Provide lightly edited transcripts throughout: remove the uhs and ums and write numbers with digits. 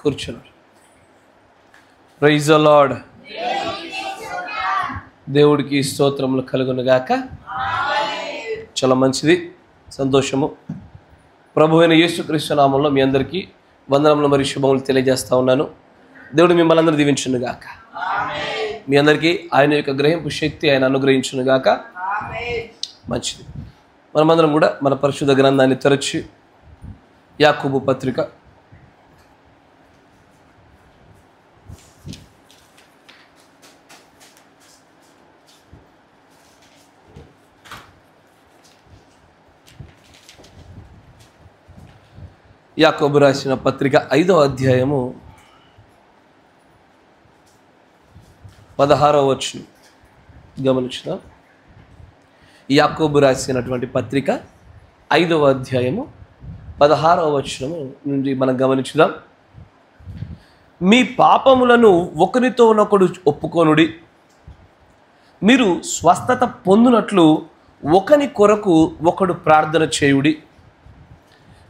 కూర్చున్నాడు. Praise the Lord. దేవుడికి స్తోత్రములు కలుగును గాక. చాలా మంచిది, సంతోషము. ప్రభు అయిన యేసుక్రీస్తు నామములో మీ అందరికీ వందనములు మరియు శుభములు తెలియజేస్తా ఉన్నాను. దేవుడు మిమ్మల్ని అందరూ దీవించును గాక. మీ అందరికీ ఆయన యొక్క గ్రహింపు శక్తి ఆయన అనుగ్రహించును గాక. మంచిది. మనమందరం కూడా మన పరిశుద్ధ గ్రంథాన్ని తెరచి యాకోబు పత్రిక యాకోబు రాసిన పత్రిక 5వ అధ్యాయము 16వ వచనం గమనించుదాం. యాకోబు రాసినటువంటి పత్రిక 5వ అధ్యాయము 16వ వచనము నుండి మనం గమనించుదాం. మీ పాపములను ఒకరితోనొకడు ఒప్పుకొనుడి, మీరు స్వస్థత పొందునట్లు ఒకని కొరకు ఒకడు ప్రార్థన చేయుడి.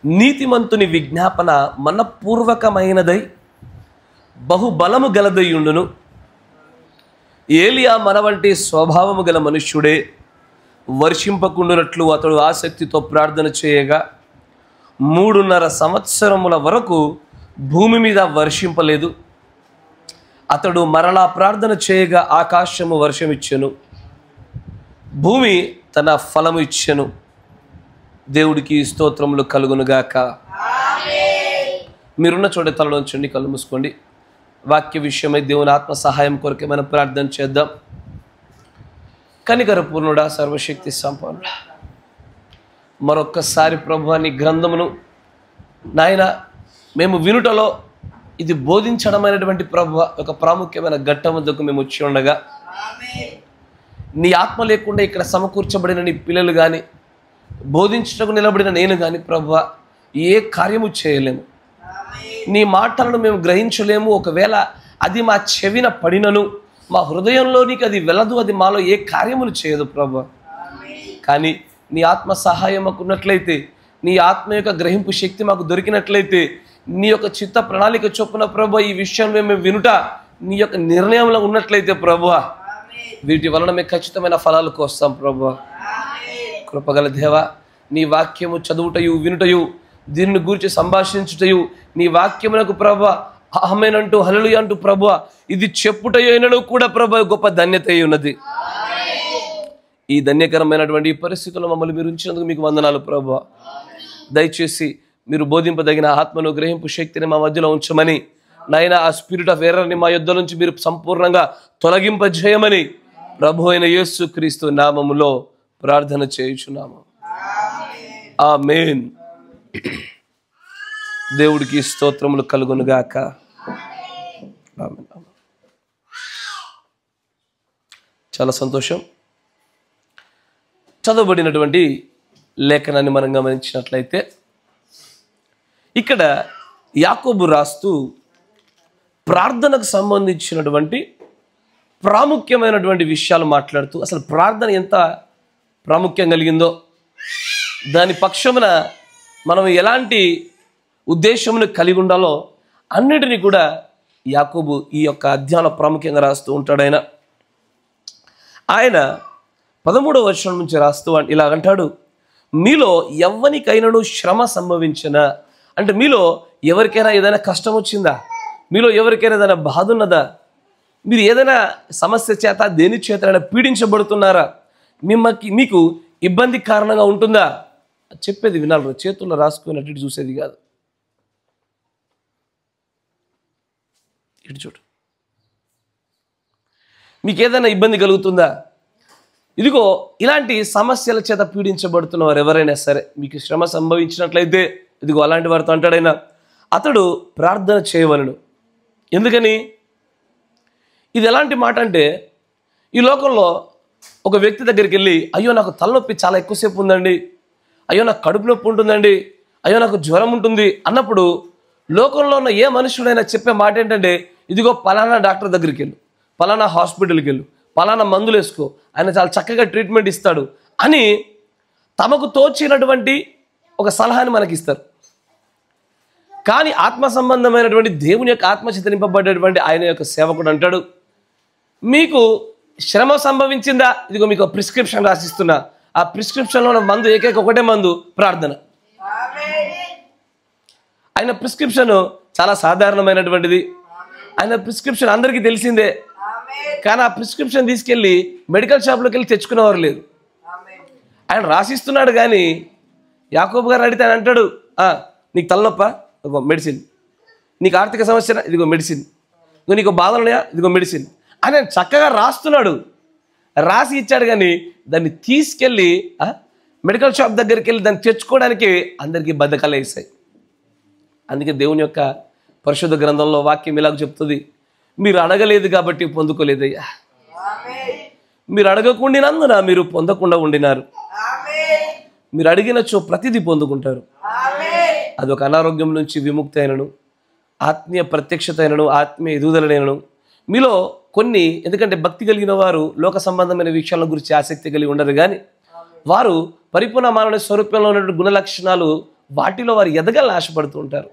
నీతిమంతుని విజ్ఞాపన మనపూర్వకమైనదై బహుబలము గలదై ఉండును. ఏలియా మన వంటి స్వభావము గల మనుష్యుడే. వర్షింపకుండునట్లు అతడు ఆసక్తితో ప్రార్థన చేయగా 3.5 సంవత్సరముల వరకు భూమి మీద వర్షింపలేదు. అతడు మరలా ప్రార్థన చేయగా ఆకాశము వర్షమిచ్చెను, భూమి తన ఫలము ఇచ్చెను. దేవుడికి స్తోత్రములు కలుగునుగాక. మీరున్న చోట తలలోంచండి, కళ్ళు మూసుకోండి. వాక్య విషయమై దేవుని ఆత్మ సహాయం కొరకే మనం ప్రార్థన చేద్దాం. కనికర పూర్ణుడా, సర్వశక్తి సంపన్నుడా, మరొక్కసారి ప్రభువా నీ గ్రంథమును నాయన మేము వినుటలో ఇది బోధించడమైనటువంటి ప్రభువ ఒక ప్రాముఖ్యమైన ఘట్టం వద్దకు మేము వచ్చి ఉండగా నీ ఆత్మ లేకుండా ఇక్కడ సమకూర్చబడిన నీ పిల్లలు కానీ బోధించటకు నిలబడిన నేను కానీ ప్రభువా ఏ కార్యము చేయలేము. నీ మాటలను మేము గ్రహించలేము. ఒకవేళ అది మా చెవిన పడినను మా హృదయంలోనికి అది వెళ్ళదు, అది మాలో ఏ కార్యములు చేయదు ప్రభువా. కానీ నీ ఆత్మ సహాయం మాకు ఉన్నట్లయితే, నీ ఆత్మ యొక్క గ్రహింపు శక్తి మాకు దొరికినట్లయితే, నీ యొక్క చిత్త ప్రణాళిక చొప్పున ప్రభువా ఈ విషయంలో మేము వినుట నీ యొక్క నిర్ణయంలో ఉన్నట్లయితే ప్రభువా వీటి వలన మేము ఖచ్చితమైన ఫలాలకు వస్తాం ప్రభువా. కృపగల దేవా, నీ వాక్యము చదువుటయు వినుటయు దీనిని గురించి సంభాషించుటయు నీ వాక్యమునకు ప్రభువా ఆమేన్ అంటూ హల్లెలూయా అంటూ ప్రభువా ఇది చెప్పుటయు అయినను కూడా ప్రభువా గొప్ప ధన్యత ఉన్నది. ఈ ధన్యకరమైనటువంటి ఈ పరిస్థితుల్లో మమ్మల్ని మీరు ఉంచినందుకు మీకు వందనాలు ప్రభువా. దయచేసి మీరు బోధింపదగిన ఆత్మను గ్రహింపు శక్తిని మా మధ్యలో ఉంచమని నాయన ఆ స్పిరిట్ ఆఫ్ ఎర్రర్ని మా యుద్ధ నుంచి మీరు సంపూర్ణంగా తొలగింపజేయమని ప్రభు అయిన యేసుక్రీస్తు నామములో ప్రార్థన చేయుచున్నాము. ఆమేన్. దేవుడికి స్తోత్రములు కలుగునుగాక. ఆమేన్. చాలా సంతోషం. చదవబడినటువంటి లేఖనాన్ని మనం గమనించినట్లయితే ఇక్కడ యాకోబు రాస్తూ ప్రార్థనకు సంబంధించినటువంటి ప్రాముఖ్యమైనటువంటి విషయాలు మాట్లాడుతూ అసలు ప్రార్థన ఎంత ప్రాముఖ్యం కలిగిందో, దాని పక్షమున మనం ఎలాంటి ఉద్దేశమును కలిగి ఉండాలో అన్నిటినీ కూడా యాకోబు ఈ యొక్క అధ్యాయంలో ప్రాముఖ్యంగా రాస్తూ ఉంటాడు. ఆయన 13వ వచనం నుంచి రాస్తూ ఇలా అంటాడు, మీలో ఎవ్వనికైనాను శ్రమ సంభవించిన, అంటే మీలో ఎవరికైనా ఏదైనా కష్టం వచ్చిందా, మీలో ఎవరికైనా ఏదైనా బాధ ఉన్నదా, మీరు ఏదైనా సమస్య చేత దేని చేత పీడించబడుతున్నారా, మీకు ఇబ్బంది కారణంగా ఉంటుందా, చెప్పేది వినాలి, చేతుల్లో రాసుకున్నట్టు చూసేది కాదు. ఇటు చూడు, మీకు ఏదైనా ఇబ్బంది కలుగుతుందా, ఇదిగో ఇలాంటి సమస్యల చేత పీడించబడుతున్న వారు ఎవరైనా సరే మీకు శ్రమ సంభవించినట్లయితే ఇదిగో అలాంటి వారితో అంటాడైనా అతడు ప్రార్థన చేయవలెను. ఎందుకని? ఇది ఎలాంటి మాట అంటే, ఈ లోకంలో ఒక వ్యక్తి దగ్గరికి వెళ్ళి అయ్యో నాకు తలనొప్పి చాలా ఎక్కువసేపు ఉందండి, అయ్యో నాకు కడుపు నొప్పి ఉంటుందండి, అయ్యో నాకు జ్వరం ఉంటుంది అన్నప్పుడు లోకంలో ఉన్న ఏ మనుషుడైనా చెప్పే మాట ఏంటంటే ఇదిగో పలానా డాక్టర్ దగ్గరికి వెళ్ళు, పలానా హాస్పిటల్కి వెళ్ళు, పలానా మందులు వేసుకో, ఆయన చాలా చక్కగా ట్రీట్మెంట్ ఇస్తాడు అని తమకు తోచినటువంటి ఒక సలహాని మనకి ఇస్తారు. కానీ ఆత్మ సంబంధమైనటువంటి దేవుని యొక్క ఆత్మచేత నింపబడ్డటువంటి ఆయన యొక్క సేవకుడు అంటాడు, మీకు శ్రమ సంభవించిందా, ఇదిగో మీకు ప్రిస్క్రిప్షన్ రాసిస్తున్నా, ఆ ప్రిస్క్రిప్షన్లో ఉన్న మందు ఏకైక ఒకటే మందు, ప్రార్థన. ఆయన ప్రిస్క్రిప్షన్ చాలా సాధారణమైనటువంటిది. ఆయన ప్రిస్క్రిప్షన్ అందరికీ తెలిసిందే. కానీ ఆ ప్రిస్క్రిప్షన్ తీసుకెళ్ళి మెడికల్ షాప్లోకి వెళ్ళి తెచ్చుకునేవారు లేదు. ఆయన రాసిస్తున్నాడు. కానీ యాకోబు గారు అడిగితే ఆయన అంటాడు, నీకు తలనొప్ప, ఇదిగో మెడిసిన్. నీకు ఆర్థిక సమస్య, ఇదిగో మెడిసిన్. ఇదిగో నీకు బాధలు ఉన్నాయా, ఇదిగో మెడిసిన్. ఆయన చక్కగా రాస్తున్నాడు, రాసి ఇచ్చాడు. కానీ దాన్ని తీసుకెళ్ళి మెడికల్ షాప్ దగ్గరికి వెళ్ళి దాన్ని తెచ్చుకోవడానికి అందరికీ బద్ధకాలు వేస్తాయి. అందుకే దేవుని యొక్క పరిశుద్ధ గ్రంథంలో వాక్యం ఇలాగ చెప్తుంది, మీరు అడగలేదు కాబట్టి పొందుకోలేదయ్యా, మీరు అడగకుండినందున మీరు పొందకుండా ఉండినారు. మీరు అడిగినచో ప్రతిదీ పొందుకుంటారు. అదొక అనారోగ్యం నుంచి విముక్తి అయినను, ఆత్మీయ ప్రత్యక్షత అయినను, ఆత్మీయ ఎదుగుదలైనను మీలో కొన్ని. ఎందుకంటే భక్తి కలిగిన వారు లోక సంబంధమైన విషయాల గురించి ఆసక్తి కలిగి ఉండరు. కానీ వారు పరిపూర్ణ మానవుని స్వరూపంలో ఉన్నటువంటి గుణ లక్షణాలు వాటిలో వారు ఎదగాలని ఆశపడుతూ ఉంటారు.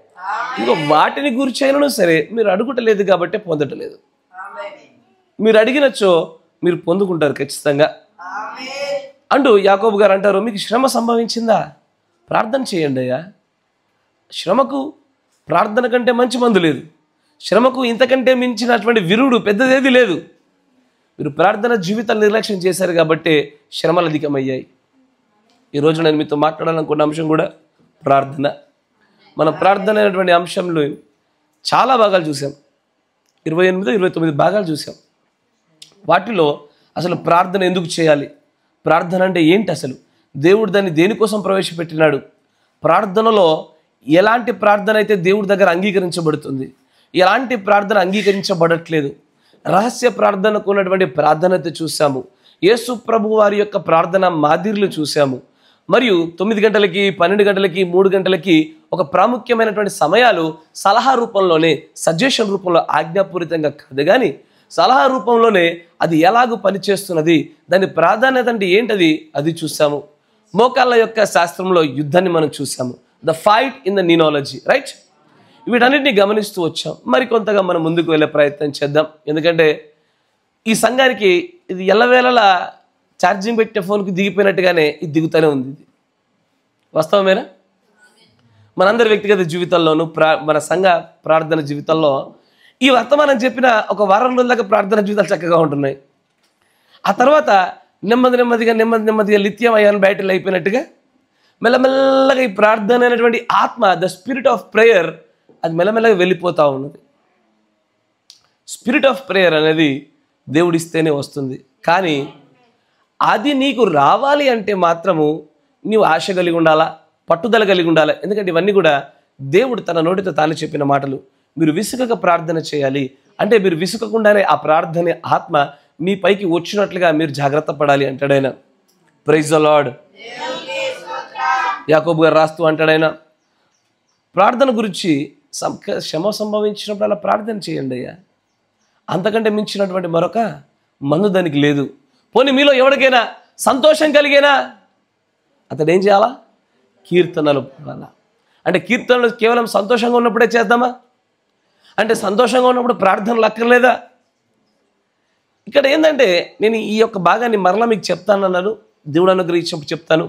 ఇంకో వాటిని గురించి అయినను సరే మీరు అడుగుటలేదు కాబట్టి పొందటలేదు. మీరు అడిగినచో మీరు పొందుకుంటారు ఖచ్చితంగా అంటూ యాకోబు గారు అంటారు, మీకు శ్రమ సంభవించిందా, ప్రార్థన చేయండి అయ్యా. శ్రమకు ప్రార్థన కంటే మంచి మందు లేదు. శ్రమకు ఇంతకంటే మించినటువంటి విరుడు పెద్దదేది లేదు. మీరు ప్రార్థన జీవితాలు నిర్లక్ష్యం చేశారు కాబట్టి శ్రమలు అధికమయ్యాయి. ఈరోజు నేను మీతో మాట్లాడాలనుకున్న అంశం కూడా ప్రార్థన. మన ప్రార్థన అనేటువంటి అంశంలో చాలా భాగాలు చూసాం, 28-29 భాగాలు చూసాం. వాటిలో అసలు ప్రార్థన ఎందుకు చేయాలి, ప్రార్థన అంటే ఏంటి, అసలు దేవుడు దాన్ని దేనికోసం ప్రవేశపెట్టినాడు, ప్రార్థనలో ఎలాంటి ప్రార్థన అయితే దేవుడి దగ్గర అంగీకరించబడుతుంది, ఎలాంటి ప్రార్థన అంగీకరించబడట్లేదు, రహస్య ప్రార్థనకు ఉన్నటువంటి ప్రార్థనత చూసాము. యేసు ప్రభు వారి యొక్క ప్రార్థన మాదిరిలు చూసాము. మరియు 9 గంటలకి, 12 గంటలకి, 3 గంటలకి ఒక ప్రాముఖ్యమైనటువంటి సమయాలు సలహా రూపంలోనే, సజెషన్ రూపంలో, ఆజ్ఞాపూరితంగా కాదు కానీ సలహా రూపంలోనే అది ఎలాగూ పనిచేస్తున్నది, దాని ప్రాధాన్యత అంటే ఏంటది అది చూసాము. మోకాళ్ళ యొక్క శాస్త్రంలో యుద్ధాన్ని మనం చూసాము, the fight in the theology, right. వీటన్నిటిని గమనిస్తూ వచ్చాం. మరి కొంతగా మనం ముందుకు వెళ్ళే ప్రయత్నం చేద్దాం. ఎందుకంటే ఈ సంఘానికి ఇది ఎల్లవేళలా ఛార్జింగ్ పెట్టే ఫోన్కి దిగిపోయినట్టుగానే ఇది దిగుతూనే ఉంది. ఇది వాస్తవమేనా? మనందరి వ్యక్తిగత జీవితంలోనూ మన సంఘ ప్రార్థన జీవితంలో ఈ వర్తమానం చెప్పిన ఒక వారం రోజులదాకా ప్రార్థన జీవితాలు చక్కగా ఉంటున్నాయి. ఆ తర్వాత నెమ్మదిగా లిథియం అయాన్ బ్యాటరీలు అయిపోయినట్టుగా మెల్లమెల్లగా ఈ ప్రార్థన అనేటువంటి ఆత్మ, ద స్పిరిట్ ఆఫ్ ప్రేయర్, అది మెల్లమెల్లగా వెళ్ళిపోతూ ఉన్నది. స్పిరిట్ ఆఫ్ ప్రేయర్ అనేది దేవుడిస్తేనే వస్తుంది. కానీ అది నీకు రావాలి అంటే మాత్రము నీవు ఆశ కలిగి ఉండాలా, పట్టుదల కలిగి ఉండాలి. ఎందుకంటే ఇవన్నీ కూడా దేవుడు తన నోటితో తాను చెప్పిన మాటలు. మీరు విసుకక ప్రార్థన చేయాలి అంటే మీరు విసుకకుండానే ఆ ప్రార్థన ఆత్మ మీ పైకి వచ్చినట్లుగా మీరు జాగ్రత్త పడాలి అంటాడైనా. Praise the lord. యాకోబు గారు రాస్తూ అంటాడైనా, ప్రార్థన గురించి శ్రమ సంభవించినప్పుడు అలా ప్రార్థన చేయండి అయ్యా, అంతకంటే మించినటువంటి మరొక మందు దానికి లేదు. పోనీ మీలో ఎవరికైనా సంతోషం కలిగేనా అతడు ఏం చేయాలా, కీర్తనలు పాడాలా. అంటే కీర్తనలు కేవలం సంతోషంగా ఉన్నప్పుడే చేద్దామా, అంటే సంతోషంగా ఉన్నప్పుడు ప్రార్థనలు అక్కర్లేదా? ఇక్కడ ఏంటంటే నేను ఈ యొక్క భాగాన్ని మరలా మీకు చెప్తానన్నాను, దేవుడు అనుగ్రహించినప్పుడు చెప్తాను.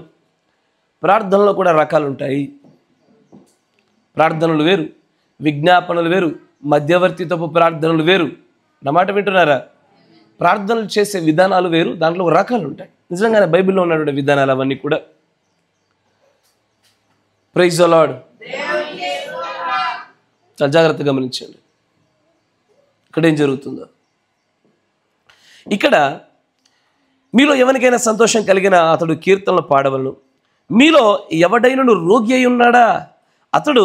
ప్రార్థనలో కూడా రకాలు ఉంటాయి. ప్రార్థనలు వేరు, విజ్ఞాపనలు వేరు, మధ్యవర్తిత్వపు ప్రార్థనలు వేరు. నా మాట వింటున్నారా? ప్రార్థనలు చేసే విధానాలు వేరు, దాంట్లో రకాలు ఉంటాయి. నిజంగానే బైబిల్లో ఉన్నటువంటి విధానాలు అవన్నీ కూడా. Praise the Lord. చాలా జాగ్రత్తగా గమనించండి ఇక్కడ ఏం జరుగుతుందో. ఇక్కడ మీలో ఎవరికైనా సంతోషం కలిగిన అతడు కీర్తనలు పాడవలను. మీలో ఎవడైనను రోగి అయి ఉన్నాడా, అతడు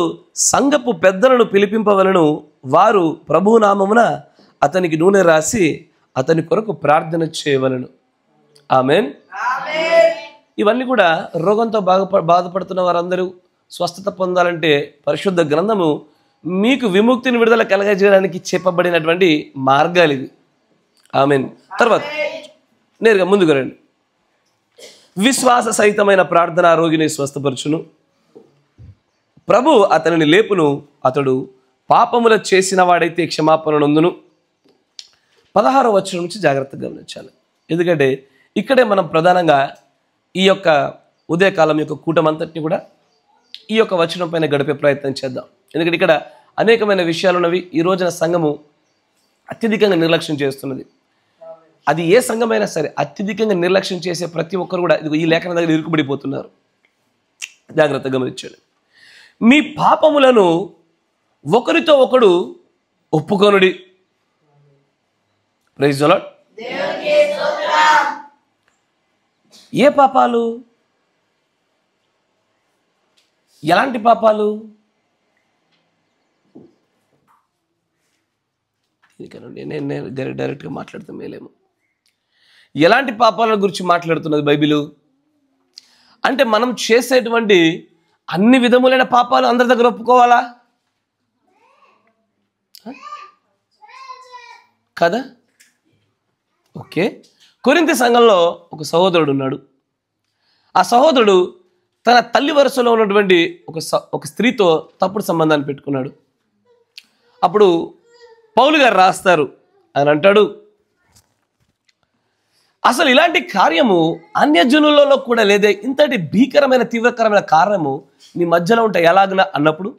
సంఘపు పెద్దలను పిలిపింపవలను. వారు ప్రభువు నామమున అతనికి నూనె రాసి అతని కొరకు ప్రార్థన చేయవలను. ఆమేన్. ఇవన్నీ కూడా రోగంతో బాధపడుతున్న వారందరూ స్వస్థత పొందాలంటే పరిశుద్ధ గ్రంథము మీకు విముక్తిని విడుదల కలగజేయడానికి చెప్పబడినటువంటి మార్గాలు ఇవి. ఆమేన్. తర్వాత నేరుగా ముందుకు రండి. విశ్వాస సహితమైన ప్రార్థన రోగిని స్వస్థపరచును. ప్రభు అతనిని లేపును, అతడు పాపముల చేసిన వాడైతే క్షమాపణ నొందును. 16వ వచనం నుంచి జాగ్రత్తగా గమనించాలి. ఎందుకంటే ఇక్కడే మనం ప్రధానంగా ఈ యొక్క ఉదయకాలం యొక్క కూటమంతటిని కూడా ఈ యొక్క వచనం పైన గడిపే ప్రయత్నం చేద్దాం. ఎందుకంటే ఇక్కడ అనేకమైన విషయాలు ఉన్నవి. ఈ రోజున సంఘము అత్యధికంగా నిర్లక్ష్యం చేస్తున్నది. అది ఏ సంఘమైనా సరే అత్యధికంగా నిర్లక్ష్యం చేసే ప్రతి ఒక్కరు కూడా ఈ లేఖన దగ్గర ఇరుకుబడిపోతున్నారు. జాగ్రత్తగా గమనించండి. మీ పాపములను ఒకరితో ఒకడు ఒప్పుకొనుడి. Praise the lord. ఏ పాపాలు? ఎలాంటి పాపాలు? నేను డైరెక్ట్గా మాట్లాడుతూ మేలేము. ఎలాంటి పాపాల గురించి మాట్లాడుతున్నది బైబిలు అంటే, మనం చేసేటువంటి అన్ని విధములైన పాపాలు అందరి దగ్గర ఒప్పుకోవాలా కదా? ఓకే. కొరింథీ సంఘంలో ఒక సహోదరుడు ఉన్నాడు. ఆ సహోదరుడు తన తల్లి వరుసలో ఉన్నటువంటి ఒక స్త్రీతో తప్పుడు సంబంధాన్ని పెట్టుకున్నాడు. అప్పుడు పౌలు గారు రాస్తారు, ఆయన అంటాడు, అసలు ఇలాంటి కార్యము అన్యజనులలో కూడా లేదే, ఇంతటి భీకరమైన తీవ్రకరమైన కారణము నీ మధ్యలో ఉంటే ఎలాగనా అన్నప్పుడు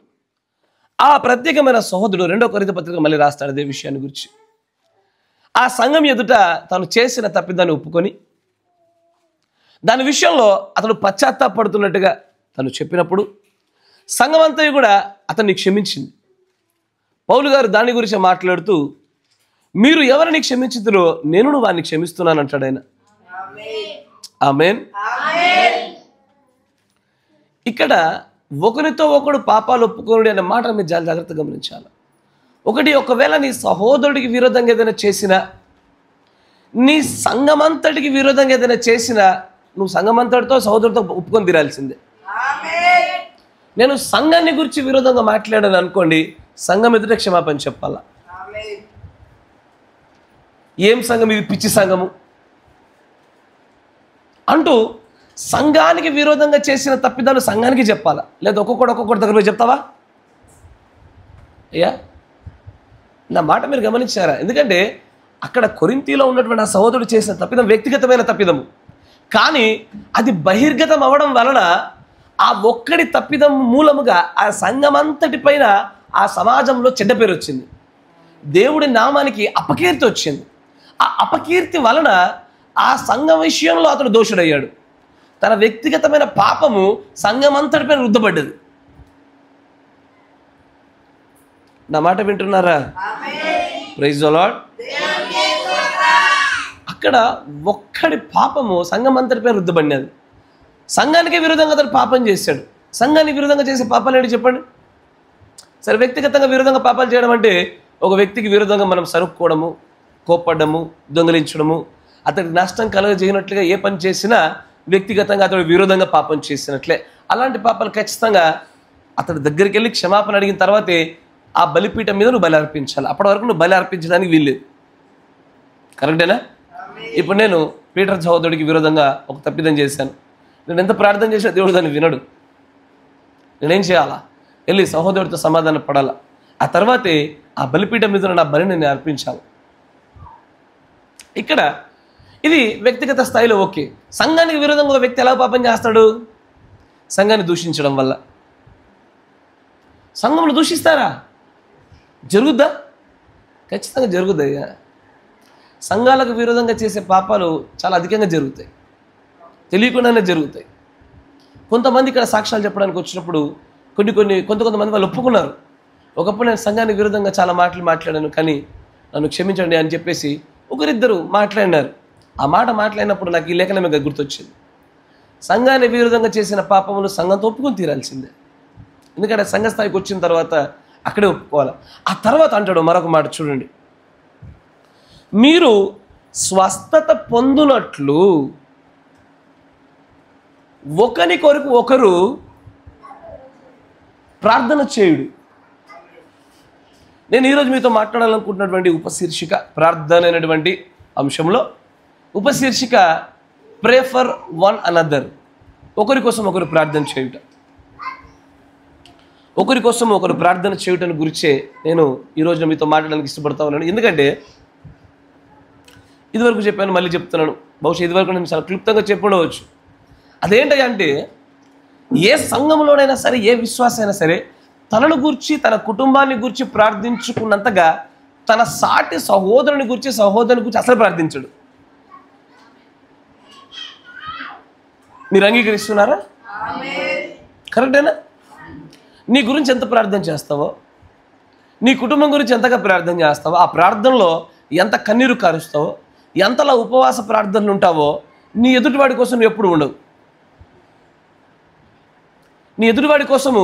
ఆ ప్రత్యేకమైన సహోదరుడు 2వ కొరింథీ పత్రిక మళ్ళీ రాస్తాడు అదే విషయాన్ని గురించి. ఆ సంఘం ఎదుట తను చేసిన తప్పిదాన్ని ఒప్పుకొని దాని విషయంలో అతడు పశ్చాత్తాపడుతున్నట్టుగా తను చెప్పినప్పుడు సంఘం అంతా కూడా అతన్ని క్షమించింది. పౌలు గారు దాని గురించి మాట్లాడుతూ, మీరు ఎవరిని క్షమించుతారో నేను వారిని క్షమిస్తున్నాను అంటాడు ఆయన. ఆమేన్. ఇక్కడ ఒకరితో ఒకడు పాపాలు ఒప్పుకోనుడి అనే మాట మీరు చాలా జాగ్రత్తగా గమనించాలి. ఒకవేళ నీ సహోదరుడికి విరోధంగా ఏదైనా చేసినా, నీ సంఘమంతటికి విరోధంగా ఏదైనా చేసినా, నువ్వు సంఘమంతటితో సహోదరుడితో ఒప్పుకొని తీరాల్సిందే. నేను సంఘాన్ని గురించి విరోధంగా మాట్లాడాను అనుకోండి, సంఘం ఎదుట క్షమాపణ చెప్పాలా. ఏం సంఘం ఇది, పిచ్చి సంఘము అంటూ సంఘానికి విరోధంగా చేసిన తప్పిదాలు సంఘానికి చెప్పాలా, లేదా ఒక్కొక్కటి దగ్గర పోయి చెప్తావా? అయ్యా, నా మాట మీరు గమనించారా? ఎందుకంటే అక్కడ కొరింథీలో ఉన్నటువంటి ఆ సహోదరుడు చేసిన తప్పిదం వ్యక్తిగతమైన తప్పిదము, కానీ అది బహిర్గతం అవ్వడం వలన ఆ ఒక్కడి తప్పిదం మూలముగా ఆ సంఘమంతటి పైన ఆ సమాజంలో చెడ్డ పేరు వచ్చింది. దేవుడి నామానికి అపకీర్తి వచ్చింది. ఆ అపకీర్తి వలన ఆ సంఘం విషయంలో అతడు దోషుడయ్యాడు. తన వ్యక్తిగతమైన పాపము సంఘమంతటి పైన రుద్దబడ్డది. నా మాట వింటున్నారా? Praise the Lord. అక్కడ ఒక్కడి పాపము సంఘమంతటి పైన రుద్దబడినది. సంఘానికి విరోధంగా అతడు పాపం చేశాడు. సంఘానికి విరోధంగా చేసే పాపాలు ఏంటి చెప్పండి? సరే, వ్యక్తిగతంగా విరోధంగా పాపాలు చేయడం అంటే ఒక వ్యక్తికి విరోధంగా మనం సరుక్కోవడము, కోప్పడము, దొంగిలించడము, అతడికి నష్టం కలగజేయనట్లుగా ఏ పని చేసినా వ్యక్తిగతంగా అతడు విరోధంగా పాపం చేసినట్లే. అలాంటి పాపాలు ఖచ్చితంగా అతడి దగ్గరికి వెళ్ళి క్షమాపణ అడిగిన తర్వాతే ఆ బలిపీఠం మీద నువ్వు బలి అర్పించాలి. అప్పటి వరకు నువ్వు బలి అర్పించడానికి వీల్లేదు. కరెక్టేనా? ఇప్పుడు నేను పీటర్ సహోదరుడికి విరోధంగా ఒక తప్పిదం చేశాను. నేను ఎంత ప్రార్థన చేసినా దేవుడు దాన్ని వినడు. నేనేం చేయాలా? వెళ్ళి సహోదరుడితో సమాధానం పడాలా. ఆ తర్వాతే ఆ బలిపీఠం మీద నా బలిని నేను అర్పించాలి. ఇక్కడ ఇది వ్యక్తిగత స్థాయిలో ఓకే. సంఘానికి విరోధంగా ఒక వ్యక్తి ఎలా పాపం చేస్తాడు? సంఘాన్ని దూషించడం వల్ల. సంఘంలో దూషిస్తారా? జరుగుద్దా? ఖచ్చితంగా జరుగుద్దయ్యా. సంఘాలకు విరోధంగా చేసే పాపాలు చాలా అధికంగా జరుగుతాయి, తెలియకుండానే జరుగుతాయి. కొంతమంది ఇక్కడ సాక్ష్యాలు చెప్పడానికి వచ్చినప్పుడు కొంతమంది వాళ్ళు ఒప్పుకున్నారు, ఒకప్పుడు నేను సంఘానికి విరోధంగా చాలా మాటలు మాట్లాడాను, కానీ నన్ను క్షమించండి అని చెప్పేసి ఒకరిద్దరు మాట్లాడినారు. ఆ మాట మాట్లాడినప్పుడు నాకు ఈ లేఖనమే గుర్తొచ్చింది. సంఘానికి విరోధంగా చేసిన పాపములు సంఘంతో ఒప్పుకొని తీరాల్సిందే. ఎందుకంటే సంఘ స్థాయికి వచ్చిన తర్వాత అక్కడే ఒప్పుకోవాలి. ఆ తర్వాత అంటాడు మరొక మాట, చూడండి, మీరు స్వస్థత పొందునట్లు ఒకరి కొరకు ఒకరు ప్రార్థన చేయుడు. నేను ఈరోజు మీతో మాట్లాడాలనుకుంటున్నటువంటి ఉపశీర్షిక ప్రార్థన అనేటువంటి అంశంలో ఉపశీర్షిక ప్రే ఫర్ వన్ అనదర్, ఒకరి కోసం ఒకరు ప్రార్థన చేయుట. ఒకరి కోసం ఒకరు ప్రార్థన చేయటానికి గురించే నేను ఈరోజు మీతో మాట్లాడడానికి ఇష్టపడతా ఉన్నాను. ఎందుకంటే ఇదివరకు చెప్పాను, మళ్ళీ చెప్తున్నాను. బహుశా ఇదివరకు నేను చాలా క్లుప్తంగా చెప్పుండవచ్చు. అదేంటంటే ఏ సంఘంలోనైనా సరే, ఏ విశ్వాసైనా సరే తనను గూర్చి, తన కుటుంబాన్ని గూర్చి ప్రార్థించుకున్నంతగా తన సాటి సహోదరుని గురించి, సహోదరుని గురించి అసలు ప్రార్థించడు. మీరు అంగీకరిస్తున్నారా? కరెక్టేనా? నీ గురించి ఎంత ప్రార్థన చేస్తావో, నీ కుటుంబం గురించి ఎంతగా ప్రార్థన చేస్తావో, ఆ ప్రార్థనలో ఎంత కన్నీరు కారుస్తావో, ఎంతలా ఉపవాస ప్రార్థనలు ఉంటావో నీ ఎదుటివాడి కోసం నువ్వు ఎప్పుడు ఉండవు. నీ ఎదుటివాడి కోసము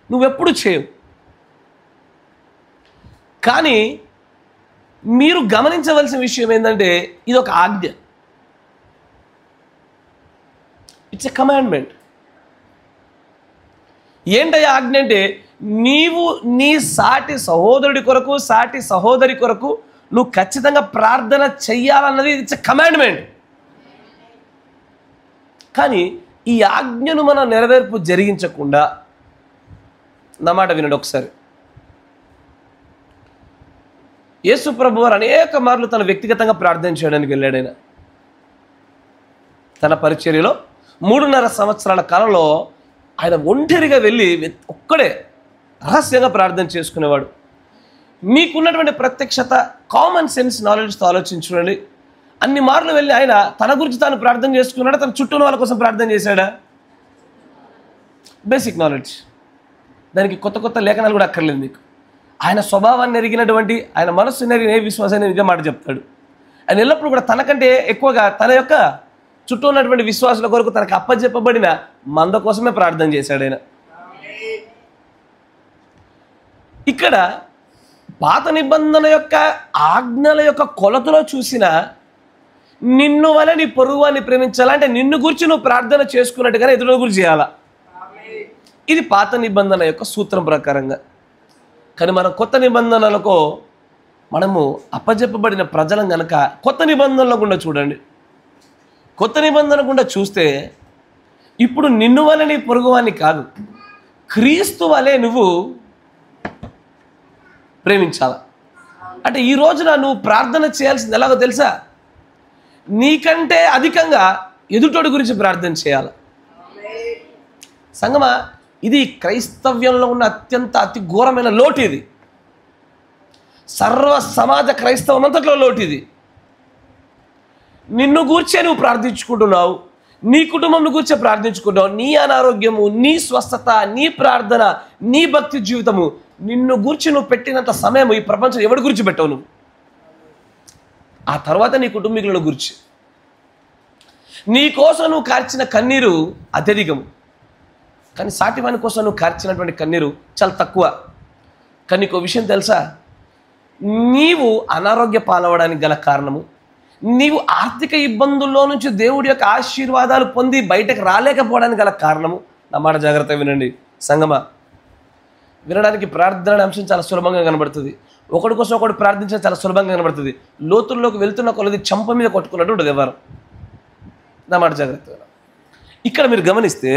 నువ్వెప్పుడు చేయవు. కానీ మీరు గమనించవలసిన విషయం ఏంటంటే ఇది ఒక ఆజ్ఞ. It's a commandment. ఏంటయ్యా ఆజ్ఞ అంటే, నీవు నీ సాటి సహోదరుడి కొరకు, సాటి సహోదరి కొరకు నువ్వు ఖచ్చితంగా ప్రార్థన చెయ్యాలన్నది ఇట్స్ ఎ కమాండ్మెంట్. కానీ ఈ ఆజ్ఞను మనం నెరవేర్పు జరిగించకుండా, నా మాట వినండి ఒకసారి. యేసు ప్రభు వారు అనేక మార్లు తన వ్యక్తిగతంగా ప్రార్థన చేయడానికి వెళ్ళాడు. ఆయన తన పరిచర్యలో 3.5 సంవత్సరాల కాలంలో ఆయన ఒంటరిగా వెళ్ళి ఒక్కడే రహస్యంగా ప్రార్థన చేసుకునేవాడు. మీకున్నటువంటి ప్రత్యక్షత, కామన్ సెన్స్ నాలెడ్జ్తో ఆలోచించుకోండి. అన్ని మార్లు వెళ్ళి ఆయన తన గురించి తాను ప్రార్థన చేసుకున్నాడా, తన చుట్టూ వాళ్ళ కోసం ప్రార్థన చేశాడా? Basic knowledge. దానికి కొత్త కొత్త లేఖనాలు కూడా అక్కర్లేదు మీకు. ఆయన స్వభావాన్ని ఎరిగినటువంటి, ఆయన మనస్సుని ఎరిగిన ఏ విశ్వాసాన్ని నిజం మాట చెప్తాడు. ఆయన ఎల్లప్పుడూ కూడా తనకంటే ఎక్కువగా తన యొక్క చుట్టూ ఉన్నటువంటి విశ్వాసుల కొరకు తనకు అప్పచెప్పబడిన మంద కోసమే ప్రార్థన చేశాడు ఆయన. ఇక్కడ పాత నిబంధన యొక్క ఆజ్ఞల యొక్క కొలతలో చూసిన నిన్ను వల్ల నీ పొరుగువాన్ని ప్రేమించాలంటే నిన్ను గురించి నువ్వు ప్రార్థన చేసుకున్నట్టుగానే ఎదురు గురించి చేయాలా. ఇది పాత నిబంధన యొక్క సూత్రం ప్రకారంగా. కానీ మనం కొత్త నిబంధనలకు మనము అప్పచెప్పబడిన ప్రజలం కనుక కొత్త నిబంధనలో గుండా చూడండి. కొత్త నిబంధన గుండా చూస్తే ఇప్పుడు నిన్ను వల్ల నీ పొరుగువాన్ని కాదు, క్రీస్తు వలె నువ్వు ప్రేమించాల. అంటే ఈ రోజున నువ్వు ప్రార్థన చేయాల్సింది ఎలాగో తెలుసా? నీకంటే అధికంగా ఎదుటోడి గురించి ప్రార్థన చేయాలి. సంగమా, ఇది క్రైస్తవ్యంలో ఉన్న అతి ఘోరమైన లోటు. ఇది సర్వ సమాజ క్రైస్తవం అంతట్లో లోటు. ఇది నిన్ను గూర్చే నువ్వు ప్రార్థించుకుంటున్నావు, నీ కుటుంబం గూర్చే ప్రార్థించుకుంటున్నావు. నీ అనారోగ్యము, నీ స్వస్థత, నీ ప్రార్థన, నీ భక్తి జీవితము, నిన్ను గూర్చి నువ్వు పెట్టినంత సమయం ఈ ప్రపంచం ఎవరి గురించి పెట్టవు నువ్వు. ఆ తర్వాత నీ కుటుంబీకుల గురించి. నీ కోసం నువ్వు కార్చిన కన్నీరు అత్యధికము, కానీ సాటివాని కోసం నువ్వు కార్చినటువంటి కన్నీరు చాలా తక్కువ. కానీ నీకు విషయం తెలుసా? నీవు అనారోగ్య పాలవడానికి గల కారణము, నీవు ఆర్థిక ఇబ్బందుల్లో నుంచి దేవుడి యొక్క ఆశీర్వాదాలు పొంది బయటకు రాలేకపోవడానికి గల కారణము, నా మాట జాగ్రత్తగా వినండి సంగమా. వినడానికి ప్రార్థన అంశం చాలా సులభంగా కనబడుతుంది. ఒకడి కోసం ఒకటి ప్రార్థించడం చాలా సులభంగా కనబడుతుంది. లోతుల్లోకి వెళ్తున్న కొలది చంప మీద కొట్టుకున్నట్టు ఉంటుంది ఎవరు. నా మాట జాగ్రత్తగా. ఇక్కడ మీరు గమనిస్తే,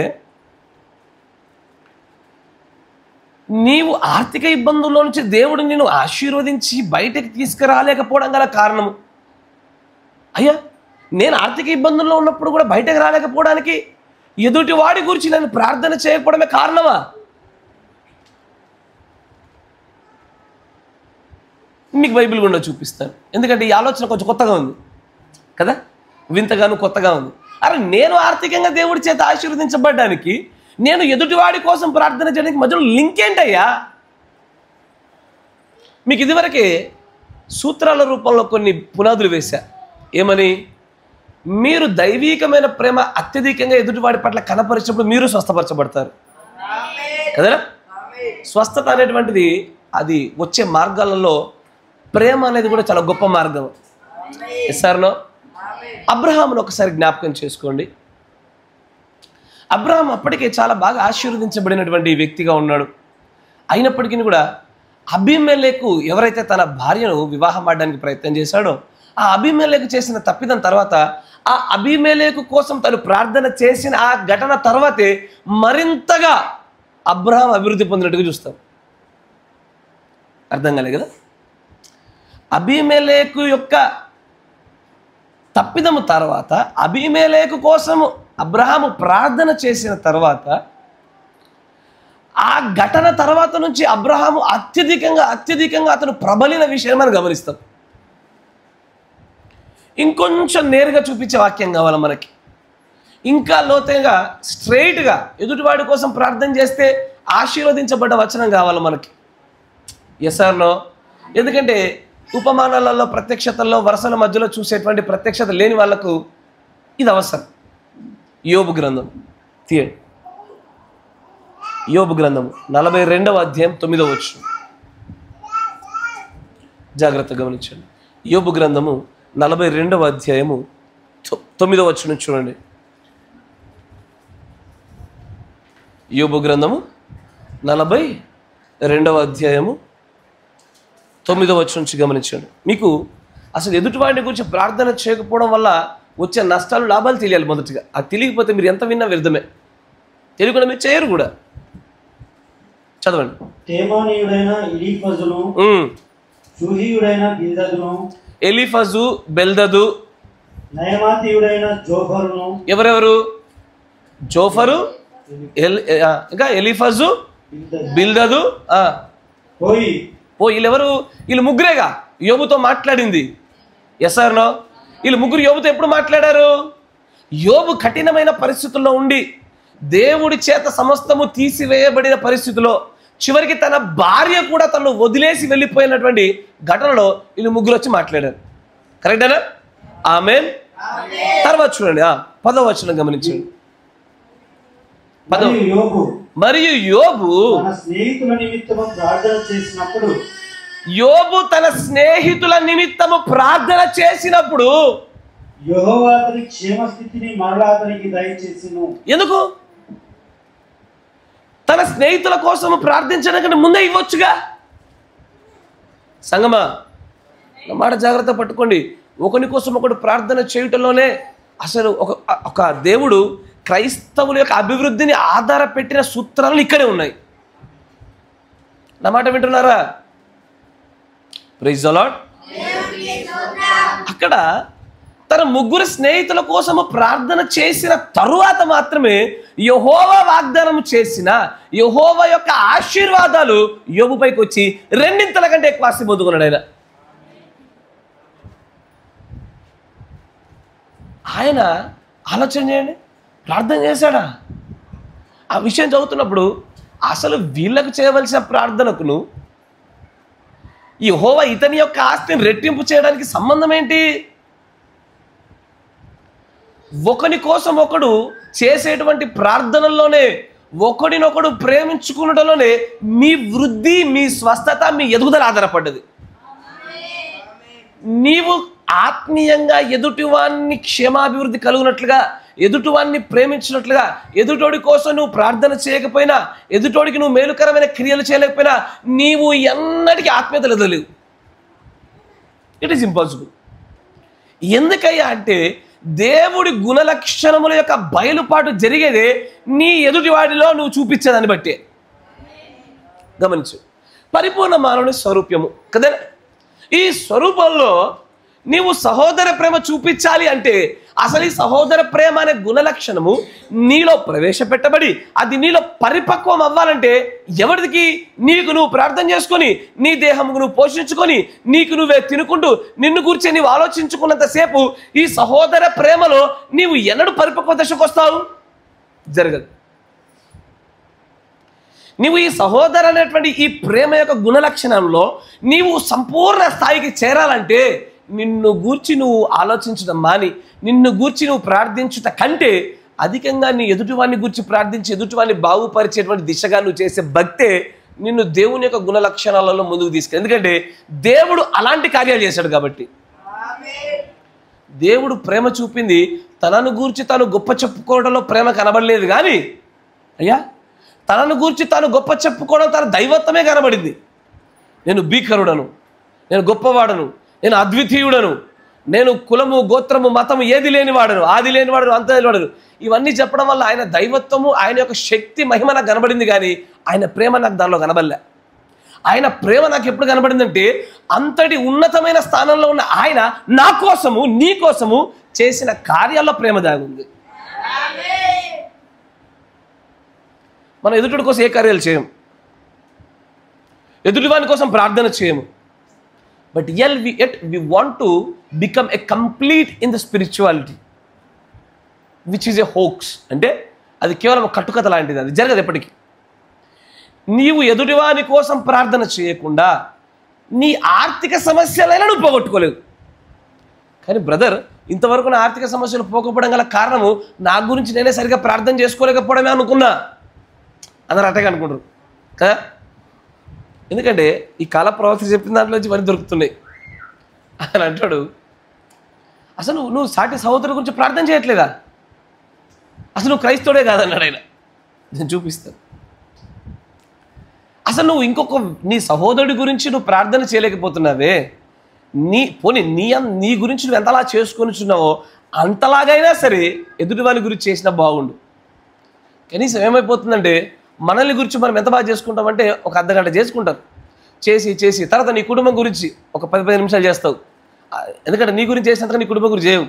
నీవు ఆర్థిక ఇబ్బందుల్లో నుంచి దేవుడు నిన్ను ఆశీర్వదించి బయటకు తీసుకురాలేకపోవడం గల కారణము, అయ్యా నేను ఆర్థిక ఇబ్బందుల్లో ఉన్నప్పుడు కూడా బయటకు రాలేకపోవడానికి ఎదుటి వాడి గురించి నేను ప్రార్థన చేయకపోవడమే కారణమా? మీకు బైబిల్ గుండా చూపిస్తాను. ఎందుకంటే ఈ ఆలోచన కొంచెం కొత్తగా ఉంది కదా, వింతగాను కొత్తగా ఉంది. అరే నేను ఆర్థికంగా దేవుడి చేత ఆశీర్వదించబడ్డానికి నేను ఎదుటివాడి కోసం ప్రార్థన చేయడానికి మధ్యలో లింక్ ఏంటయ్యా? మీకు ఇదివరకే సూత్రాల రూపంలో కొన్ని పునాదులు వేశా. ఏమని? మీరు దైవీకమైన ప్రేమ అత్యధికంగా ఎదుటివాడి పట్ల కనపరిచినప్పుడు మీరు స్వస్థపరచబడతారు కదా. స్వస్థత అనేటువంటిది అది వచ్చే మార్గాలలో ప్రేమ అనేది కూడా చాలా గొప్ప మార్గం. ఎస్ఆర్నో? అబ్రహామును ఒకసారి జ్ఞాపకం చేసుకోండి. అబ్రహాం అప్పటికే చాలా బాగా ఆశీర్వదించబడినటువంటి వ్యక్తిగా ఉన్నాడు. అయినప్పటికీ కూడా అబీమెలెకు ఎవరైతే తన భార్యను వివాహం ఆడడానికి ప్రయత్నం చేశాడో, ఆ అబీమెలెకు చేసిన తప్పిదం తర్వాత, ఆ అబీమెలెకు కోసం తను ప్రార్థన చేసిన ఆ ఘటన తర్వాతే మరింతగా అబ్రహాం అభివృద్ధి పొందినట్టుగా చూస్తాం. అర్థం కాలే కదా? అబీమెలెకు యొక్క తప్పిదము తర్వాత, అబీమెలెకు కోసము అబ్రహాము ప్రార్థన చేసిన తర్వాత, ఆ ఘటన తర్వాత నుంచి అబ్రహాము అత్యధికంగా అతను ప్రబలిన విషయం మనం గమనిస్తాం. ఇంకొంచెం నేరుగా చూపించే వాక్యం కావాలి మనకి, ఇంకా లోతుగా స్ట్రైట్గా ఎదుటివాడి కోసం ప్రార్థన చేస్తే ఆశీర్వదించబడ్డ వచనం కావాలి మనకి. Yes or no? ఎందుకంటే ఉపమానాలలో, ప్రత్యక్షతల్లో, వరుసల మధ్యలో చూసేటువంటి ప్రత్యక్షత లేని వాళ్లకు ఇది అవసరం. యోబు గ్రంథం తీయండి. యోబు గ్రంథము 42వ అధ్యాయం 9వ వచనం జాగ్రత్తగా గమనించండి. యోబు గ్రంథము 42వ అధ్యాయము 9వ వచనం చూడండి. యోబు గ్రంథము 42వ అధ్యాయము 9వ వచనం నుంచి గమనించండి. మీకు అసలు ఎదుటివాడిని గురించి ప్రార్థన చేయకపోవడం వల్ల వచ్చే నష్టాలు, లాభాలు తెలియాలి మొదటిగా. అది తెలియకపోతే మీరు ఎంత విన్నా వ్యర్థమే. తెలియకుండా మీరు చేయరు కూడా. చదవండి. తేమానీయుడైన ఎలీఫజును, షూహీయుడైన బిల్దదును, ఎలీఫజు, బెల్దదు, నయమాతీయుడైన జోఫరును. ఎవరెవరు? జోఫరు, ఇంకా ఎలీఫజు, బిల్దదు, వీళ్ళెవరు? వీళ్ళు ముగ్గురేగా యోబుతో మాట్లాడింది. Yes or no? వీళ్ళు ముగ్గురు యోబుతో ఎప్పుడు మాట్లాడారు? యోబు కఠినమైన పరిస్థితుల్లో ఉండి, దేవుడి చేత సమస్తము తీసివేయబడిన పరిస్థితిలో, చివరికి తన భార్య కూడా తనను వదిలేసి వెళ్ళిపోయినటువంటి ఘటనలో వీళ్ళు ముగ్గురు వచ్చి మాట్లాడారు. కరెక్టేనా? ఆమేన్. తర్వాత చూడండి 10వ వచనం గమనించండి. మరియు యోబు తన స్నేహితుల నిమిత్తము ప్రార్థన చేసినప్పుడు, యోబు తన స్నేహితుల నిమిత్తము ప్రార్థన చేసినప్పుడు యెహోవా అతని క్షేమస్థితిని మరలా అతనికి దయచేసెను. ఎందుకు? తన స్నేహితుల కోసం ప్రార్థించడానికి ముందే ఇవ్వచ్చుగా. సంగమా, నా మాట జాగ్రత్త పట్టుకోండి. ఒకరి కోసం ఒకడు ప్రార్థన చేయటంలోనే అసలు ఒక దేవుడు క్రైస్తవుల యొక్క అభివృద్ధిని ఆధారపెట్టిన సూత్రాలు ఇక్కడే ఉన్నాయి. నా మాట వింటున్నారా? Praise the Lord. అక్కడ తన ముగ్గురు స్నేహితుల కోసము ప్రార్థన చేసిన తరువాత మాత్రమే యెహోవా వాగ్దానం చేసిన యెహోవా యొక్క ఆశీర్వాదాలు యోబుపైకి వచ్చి రెండింతల కంటే ఎక్కువ ఆస్తి పొందుకున్నాడు. ఆయన ఆలోచన చేయండి, ప్రార్థన చేశాడా? ఆ విషయం చదువుతున్నప్పుడు అసలు వీళ్ళకు చేయవలసిన ప్రార్థనకును యెహోవా ఇతని యొక్క ఆస్తిని రెట్టింపు చేయడానికి సంబంధం ఏంటి? ఒకని కోసం ఒకడు చేసేటువంటి ప్రార్థనల్లోనే, ఒకడినొకడు ప్రేమించుకున్నటంలోనే మీ వృద్ధి, మీ స్వస్థత, మీ ఎదుగుదల ఆధారపడ్డది. నీవు ఆత్మీయంగా ఎదుటివాన్ని క్షేమాభివృద్ధి కలుగునట్లుగా, ఎదుటివాన్ని ప్రేమించినట్లుగా, ఎదుటోడి కోసం నువ్వు ప్రార్థన చేయకపోయినా, ఎదుటోడికి నువ్వు మేలుకరమైన క్రియలు చేయలేకపోయినా నీవు ఎన్నటికీ ఆత్మీయతలు ఎదగలేవు. It is impossible. ఎందుకయ్యా అంటే దేవుడి గుణలక్షణముల యొక్క బయలుపాటు జరిగేదే నీ ఎదుటివాడిలో నువ్వు చూపించేదాన్ని బట్టే. గమనించు, పరిపూర్ణ మానవుని స్వరూప్యము కదా. ఈ స్వరూపంలో నీవు సహోదర ప్రేమ చూపించాలి అంటే అసలు ఈ సహోదర ప్రేమ అనే గుణలక్షణము నీలో ప్రవేశపెట్టబడి అది నీలో పరిపక్వం అవ్వాలంటే ఎవరికి? నీకు నువ్వు ప్రార్థన చేసుకొని, నీ దేహముకు నువ్వు పోషించుకొని, నీకు నువ్వే తినుకుంటూ నిన్ను గురించి నీవు ఆలోచించుకున్నంతసేపు ఈ సహోదర ప్రేమలో నీవు ఎన్నడూ పరిపక్వ దశకు వస్తావు? జరగదు. నీవు ఈ సహోదర అనేటువంటి ఈ ప్రేమ యొక్క గుణలక్షణంలో నీవు సంపూర్ణ స్థాయికి చేరాలంటే నిన్ను గూర్చి నువ్వు ఆలోచించడం మాని, నిన్ను గూర్చి నువ్వు ప్రార్థించుట కంటే అధికంగా నీ ఎదుటివాడిని గూర్చి ప్రార్థించి ఎదుటివాడిని బాగుపరిచేటువంటి దిశగా నువ్వు చేసే భక్తే నిన్ను దేవుని యొక్క గుణలక్షణాలలో ముందుకు తీసుకెళ్ళి. ఎందుకంటే దేవుడు అలాంటి కార్యాలు చేశాడు కాబట్టి. దేవుడు ప్రేమ చూపింది తనను గూర్చి తాను గొప్ప చెప్పుకోవడంలో ప్రేమ కనబడలేదు కానీ అయ్యా, తనను గూర్చి తాను గొప్ప చెప్పుకోవడం తన దైవత్వమే కనబడింది. నేను భీకరుడను, నేను గొప్పవాడను, నేను అద్వితీయుడను, నేను కులము, గోత్రము, మతము ఏది లేనివాడను, ఆది లేనివాడను, అంత లేనివాడను, ఇవన్నీ చెప్పడం వల్ల ఆయన దైవత్వము, ఆయన యొక్క శక్తి, మహిమ నాకు కనబడింది కానీ ఆయన ప్రేమ నాకు దానిలో కనబడలే. ఆయన ప్రేమ నాకు ఎప్పుడు కనబడిందంటే అంతటి ఉన్నతమైన స్థానంలో ఉన్న ఆయన నా కోసము నీ కోసము చేసిన కార్యాల్లో ప్రేమ దాగుంది. మనం ఎదుటి కోసం ఏ కార్యాలు చేయం, ఎదుటివాని కోసం ప్రార్థన చేయము. But yet we want to become a complete in the spirituality, which is a hoax. అంటే అది కేవలం కట్టుకథ లాంటిది, అది జరగదు ఎప్పటికీ. నీవు ఎదుటివాని కోసం ప్రార్థన చేయకుండా నీ ఆర్థిక సమస్యలైనా నువ్వు పోగొట్టుకోలేవు. కానీ బ్రదర్, ఇంతవరకు నా ఆర్థిక సమస్యలు పోకపోవడం గల కారణము నా గురించి నేనే సరిగా ప్రార్థన చేసుకోలేకపోవడమే అనుకున్నా. అందరూ అట్టగా అనుకుంటారు కదా. ఎందుకంటే ఈ కాల ప్రవక్త చెప్పిన దాంట్లో నుంచి మరి దొరుకుతున్నాయి అని అంటాడు. అసలు నువ్వు సాటి సహోదరు గురించి ప్రార్థన చేయట్లేదా? అసలు నువ్వు క్రైస్తవుడే కాదన్నాడు ఆయన. నేను చూపిస్తాను. అసలు నువ్వు నీ సహోదరుడి గురించి నువ్వు ప్రార్థన చేయలేకపోతున్నావే, నీ గురించి నువ్వు ఎంతలా చేసుకొనిచున్నావో అంతలాగైనా సరే ఎదుటి వాళ్ళ గురించి చేసినా బాగుండు. కనీసం ఏమైపోతుందంటే మనల్ని గురించి మనం ఎంత బాగా చేసుకుంటామంటే ఒక అర్ధగంట చేసుకుంటారు, చేసి తర్వాత నీ కుటుంబం గురించి ఒక 10-15 నిమిషాలు చేస్తావు. ఎందుకంటే నీ గురించి చేసినంతగా నీ కుటుంబం గురించి చేయవు.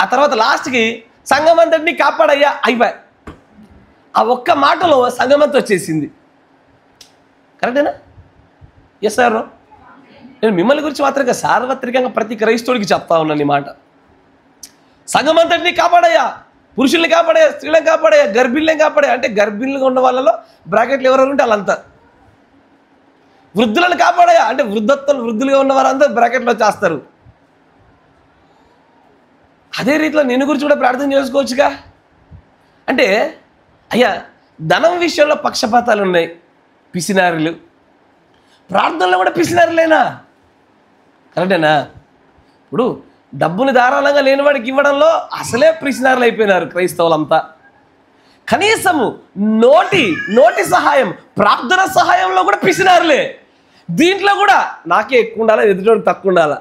ఆ తర్వాత లాస్ట్కి సంఘం అంతటిని కాపాడయ్యా అయిపోయి ఆ ఒక్క మాటలో సంఘం అంతా వచ్చేసింది. కరెక్టేనా? Yes sir. నేను మిమ్మల్ని గురించి మాత్రమే సార్వత్రికంగా ప్రతి క్రైస్తవుడికి చెప్తా ఉన్నాను ఈ మాట. సంఘం అంతటిని కాపాడయ్యా, పురుషుల్ని కాపాడే, స్త్రీలను కాపాడే, గర్భిణులను కాపాడే. అంటే గర్భిణులుగా ఉన్న వాళ్ళలో బ్రాకెట్లు ఎవరెవరు ఉంటే వాళ్ళంతా. వృద్ధులను కాపాడయా అంటే వృద్ధులుగా ఉన్న వారంతా బ్రాకెట్లో చేస్తారు. అదే రీతిలో నేను గురించి కూడా ప్రార్థన చేసుకోవచ్చుగా. అంటే అయ్యా ధనం విషయంలో పక్షపాతాలు ఉన్నాయి, పిసినారులు. ప్రార్థనలో కూడా పిసినారులేనా? కరెక్టేనా? ఇప్పుడు డబ్బుని ధారాళంగా లేనివాడికి ఇవ్వడంలో అసలే పిసినారులు అయిపోయినారు క్రైస్తవులంతా. కనీసము నోటి సహాయం, ప్రార్థన సహాయంలో కూడా పిసినారులే. దీంట్లో కూడా నాకే ఎక్కువ ఉండాలా, ఎదుటోడికి తక్కువ ఉండాలా.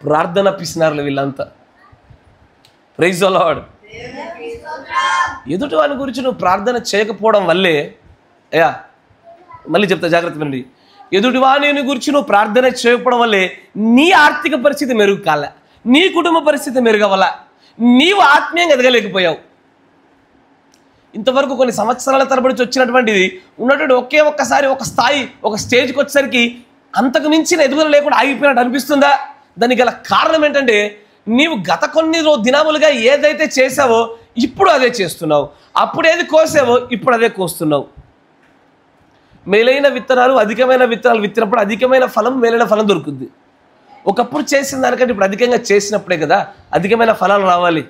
ప్రార్థన పిసినారులు వీళ్ళంతా. Praise the Lord. ఎదుటి వాని గురించి నువ్వు ప్రార్థన చేయకపోవడం వల్లే, అయ్యా మళ్ళీ చెప్తా జాగ్రత్త వినండి, ఎదుటి వాని గురించి నువ్వు ప్రార్థన చేయకపోవడం వల్లే నీ ఆర్థిక పరిస్థితి మెరుగు కాలే, నీ కుటుంబ పరిస్థితి మెరుగవల, నీవు ఆత్మీయంగా ఎదగలేకపోయావు. ఇంతవరకు కొన్ని సంవత్సరాల తరబడి వచ్చినటువంటిది ఉన్నటువంటి ఒకే ఒక్కసారి ఒక స్థాయి, ఒక స్టేజ్కి వచ్చేసరికి అంతకు మించిన ఎదుగుదల లేకుండా ఆగిపోయినట్టు అనిపిస్తుందా? దానికి గల కారణం ఏంటంటే నీవు గత కొన్ని దినములుగా ఏదైతే చేసావో ఇప్పుడు అదే చేస్తున్నావు, అప్పుడు ఏది కోసావో ఇప్పుడు అదే కోస్తున్నావు. మేలైన విత్తనాలు, అధికమైన విత్తనాలు విత్తినప్పుడు అధికమైన ఫలం, మేలైన ఫలం దొరుకుద్ది. ఒకప్పుడు చేసిన దానికంటే ఇప్పుడు అధికంగా చేసినప్పుడే కదా అధికమైన ఫలాలు రావాలి.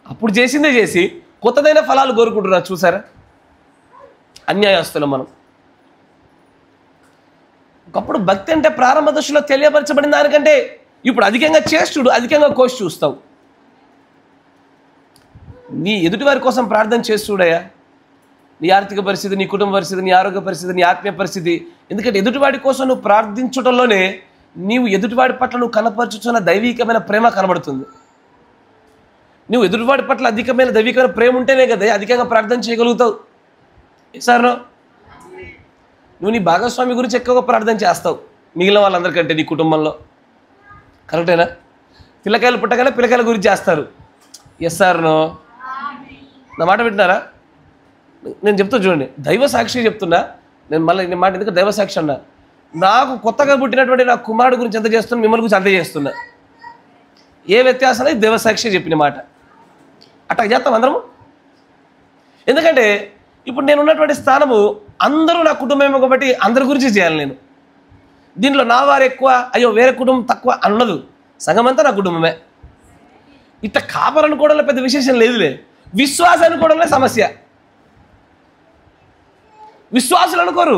అప్పుడు చేసిందే చేసి కొత్తదైన ఫలాలు కోరుకుంటున్నారు. చూసారా అన్యాయస్తులు మనం. ఒకప్పుడు భక్తి అంటే ప్రారంభ దశలో తెలియపరచబడిన దానికంటే ఇప్పుడు అధికంగా చేసి చూడు, అధికంగా కోసి చూస్తావు. నీ ఎదుటివారి కోసం ప్రార్థన చేసి చూడయా. నీ ఆర్థిక పరిస్థితి, నీ కుటుంబ పరిస్థితి, నీ ఆరోగ్య పరిస్థితి, నీ ఆత్మీయ పరిస్థితి. ఎందుకంటే ఎదుటివాడి కోసం నువ్వు ప్రార్థించడంలోనే నీవు ఎదుటివాడి పట్ల నువ్వు కనపరుచుతున్న దైవికమైన ప్రేమ కనబడుతుంది. నువ్వు ఎదుటివాడి పట్ల అధికమైన దైవికమైన ప్రేమ ఉంటేనే కదా అధికంగా ప్రార్థన చేయగలుగుతావు. సార్ నువ్వు నీ భాగస్వామి గురించి ఎక్కువగా ప్రార్థన చేస్తావు మిగిలిన వాళ్ళందరికంటే నీ కుటుంబంలో. కరెక్టేనా? పిల్లకాయలు పుట్టగానే పిల్లకాయల గురించి చేస్తారు. ఎస్ సార్ నా మాట వింటున్నారా? నేను చెప్తా చూడండి, దైవ సాక్షి చెప్తున్నా. నేను మాట ఎందుకంటే దైవ సాక్షి అన్నా. నాకు కొత్తగా పుట్టినటువంటి నా కుమారుడు గురించి ఎంత చేస్తున్నా, మిమ్మల్ని గురించి అంత చేస్తున్నా. ఏ వ్యత్యాసం అనేది దైవ సాక్షి చెప్పిన మాట. అట్లా చేస్తాం అందరము. ఎందుకంటే ఇప్పుడు నేను ఉన్నటువంటి స్థానము అందరూ నా కుటుంబమే కాబట్టి అందరి గురించి చేయాలి నేను. దీనిలో నా వారు ఎక్కువ, అయ్యో వేరే కుటుంబం తక్కువ అన్నదు. సగం అంతా నా కుటుంబమే. ఇట్లా కాపాలనుకోవడంలో పెద్ద విశేషం లేదులే. విశ్వాసం అనుకోవడంలో సమస్య. విశ్వాసులు అనుకోరు.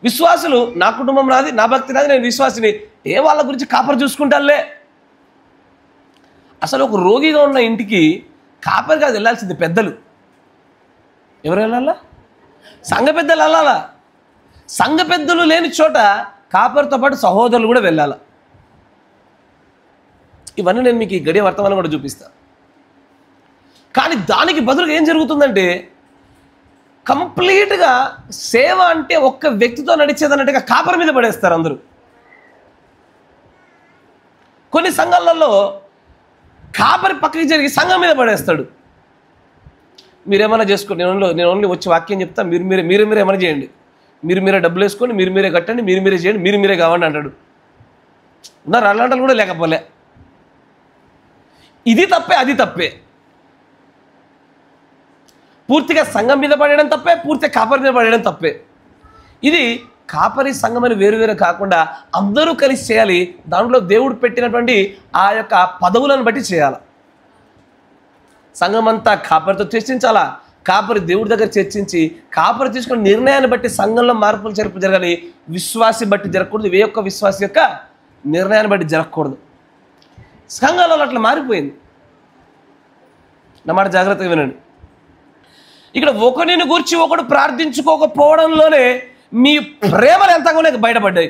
విశ్వాసులు నా కుటుంబం నాది, నా భక్తి నాది, నేను విశ్వాసిని, ఏ వాళ్ళ గురించి కాపరి చూసుకుంటానులే. అసలు ఒక రోగిగా ఉన్న ఇంటికి కాపరి కాదు వెళ్ళాల్సింది, పెద్దలు. ఎవరు వెళ్ళాలా? సంఘ పెద్దలు వెళ్ళాలా. సంఘ పెద్దలు లేని చోట కాపరితో పాటు సహోదరులు కూడా వెళ్ళాలా. ఇవన్నీ నేను మీకు ఈ గడియ వర్తమానం కూడా చూపిస్తాను. కానీ దానికి బదులుగా ఏం జరుగుతుందంటే కంప్లీట్గా సేవ అంటే ఒక్క వ్యక్తితో నడిచేది అన్నట్టుగా కాపరి మీద పడేస్తారు అందరూ. కొన్ని సంఘాలలో కాపరి పక్కకి జరిగి సంఘం మీద పడేస్తాడు. మీరేమైనా చేసుకోండి, నేను ఓన్లీ వచ్చి వాక్యం చెప్తా, మీరు ఏమైనా చేయండి, మీరే డబ్బులు వేసుకోండి, మీరే కట్టండి, మీరే చేయండి, మీరే కావండి అంటాడు. ఉన్నారు అలాంటి కూడా లేకపోలే. ఇది తప్పే, అది తప్పే. పూర్తిగా సంఘం మీద పడేయడం తప్పే, పూర్తిగా కాపరి మీద పడేయడం తప్పే. ఇది కాపరి సంఘం అని వేరు కాకుండా అందరూ కలిసి చేయాలి. దాంట్లో దేవుడు పెట్టినటువంటి ఆ యొక్క పదవులను బట్టి చేయాలి. సంఘం అంతా కాపరితో చర్చించాలా, కాపరి దేవుడి దగ్గర చర్చించి కాపరి తీసుకున్న నిర్ణయాన్ని బట్టి సంఘంలో మార్పులు చేర్పు జరగాలి. విశ్వాసి బట్టి జరగకూడదు, ఏ ఒక్క విశ్వాసి యొక్క నిర్ణయాన్ని బట్టి జరగకూడదు. సంఘాలలో అట్లా మారిపోయింది. నా మాట జాగ్రత్తగా వినండి. ఇక్కడ ఒకరిని గురించి ఒకడు ప్రార్థించుకోకపోవడంలోనే మీ ప్రేమలు ఎంతగానో బయటపడ్డాయి.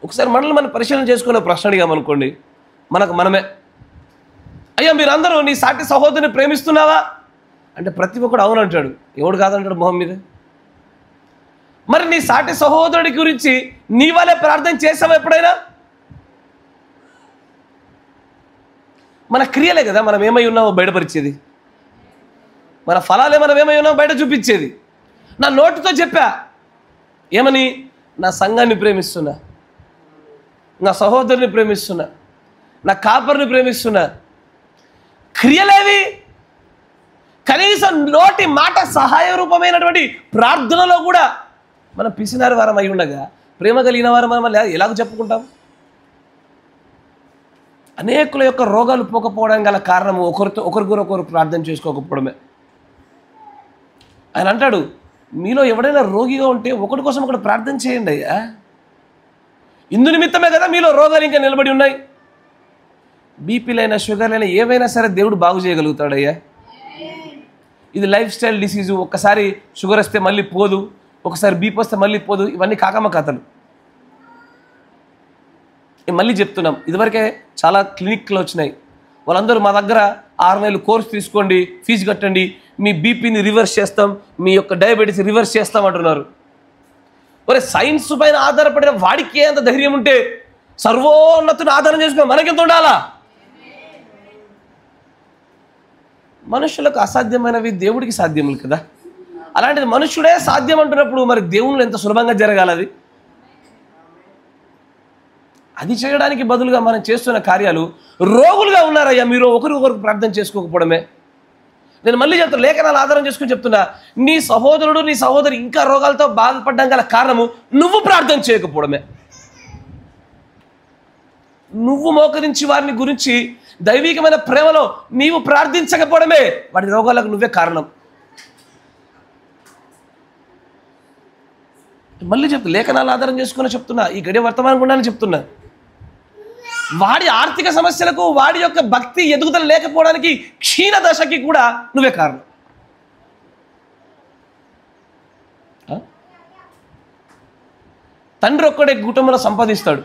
ఒకసారి మనల్ని మనం పరిశీలన చేసుకునే ప్రశ్న అడిగామనుకోండి, మనమే, అయ్యా మీరందరూ నీ సాటి సహోదరుని ప్రేమిస్తున్నావా అంటే ప్రతి ఒక్కడు అవునంటాడు, ఎవడు కాదంటాడు మొహం మీద. మరి నీ సాటి సహోదరుడి గురించి నీ వాళ్ళే ప్రార్థన చేసావా ఎప్పుడైనా? మన క్రియలే కదా మనం ఏమై ఉన్నామో బయటపరిచేది, మన ఫలాలే మనం ఏమై ఉన్నామో బయట చూపించేది. నా నోటితో చెప్పా ఏమని, నా సంఘాన్ని ప్రేమిస్తున్నా, నా సహోదరుని ప్రేమిస్తున్నా, నా కాపరిని ప్రేమిస్తున్నా. క్రియలేవి? కనీసం నోటి మాట సహాయ రూపమైనటువంటి ప్రార్థనలో కూడా మనం పిసినారి వారం అయి ఉండగా ప్రేమ కలిగిన వారం మనం ఎలాగ చెప్పుకుంటాం? అనేకుల యొక్క రోగాలు పోకపోవడానికి గల కారణము ఒకరికొకరు ప్రార్థన చేసుకోకపోవడమే. ఆయన అంటాడు, మీలో ఎవడైనా రోగిగా ఉంటే ఒకటి కోసం ఒకటి ప్రార్థన చేయండి అయ్యా. ఇందు నిమిత్తమే కదా మీలో రోగాలు ఇంకా నిలబడి ఉన్నాయి. బీపీలైనా షుగర్లైనా ఏవైనా సరే దేవుడు బాగు చేయగలుగుతాడయ్యా. ఇది లైఫ్ స్టైల్ డిసీజు. ఒక్కసారి షుగర్ వస్తే మళ్ళీ పోదు, ఒకసారి బీపీ వస్తే మళ్ళీ పోదు. ఇవన్నీ కాకమ్మ కథలు. మళ్ళీ చెప్తున్నాం, ఇదివరకే చాలా క్లినిక్లు వచ్చినాయి. వాళ్ళందరూ మా దగ్గర 6 నెలలు కోర్స్ తీసుకోండి, ఫీజు కట్టండి, మీ బీపీని రివర్స్ చేస్తాం, మీ యొక్క డయాబెటీస్ రివర్స్ చేస్తాం అంటున్నారు. ఒరే, సైన్స్ పైన ఆధారపడిన వాడికి అంత ధైర్యం ఉంటే సర్వోన్నతిని ఆధారం చేసుకుని మనకెంత ఉండాలా? మనుషులకు అసాధ్యమైనవి దేవుడికి సాధ్యములు కదా. అలాంటిది మనుషుడే సాధ్యం అంటున్నప్పుడు మరి దేవుళ్ళు ఎంత సులభంగా జరగాలది? అది చేయడానికి బదులుగా మనం చేస్తున్న కార్యాలు, రోగులుగా ఉన్నారయ్యా మీరు ఒకరికొకరికి ప్రార్థన చేసుకోకపోవడమే. నేను మళ్ళీ చెప్తాను, లేఖనాలు ఆధారం చేసుకుని చెప్తున్నా, నీ సహోదరుడు నీ సహోదరి ఇంకా రోగాలతో బాధపడడం గల కారణము నువ్వు ప్రార్థన చేయకపోవడమే. నువ్వు మోకరించి వారిని గురించి దైవికమైన ప్రేమలో నీవు ప్రార్థించకపోవడమే వాడి రోగాలకు నువ్వే కారణం. మళ్ళీ చెప్తా, లేఖనాలు ఆధారం చేసుకుని చెప్తున్నా, ఈ గడియ వర్తమానం గుండానే చెప్తున్నా. వాడి ఆర్థిక సమస్యలకు, వాడి యొక్క భక్తి ఎదుగుదల లేకపోవడానికి, క్షీణ దశకి కూడా నువ్వే కారణం. తండ్రి ఒక్కడే కుటుంబంలో సంపాదిస్తాడు,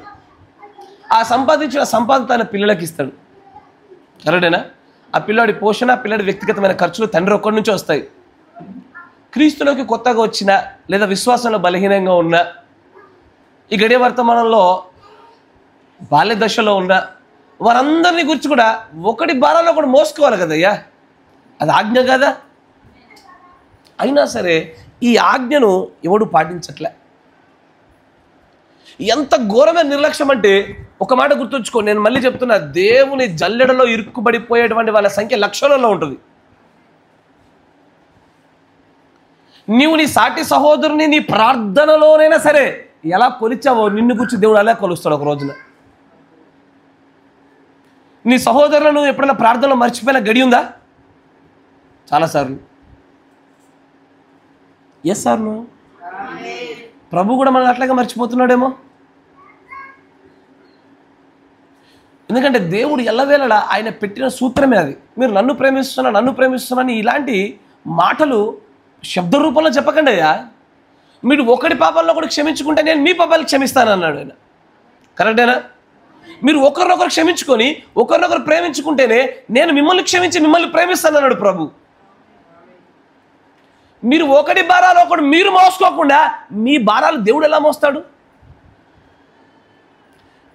ఆ సంపాదించిన సంపాదన తన పిల్లలకి ఇస్తాడు. కరెక్టేనా? ఆ పిల్లాడి పోషణ, ఆ పిల్లాడి వ్యక్తిగతమైన ఖర్చులు తండ్రి ఒక్కడి నుంచి వస్తాయి. క్రీస్తులోకి కొత్తగా వచ్చిన లేదా విశ్వాసంలో బలహీనంగా ఉన్న, ఈ గడియ వర్తమానంలో బాల్య దశలో ఉన్న వారందరినీ గురించి కూడా ఒకటి భారాల్లో కూడా మోసుకోవాలి కదయ్యా. అది ఆజ్ఞ కదా. అయినా సరే ఈ ఆజ్ఞను ఎవడు పాటించట్లే. ఎంత ఘోరమైన నిర్లక్ష్యం అంటే, ఒక మాట గుర్తుంచుకో, నేను మళ్ళీ చెప్తున్నా, దేవుని జల్లెడలో ఇరుక్కుబడిపోయేటువంటి వాళ్ళ సంఖ్య లక్షలలో ఉంటుంది. నీవు నీ సాటి సహోదరుని నీ ప్రార్థనలోనైనా సరే ఎలా కొలిచావో నిన్ను గురించి దేవుడు అలా కొలుస్తాడు ఒక రోజున. నీ సహోదరులను ఎప్పుడైనా ప్రార్థనలో మర్చిపోయిన గడి ఉందా? చాలాసార్లు. ఎస్ సార్, నువ్వు ప్రభు కూడా మనం అట్లాగే మర్చిపోతున్నాడేమో. ఎందుకంటే దేవుడు ఎల్లవేళలా ఆయన పెట్టిన సూత్రమే అది. మీరు నన్ను ప్రేమిస్తున్నాను ఇలాంటి మాటలు శబ్ద రూపంలో చెప్పకండి అయ్యా. మీరు ఒకటి పాపాల్లో కూడా క్షమించుకుంటే నేను మీ పాపాలు క్షమిస్తాను అన్నాడు ఆయన. కరెక్టేనా? మీరు ఒకరినొకరు క్షమించుకొని ఒకరినొకరు ప్రేమించుకుంటేనే నేను మిమ్మల్ని క్షమించి మిమ్మల్ని ప్రేమిస్తాను అన్నాడు ప్రభు. మీరు ఒకటి భారాలు ఒకటి మీరు మోసుకోకుండా మీ భారాలు దేవుడు ఎలా మోస్తాడు?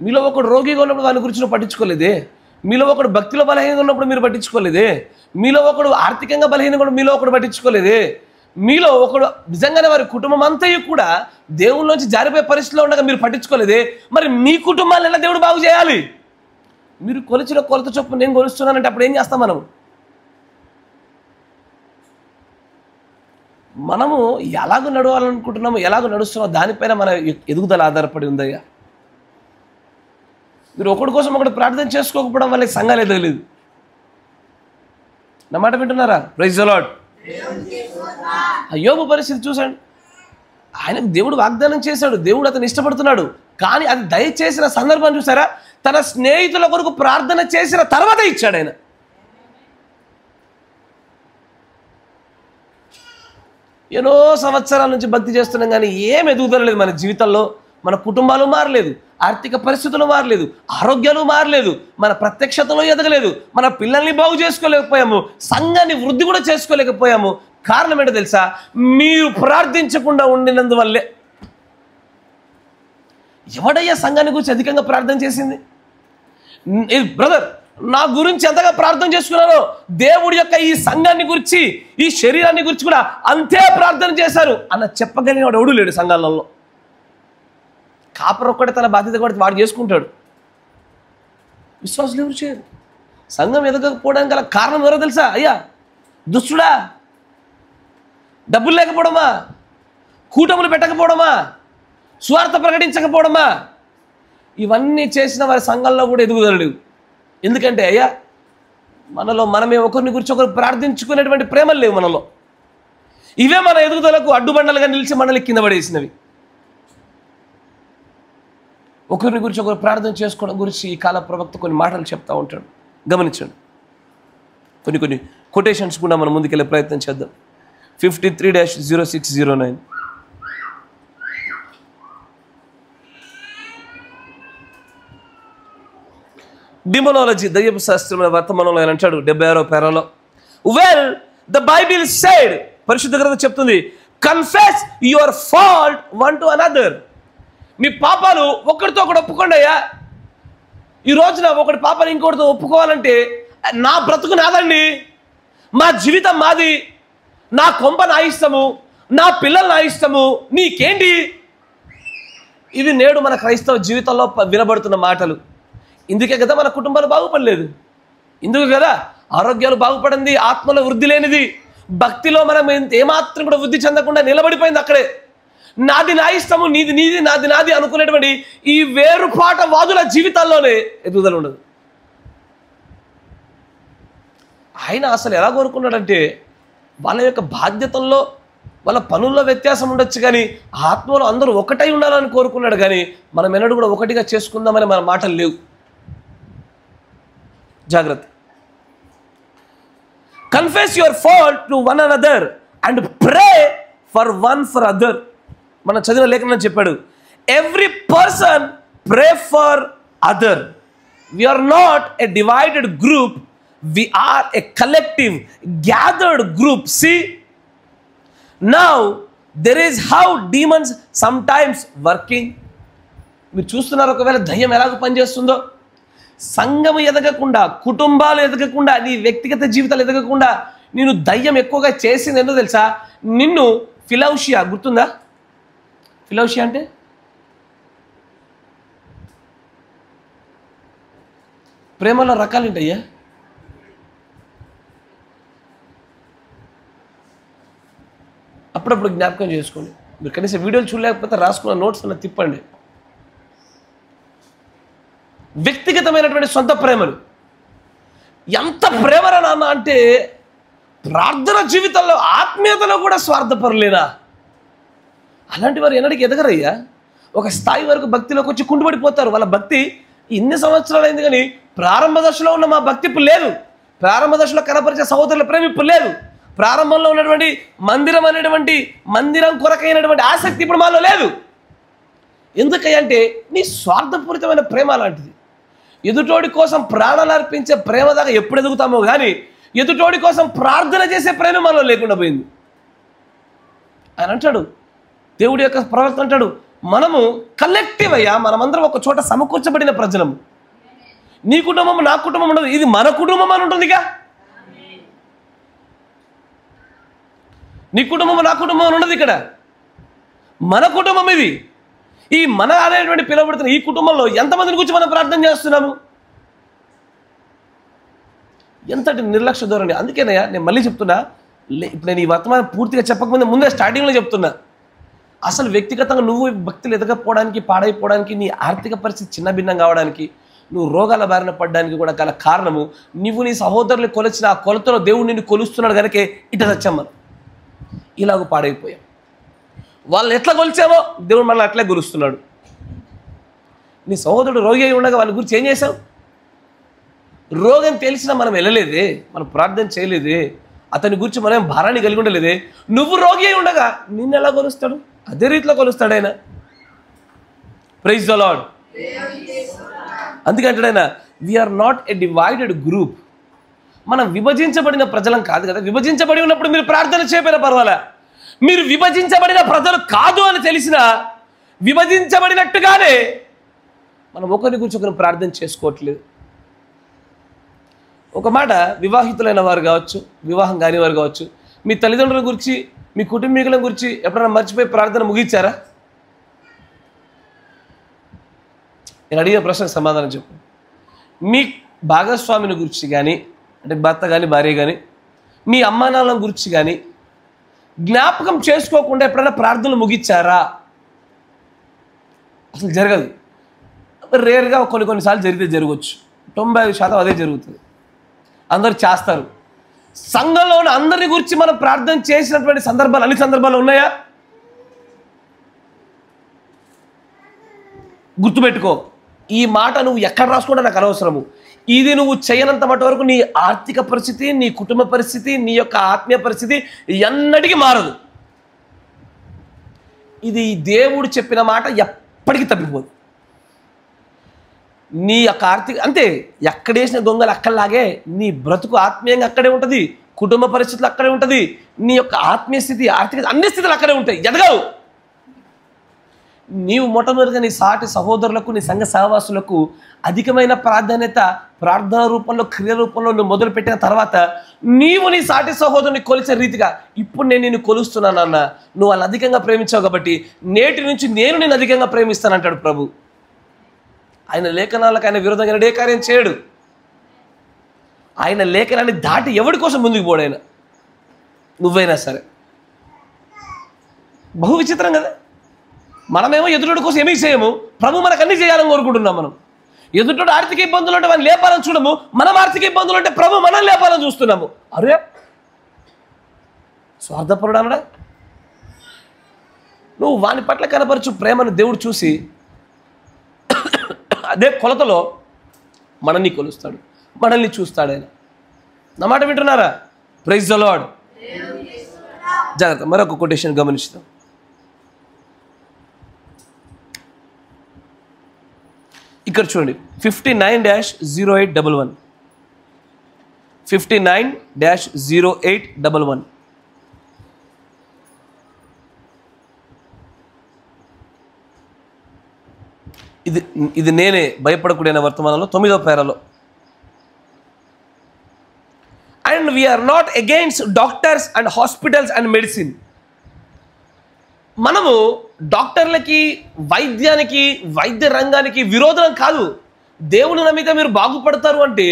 మీలో ఒకడు రోగిగా ఉన్నప్పుడు వాని గురించి పట్టించుకోలేదే, మీలో ఒకడు భక్తిలో బలహీనంగా ఉన్నప్పుడు మీరు పట్టించుకోలేదే, మీలో ఒకడు ఆర్థికంగా బలహీనంగా కూడా మీలో ఒకడు పట్టించుకోలేదే, మీలో ఒకడు నిజంగానే వారి కుటుంబం అంతయు కూడా దేవుళ్ళలోంచి జారిపోయే పరిస్థితిలో ఉండగా మీరు పట్టించుకోలేదే, మరి మీ కుటుంబాన్ని ఎలా దేవుడు బాగు చేయాలి? మీరు కొలిచిన కొలత చొప్పున నేను కొలుస్తున్నానంటే అప్పుడు ఏం చేస్తాం? మనము ఎలాగో నడవాలనుకుంటున్నామో, ఎలాగో నడుస్తున్నామో దానిపైన మన ఎదుగుదల ఆధారపడి ఉందయ్యా. మీరు ఒకటి కోసం ఒకటి ప్రార్థన చేసుకోకపోవడం వల్ల సంఘాలు ఎదగలేదు. నా మాట వింటున్నారా? Praise the Lord. యోబు పరిస్థితి చూసండి. ఆయనకు దేవుడు వాగ్దానం చేశాడు, దేవుడు అతను ఇష్టపడుతున్నాడు, కానీ అది దయచేసిన సందర్భం చూసారా? తన స్నేహితుల కొరకు ప్రార్థన చేసిన తర్వాత ఇచ్చాడు ఆయన. ఎన్నో సంవత్సరాల నుంచి భక్తి చేస్తున్నాం కానీ ఏం ఎదుగుదలేదు మన జీవితంలో. మన కుటుంబాలు మారలేదు, ఆర్థిక పరిస్థితులు మారలేదు, ఆరోగ్యాలు మారలేదు, మన ప్రత్యక్షతలో ఎదగలేదు, మన పిల్లల్ని బాగు చేసుకోలేకపోయాము, సంఘాన్ని వృద్ధి కూడా చేసుకోలేకపోయాము. కారణం ఏంటో తెలుసా? మీరు ప్రార్థించకుండా ఉండినందువల్లే. ఎవడయ్యా సంఘాన్ని గురించి అధికంగా ప్రార్థన చేసింది? బ్రదర్, నా గురించి ఎంతగా ప్రార్థన చేసుకున్నారో దేవుడి యొక్క ఈ సంఘాన్ని గురించి, ఈ శరీరాన్ని గురించి కూడా అంతే ప్రార్థన చేశారు అన్న చెప్పగలిగిన వాడు ఎవడు లేడు సంఘాలలో. కాపర్ ఒక్కడే తన బాధ్యత కూడా వాడు చేసుకుంటాడు. విశ్వాసులు ఎవరు చేయరు. సంఘం ఎదగకపోవడానికి గల కారణం ఎవరో తెలుసా? అయ్యా దుష్టుడా, డబ్బులు లేకపోవడమా, కూటములు పెట్టకపోవడమా, స్వార్థ ప్రకటించకపోవడమా, ఇవన్నీ చేసిన వారి సంఘంలో కూడా ఎదుగుదలలేవు. ఎందుకంటే అయ్యా మనలో మనమే ఒకరిని గురించి ఒకరు ప్రార్థించుకునేటువంటి ప్రేమలు లేవు మనలో. ఇవే మన ఎదుగుదలకు అడ్డుబండలుగా నిలిచి మనల్ని కింద పడేసినవి. ఒకరిని గురించి ఒకరు ప్రార్థన చేసుకోవడం గురించి ఈ కాల ప్రవక్త కొన్ని మాటలు చెప్తా ఉంటాడు. గమనించండి. కొన్ని కొటేషన్స్ కూడా మనం ముందుకెళ్ళే ప్రయత్నం చేద్దాం. 53-0609. డిమోనాలజీ, దయ్యపు శాస్త్రంలో వర్తమానంలో ఆయన అంటాడు 76వ పేరాలో, వెల్ ద బైబిల్ సెడ్, పరిశుద్ధ గ్రంథం చెప్తుంది, confess your fault one to another. మీ పాపాలు ఒకరితో ఒకటి ఒప్పుకోండి అయ్యా. ఈ రోజున ఒకటి పాపాలు ఇంకొకటితో ఒప్పుకోవాలంటే నా బ్రతుకు నాదండి, మా జీవితం మాది, నా కొంప నా ఇష్టము, నా పిల్లలు నా ఇష్టము, నీకేంటి? ఇవి నేడు మన క్రైస్తవ జీవితంలో వినబడుతున్న మాటలు. ఇందుకే కదా మన కుటుంబాలు బాగుపడలేదు, ఇందుకు కదా ఆరోగ్యాలు బాగుపడింది, ఆత్మలో వృద్ధి లేనిది, భక్తిలో మనం ఏమాత్రం కూడా వృద్ధి చెందకుండా నిలబడిపోయింది అక్కడే. నాది నా ఇష్టము, నీది నీది, నాది నాది అనుకునేటువంటి ఈ వేరుపాట వాదుల జీవితాల్లోనే ఎదుగుదల ఉండదు. ఆయన అసలు ఎలా కోరుకున్నాడంటే వాళ్ళ యొక్క బాధ్యతల్లో, వాళ్ళ పనుల్లో వ్యత్యాసం ఉండొచ్చు కానీ ఆత్మలో అందరూ ఒకటై ఉండాలని కోరుకున్నాడు. కానీ మనం ఎన్నడూ కూడా ఒకటిగా చేసుకుందామని మన మాటలు లేవు. జాగ్రత్త. Confess your fault to one another and pray for one for other. మనం చదివిన లేఖనం చెప్పాడు, every person pray for other. We are not a divided group, we are a collective gathered group. See, now there is how demons sometimes working. మీరు చూస్తున్నారు ఒకవేళ దయ్యం ఎలాగ పనిచేస్తుందో. సంఘం ఎదగకుండా, కుటుంబాలు ఎదగకుండా, నీ వ్యక్తిగత జీవితాలు ఎదగకుండా నేను దయ్యం ఎక్కువగా చేసింది ఏంటో తెలుసా? నిన్ను ఫిలౌషియా, గుర్తుందా? ఫిలౌషియా అంటే ప్రేమలో రకాలు ఉంటాయ్యా. అప్పుడప్పుడు జ్ఞాపకం చేసుకోండి. మీరు కనీసం వీడియోలు చూడలేకపోతే రాసుకున్న నోట్స్ అన్న తిప్పండి. వ్యక్తిగతమైనటువంటి సొంత ప్రేమలు. ఎంత ప్రేమరా నాన్న అంటే ప్రార్థన జీవితంలో, ఆత్మీయతలో కూడా స్వార్థపరులేనా? అలాంటి వారు ఎన్నడికి ఎదగరయ్యా. ఒక స్థాయి వరకు భక్తిలోకి వచ్చి కుంటుపడిపోతారు. వాళ్ళ భక్తి ఇన్ని సంవత్సరాలు అయింది కానీ ప్రారంభ దశలో ఉన్న మా భక్తి ఇప్పుడు లేదు. ప్రారంభ దశలో కనపరిచే సహోదరుల ప్రేమ ఇప్పుడు లేదు. ప్రారంభంలో ఉన్నటువంటి మందిరం అనేటువంటి మందిరం కొరకైనటువంటి ఆసక్తి ఇప్పుడు మాలో లేదు. ఎందుకంటే నీ స్వార్థపూరితమైన ప్రేమ అలాంటిది. ఎదుటోడి కోసం ప్రాణాలు అర్పించే ప్రేమ దాకా ఎప్పుడు ఎదుగుతామో కానీ ఎదుటోడి కోసం ప్రార్థన చేసే ప్రేమ మనలో లేకుండా పోయింది. ఆయన అంటాడు, దేవుడి యొక్క ప్రవక్త అంటాడు, మనము కలెక్టివ్ అయ్యా, మనమందరం ఒక చోట సమకూర్చబడిన ప్రజలము. నీ కుటుంబం నా కుటుంబం ఉండదు, ఇది మన కుటుంబం అని ఉంటుందిగా. నీ కుటుంబం నా కుటుంబం అని ఉండదు, ఇక్కడ మన కుటుంబం ఇది. ఈ మన అనేటువంటి పిలువబడుతున్న ఈ కుటుంబంలో ఎంతమందిని గురించి మనం ప్రార్థన చేస్తున్నాము? ఎంతటి నిర్లక్ష్య ధోరణి. అందుకేనయ్యా నేను మళ్ళీ చెప్తున్నా, ఇప్పుడు నేను ఈ వర్తమానం పూర్తిగా చెప్పకముందే ముందే స్టార్టింగ్లో చెప్తున్నా, అసలు వ్యక్తిగతంగా నువ్వు భక్తులు ఎదగకపోవడానికి, పాడైపోవడానికి, నీ ఆర్థిక పరిస్థితి చిన్న భిన్నం కావడానికి, నువ్వు రోగాల బారిన పడడానికి కూడా గల కారణము నువ్వు నీ సహోదరులు కొలిచిన ఆ కొలతలో దేవుడు నిన్ను కొలుస్తున్నాడు కనుకే ఇట సత్యం. మనం ఇలాగ పాడైపోయాం. వాళ్ళు ఎట్లా కొలిచామో దేవుడు మనల్ని అట్లే కొలుస్తున్నాడు. నీ సహోదరుడు రోగి అయి ఉండగా వాళ్ళ గురించి ఏం చేశావు? రోగం తెలిసినా మనం వెళ్ళలేదే, మనం ప్రార్థన చేయలేదే, అతని గురించి మనం భారాన్ని కలిగి ఉండలేదే. నువ్వు రోగి అయి ఉండగా నిన్ను ఎలా కొలుస్తాడు? అదే రీతిలో కొలుస్తాడు ఆయన. Praise the Lord. అందుకంటే ఆయన, we are not a divided group. మనం విభజించబడిన ప్రజలం కాదు కదా. విభజించబడి ఉన్నప్పుడు మీరు ప్రార్థన చేయకపోయినా పర్వాలే. మీరు విభజించబడిన ప్రజలు కాదు అని తెలిసినా విభజించబడినట్టుగానే మనం ఒకరి గురించి ఒకరిని ప్రార్థన చేసుకోవట్లేదు. ఒక మాట, వివాహితులైన వారు కావచ్చు, వివాహం కాని వారు కావచ్చు, మీ తల్లిదండ్రుల గురించి, మీ కుటుంబీకుల గురించి ఎప్పుడైనా మర్చిపోయి ప్రార్థన ముగించారా? నేను అడిగిన ప్రశ్నకు సమాధానం చెప్పు. మీ భాగస్వామిని గురించి కానీ, అంటే భర్త కానీ భార్య కానీ, మీ అమ్మానాన్నల గురించి కానీ జ్ఞాపకం చేసుకోకుండా ఎప్పుడైనా ప్రార్థనలు ముగించారా? అసలు జరగదు. రేర్గా కొన్నిసార్లు జరిగితే జరగవచ్చు. 95% అదే జరుగుతుంది. అందరూ చేస్తారు. సంఘంలోని అందరి గురించి మనం ప్రార్థన చేసినటువంటి సందర్భాలు అన్ని సందర్భాలు ఉన్నాయా? గుర్తుపెట్టుకో, ఈ మాట నువ్వు ఎక్కడ రాసుకుంటే నాకు అనవసరము. ఇది నువ్వు చేయనంత మటు వరకు నీ ఆర్థిక పరిస్థితి, నీ కుటుంబ పరిస్థితి, నీ యొక్క ఆత్మీయ పరిస్థితి ఎన్నటికీ మారదు. ఇది దేవుడు చెప్పిన మాట ఎప్పటికీ తప్పిపోదు. నీ యొక్క ఆర్థిక అంతే, ఎక్కడేసిన దొంగలు అక్కడలాగే నీ బ్రతుకు ఆత్మీయంగా అక్కడే ఉంటుంది, కుటుంబ పరిస్థితులు అక్కడే ఉంటుంది, నీ యొక్క ఆత్మీయ స్థితి, ఆర్థిక అన్ని స్థితులు అక్కడే ఉంటాయి. ఎదగవు. నీవు మొట్టమొదటిగా నీ సాటి సహోదరులకు, నీ సంఘ సహవాసులకు అధికమైన ప్రాధాన్యత ప్రార్థన రూపంలో, క్రియ రూపంలో నువ్వు మొదలుపెట్టిన తర్వాత నీవు నీ సాటి సహోదరుని కొలిచే రీతిగా, ఇప్పుడు నేను నిన్ను కొలుస్తున్నానన్న, నువ్వు వాళ్ళని అధికంగా ప్రేమించావు కాబట్టి నేటి నుంచి నేను నిన్ను అధికంగా ప్రేమిస్తానంటాడు ప్రభు. ఆయన లేఖనాలకు ఆయన విరోధంగా ఏ కార్యం చేయడు. ఆయన లేఖనాన్ని దాటి ఎవరి కోసం ముందుకు పోడైనా, నువ్వైనా సరే. బహు విచిత్రం కదా. మనమేమో ఎదుటి కోసం ఏమీ చేయము, ప్రభు మనకు అన్ని చేయాలని కోరుకుంటున్నాం. మనం ఎదుటి ఆర్థిక ఇబ్బందులు ఉంటే మనం లేపాలని చూడము, మనం ఆర్థిక ఇబ్బందులు ఉంటే ప్రభు మనం లేపాలని చూస్తున్నాము. అరే స్వార్థపరుడు అన్నాడా? నువ్వు వాని పట్ల కనపరచు ప్రేమను దేవుడు చూసి అదే కొలతలో మనల్ని కొలుస్తాడు, మనల్ని చూస్తాడు ఆయన. నా మాట వింటున్నారా? Praise the Lord. జాగ్రత్త, మరొక కొటేషన్ గమనిస్తాం. ఇక్కడ చూడండి, 59-0811. 59-0811. ఇది నేనే భయపడకూడని వర్తమానంలో 9వ పేరాలో. And we are not against doctors and hospitals and medicine. మనము డాక్టర్లకి, వైద్యానికి, వైద్య రంగానికి విరోధం కాదు. దేవుని నమ్మితే మీరు బాగుపడతారు అంటే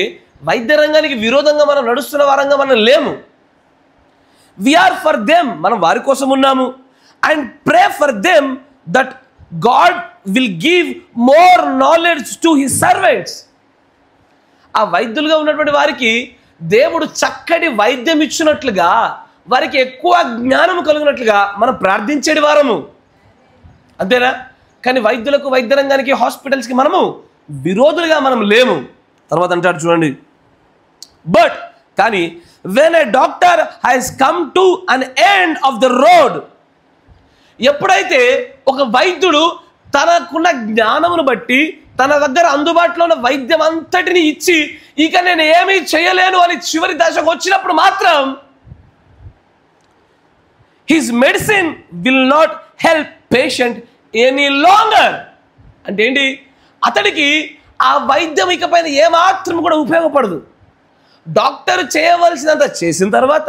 వైద్య రంగానికి విరోధంగా మనం నడుస్తున్న వారంగా మనం లేము. వీఆర్ ఫర్ దెమ్, మనం వారి కోసం ఉన్నాము. And pray for them that God will give more knowledge to his servants. ఆ వైద్యులుగా ఉన్నటువంటి వారికి దేవుడు చక్కటి వైద్యం ఇచ్చినట్లుగా, వారికి ఎక్కువ జ్ఞానం కలిగినట్లుగా మనం ప్రార్థించేది వారము, అంతేనా? కానీ వైద్యులకు, వైద్య రంగానికి, హాస్పిటల్స్కి మనము విరోధులుగా మనం లేము. తర్వాత అంటాడు చూడండి, బట్ కానీ when a doctor has come to an end of the road, ఎప్పుడైతే ఒక వైద్యుడు తనకున్న జ్ఞానమును బట్టి తన దగ్గర అందుబాటులో ఉన్న వైద్యం అంతటిని ఇచ్చి ఇక నేను ఏమీ చేయలేను అని చివరి దశకు వచ్చినప్పుడు మాత్రం his medicine will not help patient any longer. అంటే ఏంటి? అతడికి ఆ వైద్యం ఇకపైన ఏమాత్రం కూడా ఉపయోగపడదు. డాక్టర్ చేయవలసినంత చేసిన తర్వాత,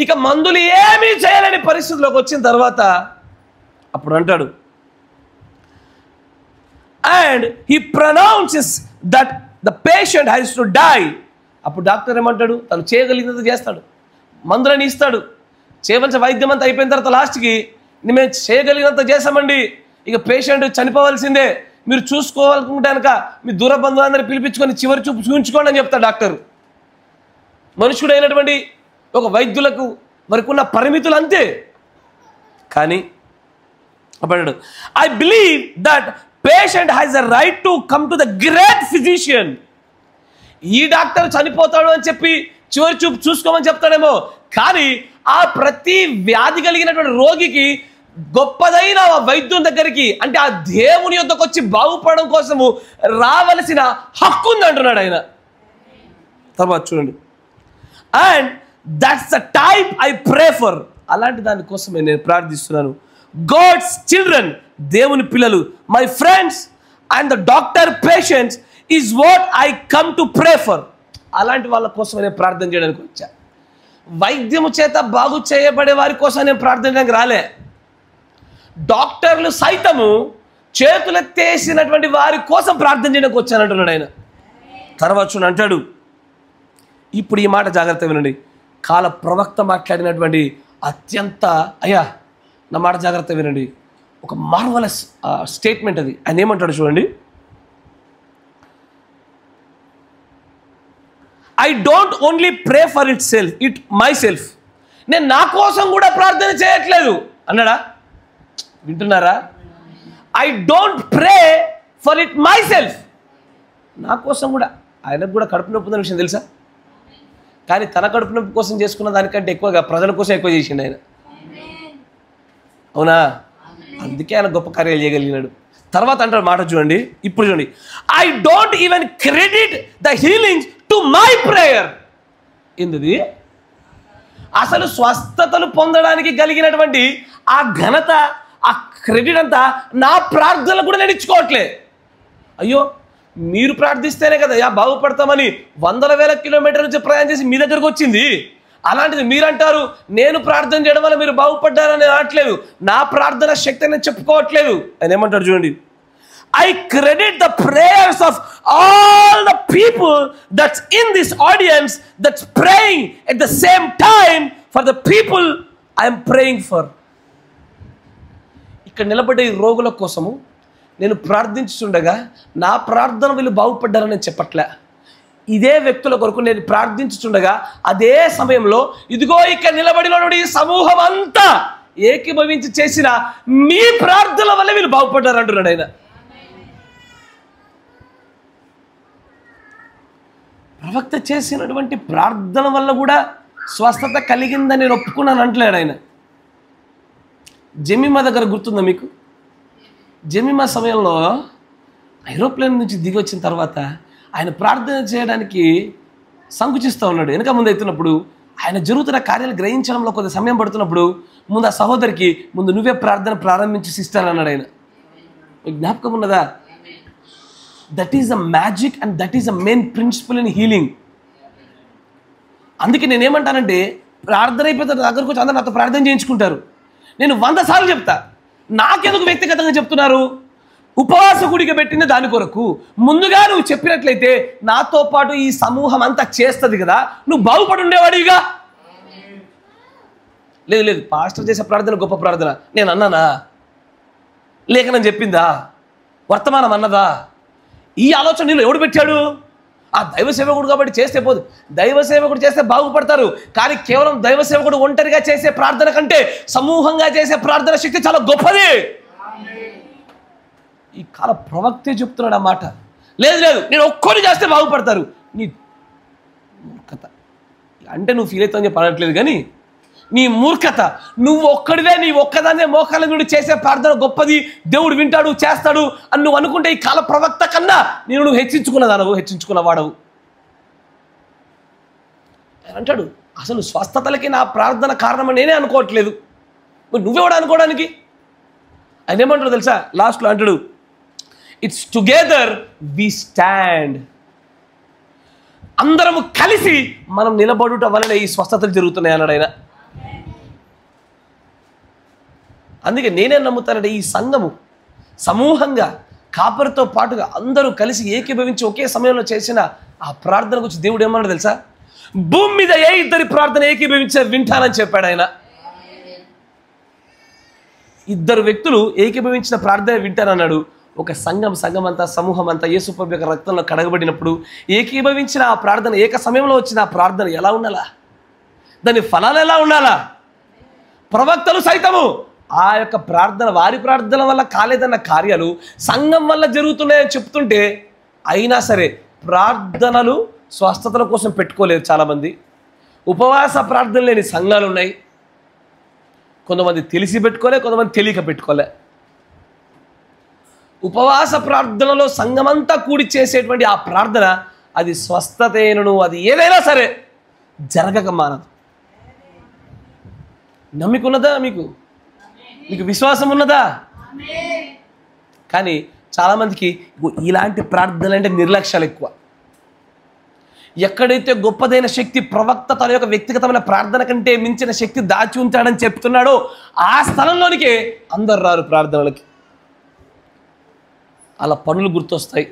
ఇక మందులు ఏమీ చేయలేని పరిస్థితిలోకి వచ్చిన తర్వాత అప్పుడు అంటాడు, and he pronounces that the patient has to die. అప్పుడు డాక్టర్ ఏమంటాడు? తను చేయగలిగినంత చేస్తాడు, మందులని ఇస్తాడు. చేయవలసిన వైద్యం అంతా అయిపోయిన తర్వాత లాస్ట్కి మేము చేయగలిగినంత చేసామండి, ఇక పేషెంట్ చనిపోవాల్సిందే, మీరు చూసుకోవాలనుకుంటే కనుక మీ దూరబంధువులందరినీ పిలిపించుకొని చివరి చూపు చూపించుకోండి అని చెప్తాడు డాక్టర్. మనుషుడైనటువంటి ఒక వైద్యులకు వారికి ఉన్న పరిమితులు అంతే. కానీ అప్పుడు I believe that patient has a right to come to the great physician. ఈ డాక్టర్ చనిపోతాడు అని చెప్పి చివరి చూపు చూసుకోమని చెప్తాడేమో, కానీ ఆ ప్రతి వ్యాధి కలిగినటువంటి రోగికి గొప్పదైన వైద్యుని దగ్గరికి, అంటే ఆ దేవుని యొద్దకు వచ్చి బాగుపడడం కోసము రావలసిన హక్కు ఉంది అంటున్నాడు ఆయన. తర్వాత చూడండి, and that's the type I pray for. అలాంటి దానికోసమే నేను ప్రార్థిస్తున్నాను. గాడ్స్ చిల్డ్రన్, దేవుని పిల్లలు, my friends and the doctor patients is what I come to pray for. అలాంటి వాళ్ళ కోసమే నేను ప్రార్థన చేయడానికి వచ్చా. వైద్యము చేత బాగు చేయబడే వారి కోసం నేను ప్రార్థన చేయడానికి రాలే. డాక్టర్లు సైతము చేతులెత్తేసినటువంటి వారి కోసం ప్రార్థన చేయడానికి వచ్చానంటున్నాడు ఆయన. తర్వాత చూడండి అంటాడు, ఇప్పుడు ఈ మాట జాగ్రత్త వినండి, కాల ప్రవక్త మాట్లాడినటువంటి అత్యంత, అయ్యా నా మాట జాగ్రత్త వినండి, ఒక మార్వలస్ స్టేట్మెంట్ అది. ఆయన ఏమంటాడు చూడండి, I don't only pray for it my self. నేను నా కోసం కూడా ప్రార్థన చేయట్లేదు అన్నాడా? వింటున్నారా? I don't pray for it my self. నా కోసం కూడా, ఆయనకు కూడా కడుపు నొప్పి ఉందన్న విషయం తెలుసా? కానీ తన కడుపు నొప్పి కోసం చేసుకున్న దానికంటే ఎక్కువగా ప్రజల కోసం ఎక్కువ చేసిండు ఆయన. అవునా? అందుకే ఆయన గొప్ప కార్యాలు చేయగలిగినాడు. తర్వాత అంటాడు మాట చూడండి, ఇప్పుడు చూడండి, I don't even credit the healings to my prayer. ఏంది? అసలు స్వస్థతలు పొందడానికి కలిగినటువంటి ఆ ఘనత, ఆ క్రెడిట్ అంతా నా ప్రార్థనలు కూడా నేను ఇచ్చుకోవట్లే. అయ్యో, మీరు ప్రార్థిస్తేనే కదా బాగుపడతామని 100,000 కిలోమీటర్ల నుంచి ప్రయాణం చేసి మీ దగ్గరకు వచ్చింది. అలాంటిది మీరంటారు నేను ప్రార్థన చేయడం వల్ల మీరు బాగుపడ్డారని అనట్లేదు, నా ప్రార్థన శక్తి నేను చెప్పుకోవట్లేదు. ఆయన ఏమంటాడు చూడండి, I credit the prayers of all the people that's in this audience that's praying at the same time for the people I am praying for. ఇక్కడ నిలబడే ఈ రోగుల కోసము నేను ప్రార్థించుచుండగా నా ప్రార్థన వీళ్ళు బాగుపడ్డారని చెప్పట్లే. ఇదే వ్యక్తుల కొరకు నేను ప్రార్థించుచుండగా అదే సమయంలో ఇదిగో ఇక్కడ నిలబడినటువంటి ఈ సమూహం అంతా ఏకీభవించి చేసిన మీ ప్రార్థనల వల్ల వీళ్ళు బాగుపడ్డారు అంటున్నాడు ఆయన. ప్రవక్త చేసినటువంటి ప్రార్థన వల్ల కూడా స్వస్థత కలిగిందని నేను ఒప్పుకున్నాను అంటలేడు ఆయన. జెమిమా దగ్గర గుర్తుందా మీకు? జెమిమా సమయంలో ఏరోప్లేన్ నుంచి దిగి వచ్చిన తర్వాత ఆయన ప్రార్థన చేయడానికి సంకుచిస్తూ ఉన్నాడు. వెనక ముందు అవుతున్నప్పుడు ఆయన జరుగుతున్న కార్యాలు గ్రహించడంలో కొంత సమయం పడుతున్నప్పుడు ముందు ఆ సహోదరికి ముందు నువ్వే ప్రార్థన ప్రారంభించి సిస్టర్ అన్నాడు ఆయన. మీకు జ్ఞాపకం ఉన్నదా? That is a magic and that is a main principle in healing. అందుకే నేనేమంటానంటే ప్రార్థన అయిపోతే దగ్గరకు వచ్చి అందరూ నాతో ప్రార్థన చేయించుకుంటారు. నేను 100 సార్లు చెప్తా, నాకెందుకు వ్యక్తిగతంగా చెప్తున్నారు? ఉపవాస కూడిక పెట్టిన దాని కొరకు ముందుగా నువ్వు చెప్పినట్లయితే నాతో పాటు ఈ సమూహం అంతా చేస్తుంది కదా, నువ్వు బాగుపడి ఉండేవాడిగా. లేదు లేదు, పాస్టర్ చేసే ప్రార్థన గొప్ప ప్రార్థన నేను అన్నానా? లేఖనం చెప్పిందా? వర్తమానం అన్నదా? ఈ ఆలోచన నీలో ఎవడు పెట్టాడు? ఆ దైవ సేవకుడు కాబట్టి చేస్తే పోదు. దైవ సేవకుడు చేస్తే బాగుపడతారు, కానీ కేవలం దైవ సేవకుడు ఒంటరిగా చేసే ప్రార్థన కంటే సమూహంగా చేసే ప్రార్థన శక్తి చాలా గొప్పది. ఈ కాల ప్రవక్తే చెప్తున్నాడు ఆ మాట. లేదు లేదు, నేను ఒక్కరు చేస్తే బాగుపడతారు. నీ మూర్ఖత అంటే నువ్వు ఫీల్ అవుతావు అని చెప్పి అనట్లేదు, కానీ నీ మూర్ఖత. నువ్వు ఒక్కడివే, నీ ఒక్కదాన్నే మోకాళ్ళ నుండి చేసే ప్రార్థన గొప్పది, దేవుడు వింటాడు చేస్తాడు అని నువ్వు అనుకుంటే ఈ కాల ప్రవక్త కన్నా నువ్వు హెచ్చించుకున్నదానవు, హెచ్చించుకున్న వాడవు అంటాడు. అసలు స్వస్థతలకి నా ప్రార్థన కారణమని నేనే అనుకోవట్లేదు, మరి నువ్వెవడు అనుకోవడానికి? ఆయన ఏమంటాడు తెలుసా? లాస్ట్లో అంటాడు, ఇట్స్ టుగెదర్ వి స్టాండ్. అందరము కలిసి మనం నిలబడుట వలన ఈ స్వస్థతలు జరుగుతున్నాయి అన్నాడు ఆయన. అందుకే నేనే నమ్ముతానంటే ఈ సంఘము సమూహంగా కాపరితో పాటుగా అందరూ కలిసి ఏకీభవించి ఒకే సమయంలో చేసిన ఆ ప్రార్థన గురించి దేవుడు ఏమన్నాడు తెలుసా? భూమి మీద ఏ ఇద్దరి ప్రార్థన ఏకీభవించే వింటానని చెప్పాడు ఆయన. ఇద్దరు వ్యక్తులు ఏకీభవించిన ప్రార్థన వింటానన్నాడు. ఒక సంఘం అంతా సమూహం అంతా యేసు ప్రభు యొక్క రక్తంలో కడగబడినప్పుడు ఏకీభవించిన ఆ ప్రార్థన, ఏక సమయంలో వచ్చిన ఆ ప్రార్థన ఎలా ఉండాలా? దాని ఫలాలు ఎలా ఉండాలా? ప్రవక్తలు సైతము ఆ యొక్క ప్రార్థన, వారి ప్రార్థన వల్ల కాలేదన్న కార్యాలు సంఘం వల్ల జరుగుతున్నాయని చెప్తుంటే, అయినా సరే ప్రార్థనలు స్వస్థతల కోసం పెట్టుకోలేరు చాలామంది. ఉపవాస ప్రార్థన లేని సంఘాలు ఉన్నాయి. కొంతమంది తెలిసి పెట్టుకోలే, కొంతమంది తెలియక పెట్టుకోలే. ఉపవాస ప్రార్థనలో సంఘమంతా కూడి చేసేటువంటి ఆ ప్రార్థన, అది స్వస్థతేనను అది ఏదైనా సరే జరగక మానదు. నమ్మికున్నదా? మీకు విశ్వాసం ఉన్నదా? కానీ చాలామందికి ఇలాంటి ప్రార్థనలు అంటే నిర్లక్ష్యాలు ఎక్కువ. ఎక్కడైతే గొప్పదైన శక్తి ప్రవక్త తన యొక్క వ్యక్తిగతమైన ప్రార్థన కంటే మించిన శక్తి దాచి ఉంటాడని చెప్తున్నాడో ఆ స్థలంలోనికే అందరు రారు ప్రార్థనలకి. అలా పనులు గుర్తొస్తాయి.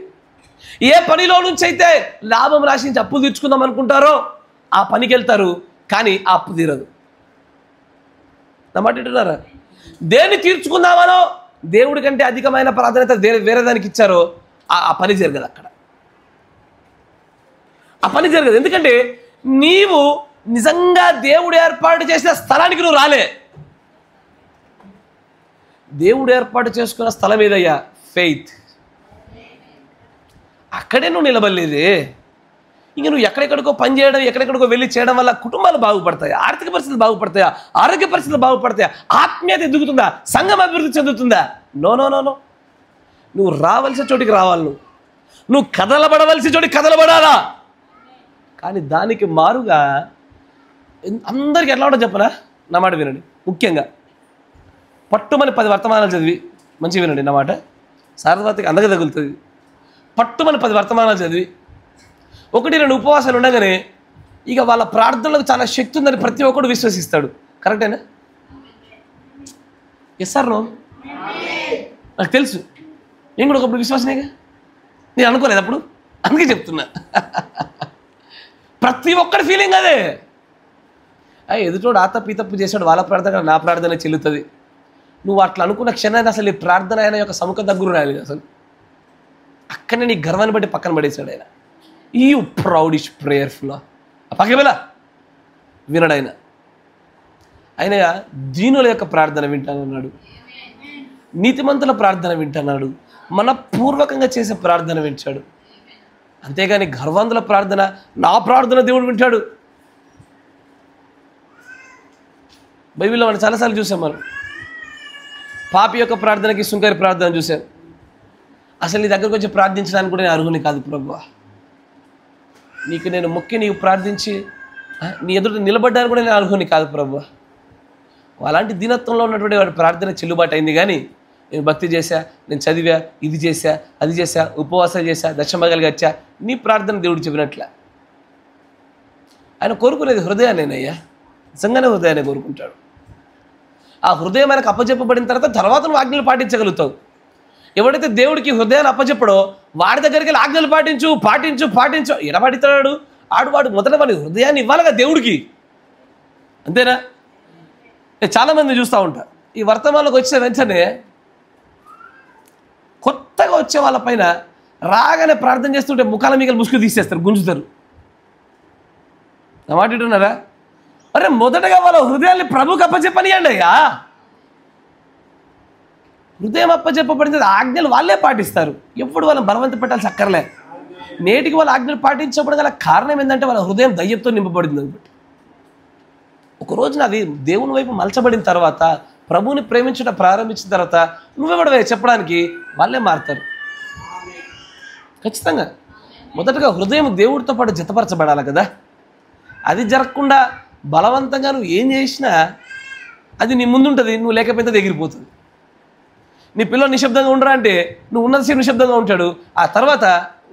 ఏ పనిలో నుంచి అయితే లాభం రాశించి అప్పులు తీర్చుకుందాం అనుకుంటారో ఆ పనికి వెళ్తారు, కానీ ఆ అప్పు తీరదు. నా మాట వింటున్నారా? దేన్ని తీర్చుకుందామనో దేవుడి కంటే అధికమైన ప్రాధాన్యత వేరే దానికి ఇచ్చారో ఆ పని జరగదు. అక్కడ ఆ పని జరగదు. ఎందుకంటే నీవు నిజంగా దేవుడు ఏర్పాటు చేసిన స్థలానికి నువ్వు రాలే. దేవుడు ఏర్పాటు చేసుకున్న స్థలం ఏదయ్యా? ఫెయిత్. అక్కడే నువ్వు నిలబడలేదే. ఇంక నువ్వు ఎక్కడెక్కడికో పని చేయడం, ఎక్కడెక్కడికో వెళ్ళి చేయడం వల్ల కుటుంబాలు బాగుపడతాయా? ఆర్థిక పరిస్థితులు బాగుపడతాయా? ఆరోగ్య పరిస్థితులు బాగుపడతాయా? ఆత్మీయత ఎదుగుతుందా? సంఘం అభివృద్ధి చెందుతుందా? No no no no. నువ్వు రావాల్సిన చోటికి రావాలి. నువ్వు కదలబడవలసిన చోటికి కదలబడాలా. కానీ దానికి మారుగా అందరికీ ఎట్లా ఉంటుందో చెప్పనా? నా మాట వినండి. ముఖ్యంగా పట్టుమని 10 వర్తమానాలు చదివి, మంచిగా వినండి నా మాట, సారథవాతికి అందగా తగులుతుంది. పట్టుమని 10 వర్తమానాలు చదివి 1-2 ఉపవాసాలు ఉండగానే ఇక వాళ్ళ ప్రార్థనలకు చాలా శక్తి ఉందని ప్రతి ఒక్కడు విశ్వసిస్తాడు. కరెక్టేనా? Yes sir? నో? నాకు తెలుసు, నేను కూడా ఒకప్పుడు విశ్వాసనేగా. నేను అనుకోలేదు అప్పుడు, అందుకే చెప్తున్నా. ప్రతి ఒక్కడి ఫీలింగ్ అదే. ఎదుటోడు ఆ తప్పు ఈ తప్పు చేశాడు, వాళ్ళ ప్రార్థన నా ప్రార్థన చెల్లుతుంది. నువ్వు అట్లా అనుకున్న క్షణాన్ని అసలు ఈ ప్రార్థన ఆయన యొక్క సముఖం దగ్గర రాలేదు. అసలు అక్కడనే నీ గర్వాన్ని బట్టి పక్కన పడేశాడు ఆయన. యూ ప్రౌడిష్ ప్రేయర్ఫుల్ పక్కన వెళ్ళా వినడు ఆయన. ఆయన దీనుల యొక్క ప్రార్థన వింటానన్నాడు, నీతిమంతుల ప్రార్థన వింటున్నాడు, మనపూర్వకంగా చేసే ప్రార్థన వింటాడు. అంతేగాని గర్వంతుల ప్రార్థన, నా ప్రార్థన దేవుడు వింటాడు. బైబిల్లో మనం చాలాసార్లు చూసాం. మనం పాపి యొక్క ప్రార్థనకి సుంకరి ప్రార్థన చూసాం. అసలు నీ దగ్గరకు వచ్చి ప్రార్థించడానికి కూడా నేను అర్హుని కాదు ప్రభువా. నీకు నేను మొక్కి నీకు ప్రార్థించి నీ ఎదుట నిలబడ్డానికి కూడా నేను అర్హుని కాదు ప్రభువా. అలాంటి దీనత్వంలో ఉన్నటువంటి వాడి ప్రార్థన చెల్లుబాటు అయింది. కానీ నేను భక్తి చేశా, నేను చదివా, ఇది చేశా, అది చేశా, ఉపవాసాలు చేశా, దశమగలుగా వచ్చా, నీ ప్రార్థన దేవుడు చెప్పినట్ల. ఆయన కోరుకునేది హృదయాన్నేనయ్యా. నిజంగానే హృదయాన్ని కోరుకుంటాడు. ఆ హృదయం ఆయనకు అప్పచెప్పబడిన తర్వాత నువ్వు ఆజ్ఞలు పాటించగలుగుతావు. ఎవడైతే దేవుడికి హృదయాన్ని అప్పచెప్పడో వాడి దగ్గరికి వెళ్ళి ఆజ్ఞలు పాటించు ఎడబడితాడు. వాడు మొదట వాడి హృదయాన్ని ఇవ్వాలిగా దేవుడికి. అంతేనా? చాలామంది చూస్తూ ఉంటారు, ఈ వర్తమానంలోకి వచ్చిన వెంటనే కొత్తగా వచ్చే వాళ్ళ పైన రాగానే ప్రార్థన చేస్తుంటే ముఖాల మీగలు ముసుగు తీసేస్తారు, గుంజుతారు. నా మాట వింటున్నారా? అరే మొదటగా వాళ్ళ హృదయాన్ని ప్రభుకి అప్పచెప్పనియండి అయ్యా. హృదయం అప్పచెప్పబడింది, ఆజ్ఞలు వాళ్ళే పాటిస్తారు. ఎప్పుడు వాళ్ళని బలవంత పెట్టాల్సి అక్కర్లే. నేటికి వాళ్ళ ఆజ్ఞలు పాటించబడి గల కారణం ఏంటంటే వాళ్ళ హృదయం దయ్యంతో నింపబడింది అనమాట. ఒక రోజున అది దేవుని వైపు మలచబడిన తర్వాత, ప్రభువుని ప్రేమించడం ప్రారంభించిన తర్వాత నువ్వెవడవే చెప్పడానికి వాళ్ళే మారుతారు. ఖచ్చితంగా మొదటగా హృదయం దేవుడితో పాటు జతపరచబడాలి కదా. అది జరగకుండా బలవంతంగా నువ్వు ఏం చేసినా అది నీ ముందుంటుంది, నువ్వు లేకపోతే ఎగిరిపోతుంది. నీ పిల్లలు నిశ్శబ్దంగా ఉండరా అంటే నువ్వు ఉన్నంతసేపు నిశ్శబ్దంగా ఉంటాడు, ఆ తర్వాత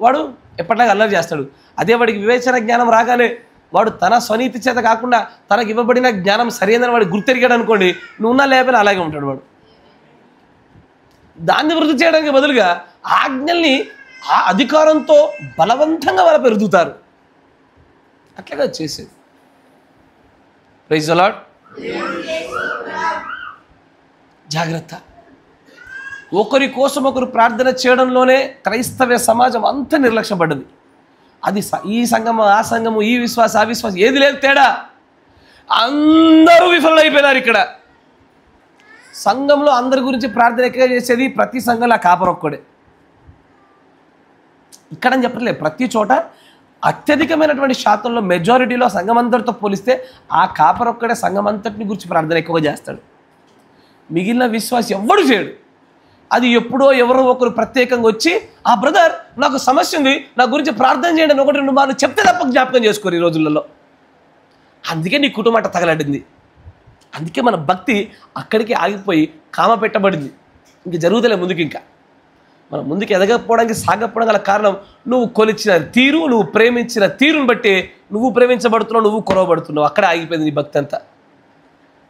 వాడు ఎప్పటిలాగా అల్లరి చేస్తాడు. అదే వాడికి వివేచన జ్ఞానం రాగానే వాడు తన స్వనీతి చేత కాకుండా తనకు ఇవ్వబడిన జ్ఞానం సరైనదని వాడు గుర్తెరిగాడు అనుకోండి, నువ్వు ఉన్నా లేకపోయినా అలాగే ఉంటాడు వాడు. దాన్ని వృద్ధి చేయడానికి బదులుగా ఆజ్ఞల్ని ఆ అధికారంతో బలవంతంగా వాళ్ళ పెరుగుతారు. అట్లాగా చేసేది. Praise the Lord. జాగ్రత్త. ఒకరి కోసం ఒకరు ప్రార్థన చేయడంలోనే క్రైస్తవ సమాజం అంతా నిర్లక్ష్యపడ్డది. అది ఈ సంఘము ఆ సంఘము, ఈ విశ్వాస ఆ విశ్వాసం, ఏది లేదు తేడా. అందరూ విఫలమైపోయినారు. ఇక్కడ సంఘంలో అందరి గురించి ప్రార్థన ఎక్కువ చేసేది ప్రతి సంఘంలో ఆ కాపరొక్కడే. ఇక్కడని చెప్పట్లేదు, ప్రతి చోట అత్యధికమైనటువంటి శాతంలో మెజారిటీలో సంఘం అంతటితో పోలిస్తే ఆ కాపరొక్కడే సంఘం అంతటిని గురించి ప్రార్థన ఎక్కువగా చేస్తాడు. మిగిలిన విశ్వాసం ఎవ్వడు చేయడు. అది ఎప్పుడో ఎవరో ఒకరు ప్రత్యేకంగా వచ్చి, ఆ బ్రదర్ నాకు సమస్య ఉంది, నా గురించి ప్రార్థన చేయండి అని 1-2 మార్లు చెప్తే తప్ప జ్ఞాపకం చేసుకోరు ఈ రోజులలో. అందుకే నీ కుటుంబం అట్ట తగలడింది. అందుకే మన భక్తి అక్కడికి ఆగిపోయి కామ పెట్టబడింది. ఇంక జరుగుతలే ముందుకు. ఇంకా మనం ముందుకు ఎదగకపోవడానికి సాగకపోవడం గల కారణం నువ్వు కొలిచిన తీరు, నువ్వు ప్రేమించిన తీరుని బట్టి నువ్వు ప్రేమించబడుతున్నావు, నువ్వు కొరవబడుతున్నావు. అక్కడే ఆగిపోయింది నీ భక్తి అంతా.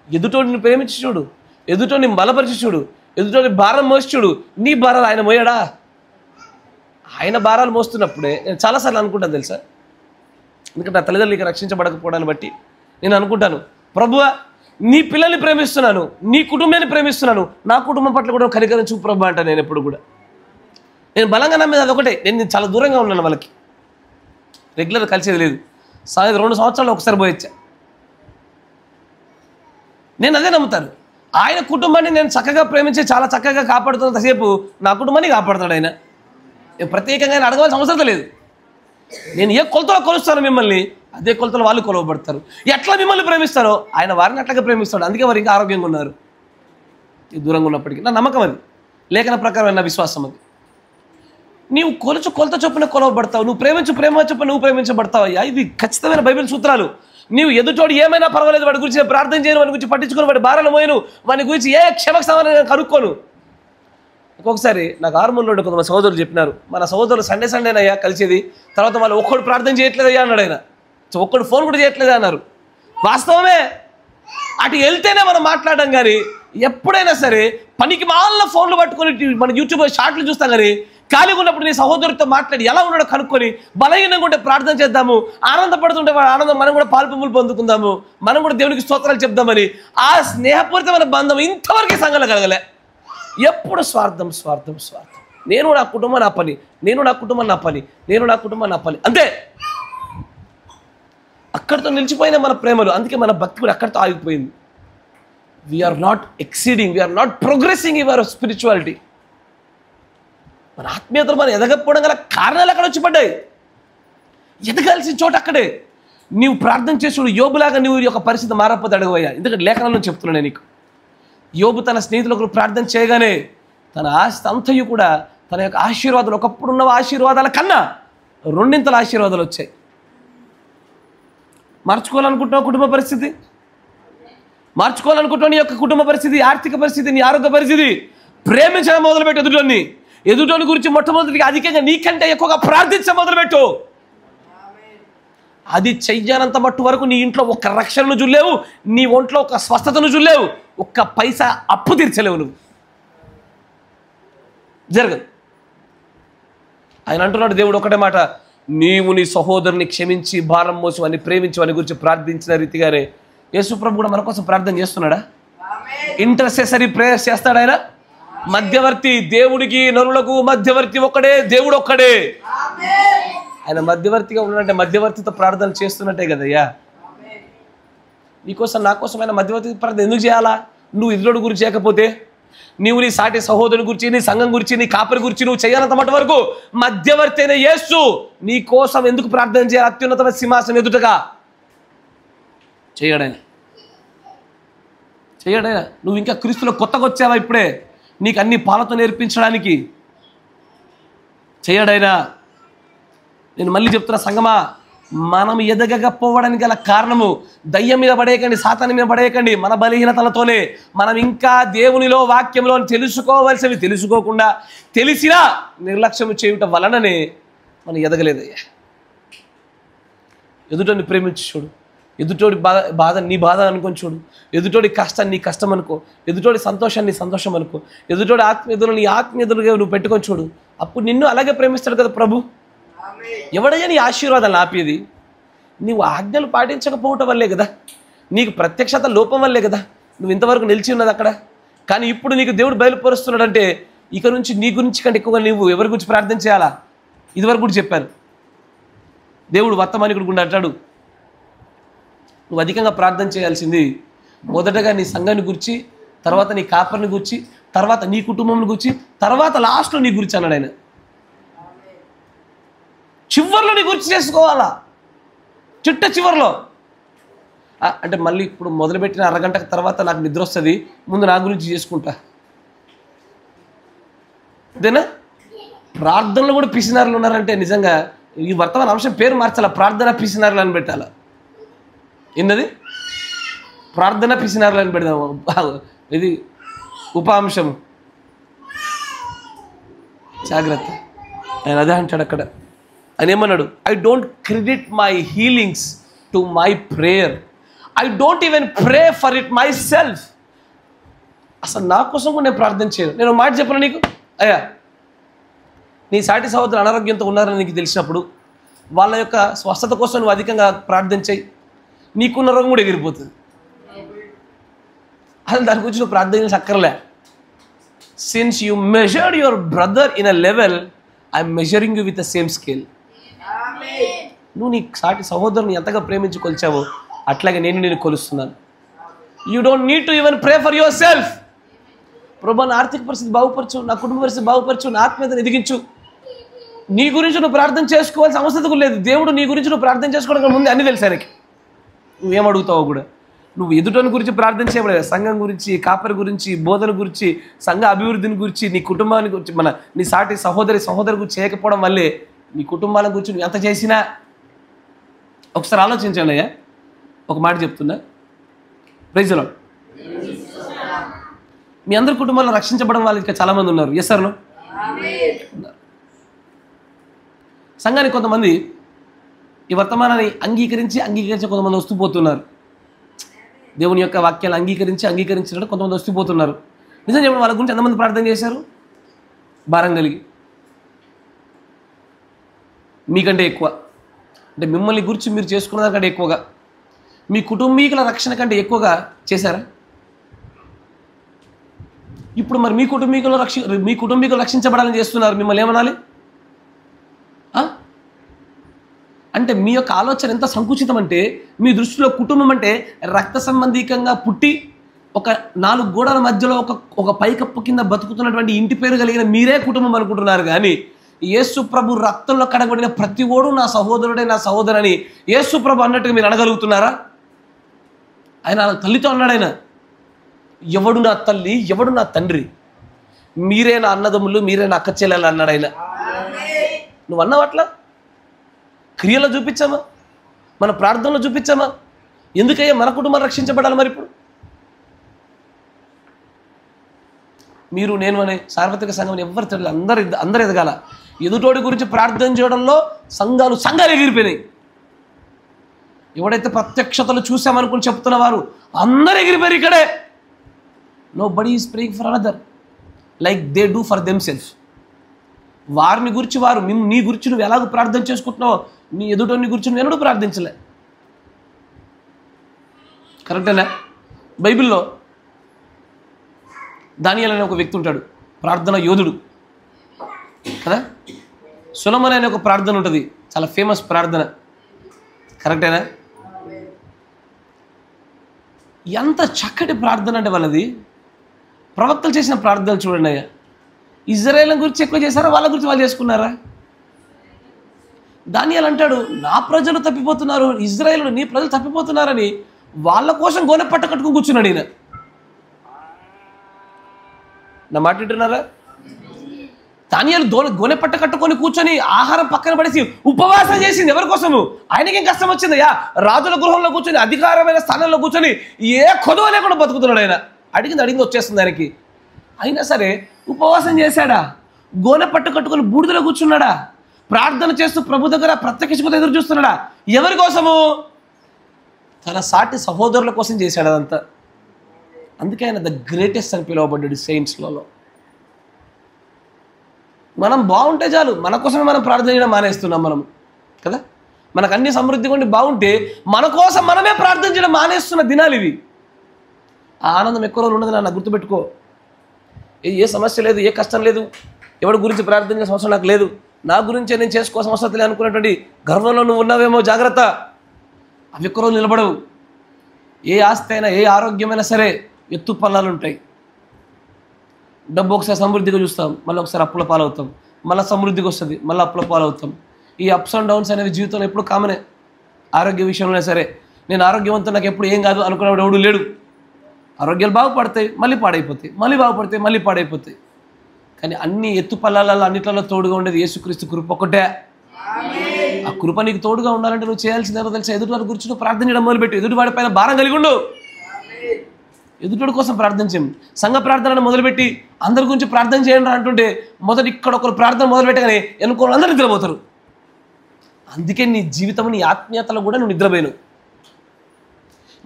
ఎదుటోడిని ప్రేమించి చూడు, ఎదుటోడిని బలపరిచి చూడు, ఎదుటోడి భారం మోసి చూడు. నీ భారాలు ఆయన మోయాడా? ఆయన భారాలు మోస్తున్నప్పుడే నేను చాలాసార్లు అనుకుంటాను తెలుసా, ఎందుకంటే నా తల్లిదండ్రులకి రక్షించబడకపోవడాన్ని బట్టి నేను అనుకుంటాను, ప్రభువా నీ పిల్లల్ని ప్రేమిస్తున్నాను, నీ కుటుంబాన్ని ప్రేమిస్తున్నాను, నా కుటుంబం పట్ల కూడా కనికరం చూపు ప్రభు అంటాను. నేను ఎప్పుడు కూడా నేను బలంగా నమ్మేది అదొకటే. నేను చాలా దూరంగా ఉన్నాను, వాళ్ళకి రెగ్యులర్ కలిసేది లేదు. 2 సంవత్సరాలు ఒకసారి పోయొచ్చా. నేను అదే నమ్ముతాను. ఆయన కుటుంబాన్ని నేను చక్కగా ప్రేమించి చాలా చక్కగా కాపాడుతున్నంతసేపు నా కుటుంబాన్ని కాపాడుతాడు ఆయన. ప్రత్యేకంగా ఆయన అడగవలసిన అవసరం లేదు. నేను ఏ కొలతలో కొలుస్తానో మిమ్మల్ని, అదే కొలతలో వాళ్ళు కొలవబడతారు. ఎట్లా మిమ్మల్ని ప్రేమిస్తారో ఆయన వారిని అట్లాగే ప్రేమిస్తాడు. అందుకే వారు ఇంకా ఆరోగ్యంగా ఉన్నారు దూరంగా ఉన్నప్పటికీ. నా నమ్మకం అది, లేఖన ప్రకారం నా విశ్వాసం అది. నీవు కొలత చొప్పున కొలవబడతావు, నువ్వు ప్రేమించు ప్రేమ చొప్పున నువ్వు ప్రేమించబడతావు. అయ్యా ఇది ఖచ్చితమైన బైబిల్ సూత్రాలు. నీవు ఎదుటోడు ఏమైనా పర్వాలేదు, వాడి గురించి ప్రార్థన చేయను, వాడి గురించి పట్టించుకోను, వాడి భారాలు మోయను, వాడి గురించి ఏ క్షమకు సమాధానం కనుక్కోను. ఒక్కొక్కసారి నాకు హార్మోన్లో కొంతమంది సహోదరులు చెప్పినారు, మన సహోదరులు సండేనయ్యా కలిసేది, తర్వాత వాళ్ళు ఒక్కడు ప్రార్థన చేయట్లేదయ్యా అన్నాడు ఆయన. ఒక్కడు ఫోన్ కూడా చేయట్లేదా అన్నారు. వాస్తవమే, అటు వెళ్తేనే మనం మాట్లాడడం. కానీ ఎప్పుడైనా సరే పనికి మాల ఫోన్లు పట్టుకొని మన యూట్యూబ్ షార్ట్లు చూస్తాం. కానీ ఖాళీగా ఉన్నప్పుడు నీ సహోదరుడితో మాట్లాడి ఎలా ఉన్నాడో కనుక్కొని బలహీనంగా ఉంటే ప్రార్థన చేద్దాము, ఆనందపడుతుంటే వాడు ఆనందం మనం కూడా పాల్పొమ్ములు పొందుకుందాము, మనం కూడా దేవునికి స్తోత్రాలు చెప్దామని ఆ స్నేహపూరితమైన బంధం ఇంతవరకు సంఘంలో కలగలే. ఎప్పుడు స్వార్థం స్వార్థం స్వార్థం. నేను నా కుటుంబం నా పని, నేను నా కుటుంబం నా పని, నేను నా కుటుంబం నా పని, అంతే. అక్కడితో నిలిచిపోయిన మన ప్రేమలు. అందుకే మన భక్తి కూడా అక్కడితో ఆగిపోయింది. We are not exceeding, we are not progressing in our spirituality. మన ఆత్మీయతలు మనం ఎదగకపోవడం గల కారణాలు అక్కడ వచ్చి పడ్డాయి. ఎదగాల్సిన చోట అక్కడే. నీవు ప్రార్థన చేసుడు యోబులాగా నువ్వు యొక్క పరిస్థితి మారకపోతే అడగవయ్యా. ఎందుకంటే లేఖనంలో చెప్తున్నాను నీకు. యోబు తన స్నేహితులకు ప్రార్థన చేయగానే తన ఆస్తి అంతయు కూడా తన యొక్క ఆశీర్వాదాలు, ఒకప్పుడున్న ఆశీర్వాదాల కన్నా 2 ఆశీర్వాదాలు వచ్చాయి. మార్చుకోవాలనుకుంటున్నావు కుటుంబ పరిస్థితి, మార్చుకోవాలనుకుంటున్నావు నీ యొక్క కుటుంబ పరిస్థితి, ఆర్థిక పరిస్థితి, నీ ఆరోగ్య పరిస్థితి, ప్రేమించడం మొదలుపెట్టు. ఎదుటోని గురించి మొట్టమొదటిగా అధికంగా నీకంటే ఎక్కువగా ప్రార్థించడం మొదలుపెట్టు. అది చెయ్యనంత మట్టు వరకు నీ ఇంట్లో ఒక్క రక్షణను చూడలేవు, నీ ఒంట్లో ఒక స్వస్థతను చూడలేవు, ఒక్క పైసా అప్పు తీర్చలేవు నువ్వు. జరగదు. ఆయన అంటున్నాడు దేవుడు ఒకటే మాట, నీవు నీ సహోదరుని క్షమించి భారం మోసి వాడిని ప్రేమించి వాని గురించి ప్రార్థించిన రీతిగానే యేసుప్రభు కూడా మన కోసం ప్రార్థన చేస్తున్నాడా? ఇంటర్సెసరీ ప్రేయర్స్ చేస్తాడు ఆయన. మధ్యవర్తి, దేవుడికి నరులకు మధ్యవర్తి ఒక్కడే, దేవుడు ఒక్కడే. ఆయన మధ్యవర్తిగా ఉన్నట్టే, మధ్యవర్తితో ప్రార్థన చేస్తున్నట్టే కదయ్యా. నీకోసం నా కోసం ఆయన మధ్యవర్తి ప్రార్థన ఎందుకు చేయాలా? నువ్వు ఇతరుడి గురించి చేయకపోతే, నీవు నీ సాటి సహోదరుని గురించి, నీ సంఘం గురించి, నీ కాపరి గురించి నువ్వు చేయాలంత మటు వరకు మధ్యవర్తి అయిన యేసు నీ కోసం ఎందుకు ప్రార్థన చేయాలి? అత్యున్నతమైన సింహాసనం ఎదుటగా చేయడాయన. నువ్వు ఇంకా క్రీస్తులో కొత్తగా వచ్చావా? ఇప్పుడే నీకు అన్ని పాలతో నేర్పించడానికి చేయడైనా. నేను మళ్ళీ చెప్తున్నా సంగమా, మనం ఎదగకపోవడానికి గల కారణము దయ్యం మీద పడేయకండి, సాతాను మీద పడేయకండి, మన బలహీనతలతోనే. మనం ఇంకా దేవునిలో వాక్యంలో తెలుసుకోవలసినవి తెలుసుకోకుండా తెలిసినా నిర్లక్ష్యం చేయటం వలననే మనం ఎదగలేదయ్యా. ఎదుటోని ప్రేమించి చూడు, ఎదుటోడి బాధ నీ బాధ అనుకొని చూడు, ఎదుటోడి కష్టాన్ని నీ కష్టం అనుకో, ఎదుటోడి సంతోషాన్ని సంతోషం అనుకో, ఎదుటోడి ఆత్మీయతలు నీ ఆత్మీయతలుగా నువ్వు పెట్టుకొని చూడు. అప్పుడు నిన్ను అలాగే ప్రేమిస్తాడు కదా ప్రభు. ఎవడయ్యా నీ ఆశీర్వాదాలు ఆపేది? నీవు ఆజ్ఞలు పాటించకపోవటం వల్లే కదా, నీకు ప్రత్యక్షత లోపం వల్లే కదా నువ్వు ఇంతవరకు నిలిచి ఉన్నది అక్కడ. కానీ ఇప్పుడు నీకు దేవుడు బయలుపరుస్తున్నాడంటే ఇక నుంచి నీ గురించి కంటే ఎక్కువగా నువ్వు ఎవరి గురించి ప్రార్థన చేయాలా? ఇదివరకు కూడా చెప్పాను. దేవుడు వర్తమానికుడు గుండా అంటాడు, నువ్వు అధికంగా ప్రార్థన చేయాల్సింది మొదటగా నీ సంఘాన్ని గురించి, తర్వాత నీ కాపరిని గురించి, తర్వాత నీ కుటుంబం గురించి, తర్వాత లాస్ట్లో నీ గురించి అన్నాడు ఆయన. చివరిలో నీ గురించి చేసుకోవాలా, చిట్ట చివరిలో. అంటే మళ్ళీ ఇప్పుడు మొదలుపెట్టిన అరగంట తర్వాత నాకు నిద్ర వస్తుంది, ముందు నా గురించి చేసుకుంటా. అంతేనా? ప్రార్థనలు కూడా పిసినారులు ఉన్నారంటే నిజంగా ఈ వర్తమాన అంశం పేరు మార్చాలా, ప్రార్థన పిసినారులు అని పెట్టాలా. ఏంటది? ప్రార్థన పిసినారులు అని పెడదాము, ఇది ఉపాంశము. జాగ్రత్త. ఆయన అదే అంటాడు అక్కడ. ఆయన ఏమన్నాడు? I don't credit my healings to my prayer, I don't even pray for it my self. అసలు నా కోసం కూడా నేను ప్రార్థన చేయను. నేను మాట చెప్పను నీకు, అయ్యా నీ సాటి సహోదరులు అనారోగ్యంతో ఉన్నారని నీకు తెలిసినప్పుడు వాళ్ళ యొక్క స్వస్థత కోసం నువ్వు అధికంగా ప్రార్థన చేయి, నీకున్న రోగం కూడా ఎగిరిపోతుంది. అసలు దాని గురించి నువ్వు ప్రార్థన చేసి అక్కర్లే. Since you measured your brother in a level, I'm measuring you with the same scale. నువ్వు నీ సాటి సహోదరుని ఎంతగా ప్రేమించి కొలిచావో అట్లాగే నేను కొలుస్తున్నాను. You don't need to even pray for yourself. ప్రభు నా ఆర్థిక పరిస్థితి బాగుపరచు, నా కుటుంబ పరిస్థితి బాగుపరచు, నా ఆత్మీయతను ఎదిగించు. నీ గురించి నువ్వు ప్రార్థన చేసుకోవాల్సిన అవసరం లేదు. దేవుడు నీ గురించి నువ్వు ప్రార్థన చేసుకోవడం ముందే అన్నీ తెలుసు ఆయనకి. నువ్వేమడుగుతావో కూడా. నువ్వు ఎదుటోని గురించి ప్రార్థన చేయబడలేదు, సంఘం గురించి, కాపరి గురించి, బోధన గురించి, సంఘ అభివృద్ధిని గురించి, నీ కుటుంబాన్ని గురించి, నీ సాటి సహోదరి గురించి చేయకపోవడం వల్లే నీ కుటుంబాల గురించి నువ్వు ఎంత చేసినా. ఒకసారి ఆలోచించండి అయ్యా, ఒక మాట చెప్తున్నా. Praise the lord. మీ అందరి కుటుంబాల్లో రక్షించబడడం వాళ్ళు ఇంకా చాలామంది ఉన్నారు. Yes sir? సంఘానికి కొంతమంది ఈ వర్తమానాన్ని అంగీకరించి కొంతమంది వస్తూ పోతున్నారు. దేవుని యొక్క వాక్యాలు అంగీకరించినట్టు కొంతమంది వస్తూ పోతున్నారు. నిజం చెప్పండి, వాళ్ళ గురించి ఎంతమంది ప్రార్థన చేశారు? భారం కలిగి, మీకంటే ఎక్కువ, అంటే మిమ్మల్ని గురించి మీరు చేసుకున్న దానికంటే ఎక్కువగా, మీ కుటుంబీకుల రక్షణ కంటే ఎక్కువగా చేశారా? ఇప్పుడు మరి మీ కుటుంబీకులు రక్షించబడాలని చేస్తున్నారు, మిమ్మల్ని ఏమనాలి? అంటే మీ యొక్క ఆలోచన ఎంత సంకుచితం అంటే, మీ దృష్టిలో కుటుంబం అంటే రక్త సంబంధికంగా పుట్టి ఒక 4 గోడల మధ్యలో ఒక పైకప్పు కింద బతుకుతున్నటువంటి ఇంటి పేరు కలిగిన మీరే కుటుంబం అనుకుంటున్నారు. కానీ యేసు ప్రభు రక్తంలో కడగబడిన ప్రతి ఓడు నా సహోదరుడే, నా సహోదరని యేసు ప్రభు అన్నట్టుగా మీరు అనగలుగుతున్నారా? ఆయన తల్లితో అన్నాడు, ఆయన ఎవడు నా తల్లి, ఎవడు నా తండ్రి, మీరే నా అన్నదమ్ములు, మీరే నా అక్క చెల్లెలు అన్నాడు ఆయన. నువ్వు అన్నావు అట్లా? క్రియలో చూపించామా? మన ప్రార్థనలో చూపించామా? ఎందుకయ్యా మన కుటుంబాలు రక్షించబడాలి? మరి ఇప్పుడు మీరు, నేను అనే సార్వత్రిక సంఘం ఎవరు తెలియదు, అందరు ఎదగాల. ఎదుటోడి గురించి ప్రార్థన చేయడంలో సంఘాలు ఎగిరిపోయినాయి. ఎవడైతే ప్రత్యక్షతలు చూసామనుకుని చెప్తున్న వారు అందరూ ఎగిరిపోయారు ఇక్కడే. Nobody is praying for another like they do for them self. వారిని గురించి వారు, నీ గురించి నువ్వు ఎలాగో ప్రార్థన చేసుకుంటున్నావో నీ ఎదుటోని గురించి నువ్వు ఎన్నడూ ప్రార్థించలే. కరెక్టేనా? బైబిల్లో దానియేలు అనే ఒక వ్యక్తి ఉంటాడు, ప్రార్థన యోధుడు కదా. సొలొమోను అనే ఒక ప్రార్థన ఉంటుంది, చాలా ఫేమస్ ప్రార్థన. కరెక్టేనా? ఎంత చక్కటి ప్రార్థన అంటే వాళ్ళది. ప్రవక్తలు చేసిన ప్రార్థనలు చూడండి అయ్యా. ఇజ్రాయేల్ గురించి ఎక్కువ చేశారా, వాళ్ళ గురించి వాళ్ళు చేసుకున్నారా? దానియేలు అంటాడు, నా ప్రజలు తప్పిపోతున్నారు, ఇజ్రాయేల్ నీ ప్రజలు తప్పిపోతున్నారని వాళ్ళ కోసం గోనె పట్ట కట్టుకుని కూర్చున్నాడు ఈయన. నా మాట వింటున్నారా? దానియేలు గోనె పట్ట కట్టుకొని కూర్చొని ఆహారం పక్కన పడేసి ఉపవాసం చేసింది ఎవరి కోసము? ఆయనకేం కష్టం వచ్చిందయ్యా? రాజుల గృహంలో కూర్చొని అధికారమైన స్థానంలో కూర్చొని ఏ కొదవ లేకుండా బతుకుతున్నాడు ఆయన. అడిగింది వచ్చేస్తుంది ఆయనకి. అయినా సరే ఉపవాసం చేశాడా? గోనె పట్టు కట్టుకొని బూడిదలో కూర్చున్నాడా? ప్రార్థన చేస్తూ ప్రభు దగ్గర ప్రత్యక్షత ఎదురు చూస్తున్నాడా? ఎవరి కోసము? తన సాటి సహోదరుల కోసం చేశాడు అదంతా. అందుకే ఆయన ద గ్రేటెస్ట్ అని పిలువబడ్డాడు సెయింట్స్లలో. మనం బాగుంటే చాలు, మన కోసమే మనం ప్రార్థన చేయడం మానేస్తున్నాం మనం కదా. మనకు అన్ని సమృద్ధిగా ఉండి బాగుంటే మన కోసం మనమే ప్రార్థన చేయడం మానేస్తున్న దినాలు ఇవి. ఆ ఆనందం ఎక్కువ రోజులు ఉండదు నాన్న, గుర్తుపెట్టుకో. ఏ సమస్య లేదు, ఏ కష్టం లేదు, ఎవరి గురించి ప్రార్థన చేసిన అవసరం నాకు లేదు, నా గురించే నేను చేసుకోవాల్సిన అవసరం లేదు అనుకునేటువంటి గర్వంలో నువ్వు ఉన్నావేమో, జాగ్రత్త. అవి ఎక్కువ రోజులు నిలబడవు. ఏ ఆస్తి అయినా, ఏ ఆరోగ్యమైనా సరే ఎత్తు పల్లాలు ఉంటాయి. డబ్బు ఒకసారి సమృద్ధిగా చూస్తాం, మళ్ళీ ఒకసారి అప్పుల పాలవుతాం, మళ్ళీ సమృద్ధిగా వస్తుంది, మళ్ళీ అప్పుల పాలవుతాం. ఈ అప్స్ అండ్ డౌన్స్ అనేవి జీవితంలో ఎప్పుడు కామనే. ఆరోగ్య విషయంలో సరే, నేను ఆరోగ్యవంతం, నాకు ఎప్పుడు ఏం కాదు అనుకునేవాడు ఎవడు లేడు. ఆరోగ్యాలు బాగుపడతాయి, మళ్ళీ పాడైపోతాయి, మళ్ళీ బాగుపడతాయి, మళ్ళీ పాడైపోతాయి. కానీ అన్ని ఎత్తు పల్లాలలో అన్నిట్లలో తోడుగా ఉండేది యేసుక్రీస్తు కృప ఒకటే. ఆ కృప నీకు తోడుగా ఉండాలంటే నువ్వు చేయాల్సింది ఎవరో తెలుసా? ఎదుటి వారి గురించి నువ్వు ప్రార్థన చేయడం మొదలుపెట్టి ఎదుటివాడి పైన భారం కలిగి ఉండు. ఎదుటి కోసం ప్రార్థించాం. సంఘ ప్రార్థనను మొదలుపెట్టి అందరి గురించి ప్రార్థన చేయండి అంటుంటే మొదటి ఇక్కడ ఒకరు ప్రార్థన మొదలుపెట్టగానే ఎన్నుకోవాలి, అందరూ నిద్రపోతారు. అందుకే నీ జీవితం, నీ ఆత్మీయతలో కూడా నువ్వు నిద్రపోయాను.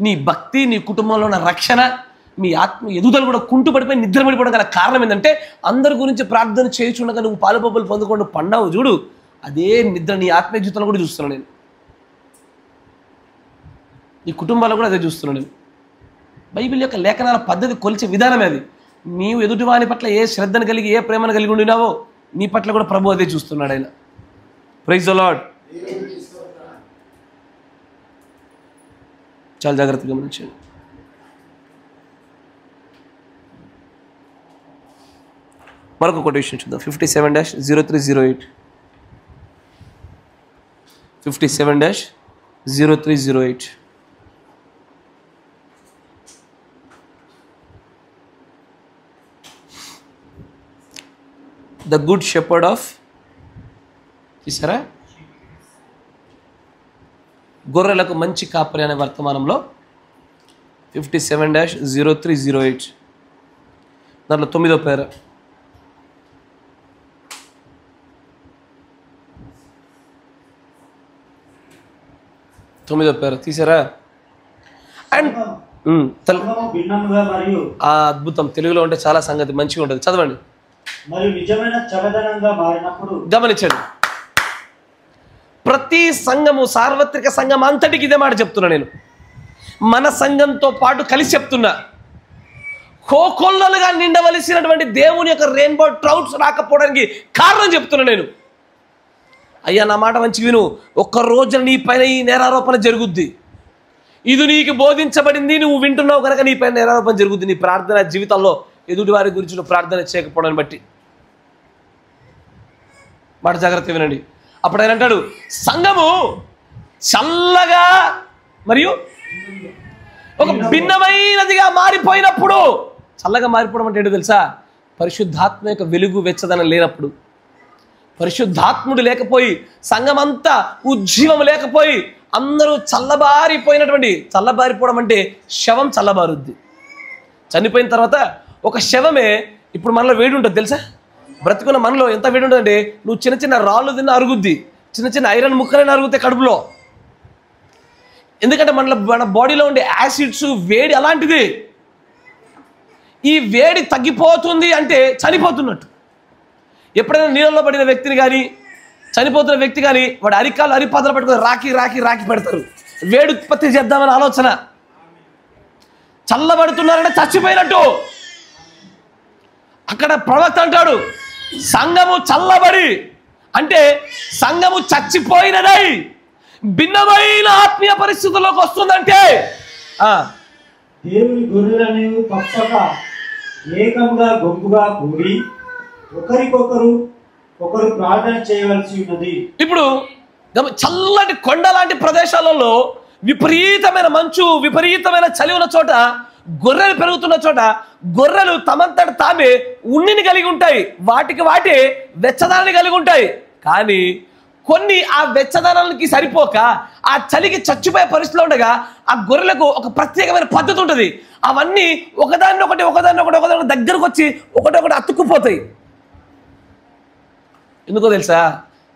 నీ భక్తి, నీ కుటుంబంలో ఉన్న రక్షణ, మీ ఆత్మ ఎదుగుదల కూడా కుంటుపడిపోయి నిద్రపడిపోవడం గల కారణం ఏంటంటే అందరి గురించి ప్రార్థన చేయించుండగా నువ్వు పాలుపప్పులు పొందుకుండా పండావు చూడు. అదే నిద్ర నీ ఆత్మీయ జీవితంలో కూడా చూస్తున్నాను నేను. నీ కుటుంబాల్లో కూడా అదే చూస్తున్నాను నేను. బైబిల్ యొక్క లేఖనాల పద్ధతి కొలిచే విధానమే అది. నీవు ఎదుటివాని పట్ల ఏ శ్రద్ధను కలిగి, ఏ ప్రేమను కలిగి ఉండినావో నీ పట్ల కూడా ప్రభు అదే చూస్తున్నాడు ఆయన. Praise the Lord. చాలా జాగ్రత్తగా గమనించండి. మరొక కొటేషన్ చూద్దాం. 57-0308. 57-0308. ద గుడ్ షెపర్డ్ ఆఫ్, చూసారా, గొర్రెలకు మంచి కాపరి అనే వర్తమానంలో 57-0308 దాంట్లో 9వ పేర. తీసారా? అండ్ అద్భుతం. తెలుగులో ఉంటే చాలా సంగతి మంచిగా ఉంటుంది, చదవండి. గమనించండి, ప్రతి సంఘము, సార్వత్రిక సంఘం అంతటికి ఇదే మాట చెప్తున్నా నేను. మన సంఘంతో పాటు కలిసి చెప్తున్నా. కోకొల్లలుగా నిండవలసినటువంటి దేవుని యొక్క రెయిన్బో ట్రౌట్స్ రాకపోవడానికి కారణం చెప్తున్నా నేను. అయ్యా నా మాట మంచి విను. ఒక్క రోజున నీ పైన ఈ నేరారోపణ జరుగుద్ది. ఇది నీకు బోధించబడింది, నువ్వు వింటున్నావు కనుక నీ పైన నేరారోపణ జరుగుద్ది. నీ ప్రార్థన జీవితంలో ఎదుటి వారి గురించి నువ్వు ప్రార్థన చేయకపోవడాన్ని బట్టి. మాట జాగ్రత్త వినండి. అప్పుడు ఆయన అంటాడు, సంఘము చల్లగా మరియు ఒక భిన్నమైనదిగా మారిపోయినప్పుడు. చల్లగా మారిపోవడం అంటే ఏంటో తెలుసా? పరిశుద్ధాత్మ యొక్క వెలుగు, వెచ్చదనం లేనప్పుడు, పరిశుద్ధాత్ముడు లేకపోయి, సంఘమంతా ఉజ్జీవం లేకపోయి, అందరూ చల్లబారిపోవడం అంటే శవం చల్లబారుద్ది. చనిపోయిన తర్వాత ఒక శవమే, ఇప్పుడు మనలో వేడి ఉంటుంది తెలుసా? బ్రతుకున్న మనలో ఎంత వేడి ఉంటుందంటే, నువ్వు చిన్న చిన్న రాళ్ళు తిన్న అరుగుద్ది, చిన్న చిన్న ఐరన్ ముక్కలైనా అరుగుతాయి కడుపులో. ఎందుకంటే మన బాడీలో ఉండే యాసిడ్స్, వేడి అలాంటిది. ఈ వేడి తగ్గిపోతుంది అంటే చనిపోతున్నట్టు. ఎప్పుడైనా నీళ్ళలో పడిన వ్యక్తిని కానీ, చనిపోతున్న వ్యక్తి కానీ, వాడు అరిపాదలు పట్టుకొని రాకి పెడతారు. వేడి ఉత్పత్తి చేద్దామని ఆలోచన. చల్లబడుతున్నారంటే చచ్చిపోయినట్టు. అక్కడ ప్రవక్త అంటాడు, సంఘము చల్లబడి అంటే సంఘము చచ్చిపోయినదై భిన్నమైన ఆత్మీయ పరిస్థితుల్లోకి వస్తుందంటే దేవుని గొర్రెలను తప్పక ఏకంగా గుంపుగా కూడి ఒకరు ప్రార్థన చేయవలసి ఉన్నది. ఇప్పుడు చల్లటి కొండ లాంటి ప్రదేశాలలో విపరీతమైన మంచు, విపరీతమైన చలి ఉన్న చోట గొర్రెలు పెరుగుతున్న చోట గొర్రెలు తమంతట తామే ఉన్నిని కలిగి ఉంటాయి, వాటికి వాటి వెచ్చదనాన్ని కలిగి ఉంటాయి. కానీ కొన్ని ఆ వెచ్చదనానికి సరిపోక ఆ చలికి చచ్చిపోయే పరిస్థితిలో ఉండగా ఆ గొర్రెలకు ఒక ప్రత్యేకమైన పద్ధతి ఉంటుంది. అవన్నీ ఒకదాన్నొకటి దగ్గరకు వచ్చి ఒకటొకటి అతుక్కుపోతాయి. ఎందుకో తెలుసా?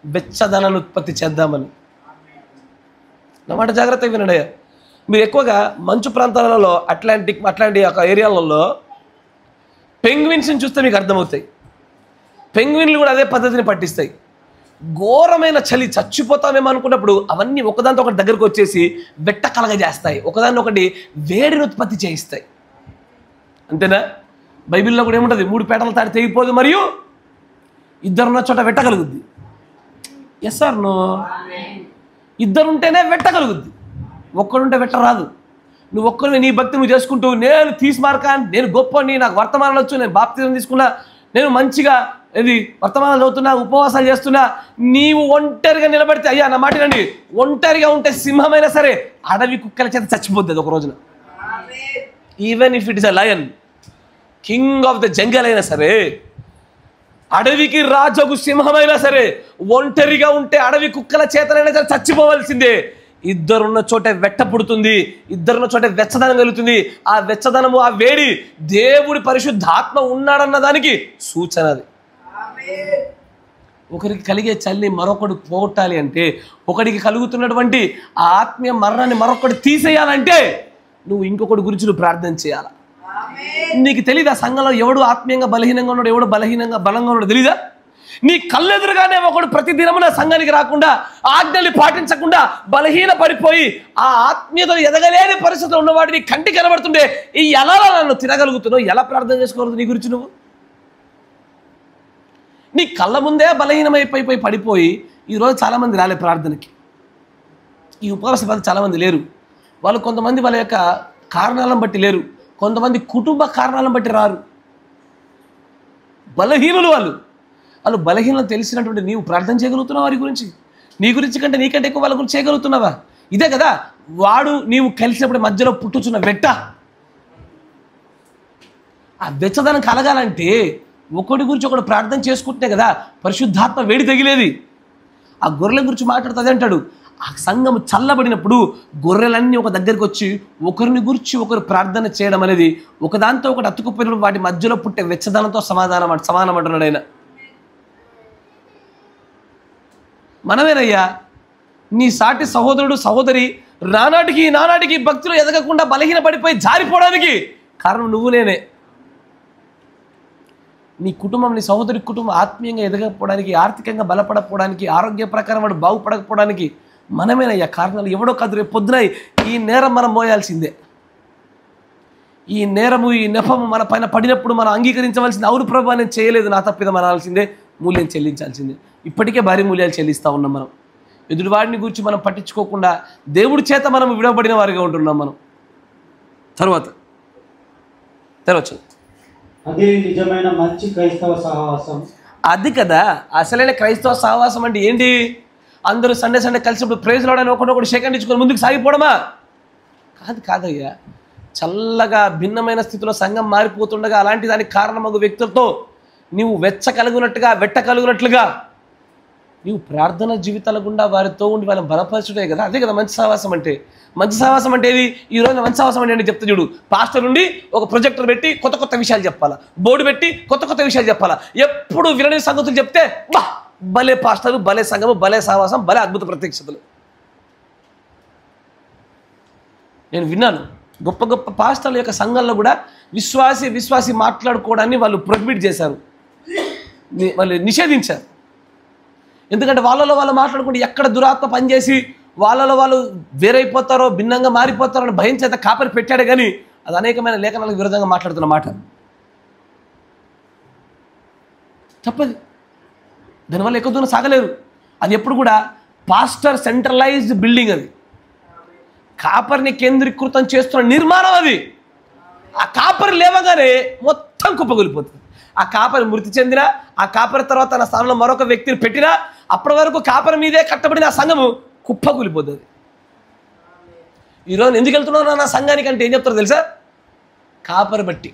వెచ్చదనాన్ని ఉత్పత్తి చేద్దామని. నా మాట జాగ్రత్తగా వినండి. మీరు ఎక్కువగా మంచు ప్రాంతాలలో అట్లాంటి ఒక ఏరియాలలో పెంగ్విన్స్ని చూస్తే మీకు అర్థమవుతాయి. పెంగ్విన్లు కూడా అదే పద్ధతిని పట్టిస్తాయి. ఘోరమైన చలి చచ్చిపోతామేమో అనుకున్నప్పుడు అవన్నీ ఒకదాంతో ఒకటి దగ్గరకు వచ్చేసి వెట్ట కలగజేస్తాయి, ఒకదాన్ని ఒకటి వేడిని ఉత్పత్తి చేయిస్తాయి. అంతేనా? బైబిల్లో కూడా ఏముంటుంది? 3 పేటల తాడి తెగిపోదు మరియు ఇద్దరున్న చోట వెట్ట కలుగుద్ది. Yes or no? ఇద్దరుంటేనే వెట్ట కలుగుద్ది, ఒక్కడుంటే వెట్ట రాదు. నువ్వు ఒక్కరిని నీ భక్తి నువ్వు చేసుకుంటూ నేను తీసుమార్కాన్, నేను గొప్పని, నాకు వర్తమానాలు వచ్చు, నేను బాప్తిజం తీసుకున్నా, నేను మంచిగా వర్తమానాలు చదువుతున్నా, ఉపవాసాలు చేస్తున్నా, నీవు ఒంటరిగా నిలబడితే, అయ్యా నా మాటనండి, ఒంటరిగా ఉంటే సింహమైనా సరే అడవి కుక్కల చేత చచ్చిపోద్ది ఒక రోజున. Even if it is a lion, king of the jungle అయినా సరే, అడవికి రాజగు సింహమైనా సరే ఒంటరిగా ఉంటే అడవి కుక్కల చేతనైనా సరే చచ్చిపోవాల్సిందే. ఇద్దరున్న చోటే వెట్ట పుడుతుంది, ఇద్దరున్న చోటే వెచ్చదనం కలుగుతుంది. ఆ వెచ్చదనము, ఆ వేడి దేవుడి పరిశుద్ధాత్మ ఉన్నాడన్న దానికి సూచన. అది ఒకరికి కలిగే చల్లి మరొకడు పోగొట్టాలి అంటే, ఒకడికి కలుగుతున్నటువంటి ఆ ఆత్మీయ మరణాన్ని మరొకటి తీసేయాలంటే నువ్వు ఇంకొకటి గురించి నువ్వు ప్రార్థన చేయాలి. నీకు తెలీదా సంఘంలో ఎవడు ఆత్మీయంగా బలహీనంగా ఉన్నాడు, ఎవడు బలహీనంగా బలంగా ఉన్నాడు తెలీదా? నీ కళ్ళెదురుగానే ఒకడు ప్రతిదినమున సంఘానికి రాకుండా, ఆజ్ఞల్ని పాటించకుండా బలహీన పడిపోయి ఆ ఆత్మీయతలు ఎదగలేని పరిస్థితులు ఉన్నవాడు నీ కంటికి కనబడుతుండే ఈ ఎలా నన్ను తినగలుగుతున్నావు? ఎలా ప్రార్థన చేసుకోగలుగుతావు నీ గురించి? నువ్వు నీ కళ్ళ ముందే బలహీనమైపోయి పడిపోయి ఈరోజు చాలామంది రాలే ప్రార్థనకి. ఈ ఉపవాస బాధ చాలామంది లేరు. వాళ్ళు కొంతమంది వాళ్ళ యొక్క కారణాలను బట్టి లేరు, కొంతమంది కుటుంబ కారణాలను బట్టి రారు. బలహీనులు వాళ్ళు బలహీనలు తెలిసినటువంటి నీవు ప్రార్థన చేయగలుగుతున్నావు వారి గురించి? నీ గురించి కంటే నీకంటే ఎక్కువ వాళ్ళ గురించి చేయగలుగుతున్నావా? ఇదే కదా వాడు నీవు కలిసినప్పుడు మధ్యలో పుట్టుచున్న వెట్ట. ఆ వెచ్చదనం కలగాలంటే ఒకటి గురించి ఒకడు ప్రార్థన చేసుకుంటే కదా పరిశుద్ధాత్మ వేడి తగిలేది. ఆ గొర్రెల గురించి మాట్లాడుతుంది అంటాడు, ఆ సంఘం చల్లబడినప్పుడు గొర్రెలన్నీ ఒక దగ్గరికి వచ్చి ఒకరిని గురించి ఒకరు ప్రార్థన చేయడం అనేది ఒకదాంతో ఒకటి అతుకుపోయినప్పుడు వాటి మధ్యలో పుట్టే వెచ్చదనంతో సమానం అంటున్నాడు ఆయన. మనమేనయ్యా నీ సాటి సహోదరుడు సహోదరి నానాటికి నానాటికి భక్తులు ఎదగకుండా బలహీన పడిపోయి జారిపోవడానికి కారణం నువ్వు నేనే. నీ కుటుంబం, నీ సహోదరి కుటుంబం ఆత్మీయంగా ఎదగకపోవడానికి, ఆర్థికంగా బలపడకపోవడానికి, ఆరోగ్య ప్రకారం వాడు బాగుపడకపోవడానికి మనమేనయ్యా కారణాలు. ఎవడో కాదు, రేపు పొద్దున ఈ నేరం మనం మోయాల్సిందే. ఈ నేరము, ఈ నెపము మన పైన పడినప్పుడు మనం అంగీకరించవలసింది. అవును ప్రభు, నేను చేయలేదు, నా తప్పిదం అనాల్సిందే, మూల్యం చెల్లించాల్సిందే. ఇప్పటికే భారీ మూల్యాలు చెల్లిస్తూ ఉన్నాం మనం. ఎదుటివాడిని గురించి మనం పట్టించుకోకుండా దేవుడి చేత మనం విడవబడిన వారిగా ఉంటున్నాం మనం. తర్వాత అదే నిజమైన మంచి క్రైస్తవ సహవాసం. అది కదా అసలైన క్రైస్తవ సహవాసం అంటే ఏంటి? అందరూ సండే కలిసినప్పుడు ప్రైజ్ లోడని ఒకటి సెకండ్ ఇచ్చుకొని ముందుకు సాగిపోవడమా? కాదయ్యా. చల్లగా భిన్నమైన స్థితిలో సంఘం మారిపోతుండగా అలాంటి దానికి కారణమగు వ్యక్తులతో నీవు వెట్ట కలుగునట్లుగా నీవు ప్రార్థన జీవితాల గుండా వారితో ఉండి వాళ్ళని బలపరచుడే కదా. అదే కదా మంచి సహవాసం అంటే. మంచి సహవాసం అంటే ఏది? ఈ రోజు మంచి సహవాసం అంటే చెప్తా చూడు. పాస్టర్ నుండి ఒక ప్రొజెక్టర్ పెట్టి కొత్త విషయాలు చెప్పాలా, బోర్డు పెట్టి కొత్త విషయాలు చెప్పాలా. ఎప్పుడు వినని సంగతులు చెప్తే భలే పాస్టరు, భలే సంఘము, భలే సహవాసం, భలే అద్భుత ప్రత్యక్షతలు. నేను విన్నాను గొప్ప గొప్ప పాస్టర్ల యొక్క సంఘంలో కూడా విశ్వాసి మాట్లాడుకోవడాన్ని వాళ్ళు ప్రొహిబిట్ చేశారు, వాళ్ళు నిషేధించారు. ఎందుకంటే వాళ్ళలో వాళ్ళు మాట్లాడుకుంటే ఎక్కడ దురాత్మ పనిచేసి వాళ్ళలో వాళ్ళు వేరైపోతారో, భిన్నంగా మారిపోతారో అని భయం చేత కాపరి పెట్టాడు. కానీ అది అనేకమైన లేఖనాలకు విరుద్ధంగా మాట్లాడుతున్న మాట. తప్పది. దానివల్ల ఎక్కువ దూరం సాగలేరు. అది ఎప్పుడు కూడా పాస్టర్ సెంట్రలైజ్డ్ బిల్డింగ్. అది కాపరిని కేంద్రీకృతం చేస్తున్న నిర్మాణం. అది ఆ కాపరి లేవగానే మొత్తం కుప్పగొలిపోతుంది. ఆ కాపరి మృతి చెందినా, ఆ కాపరి తర్వాత తన స్థానంలో మరొక వ్యక్తిని పెట్టినా అప్పటి వరకు కాపరి మీదే కట్టబడిన ఆ సంఘము కుప్పకూలిపోతుంది. ఈరోజు ఎందుకు వెళ్తున్నావు నా సంఘానికి అంటే ఏం చెప్తారో తెలుసా? కాపరి బట్టి,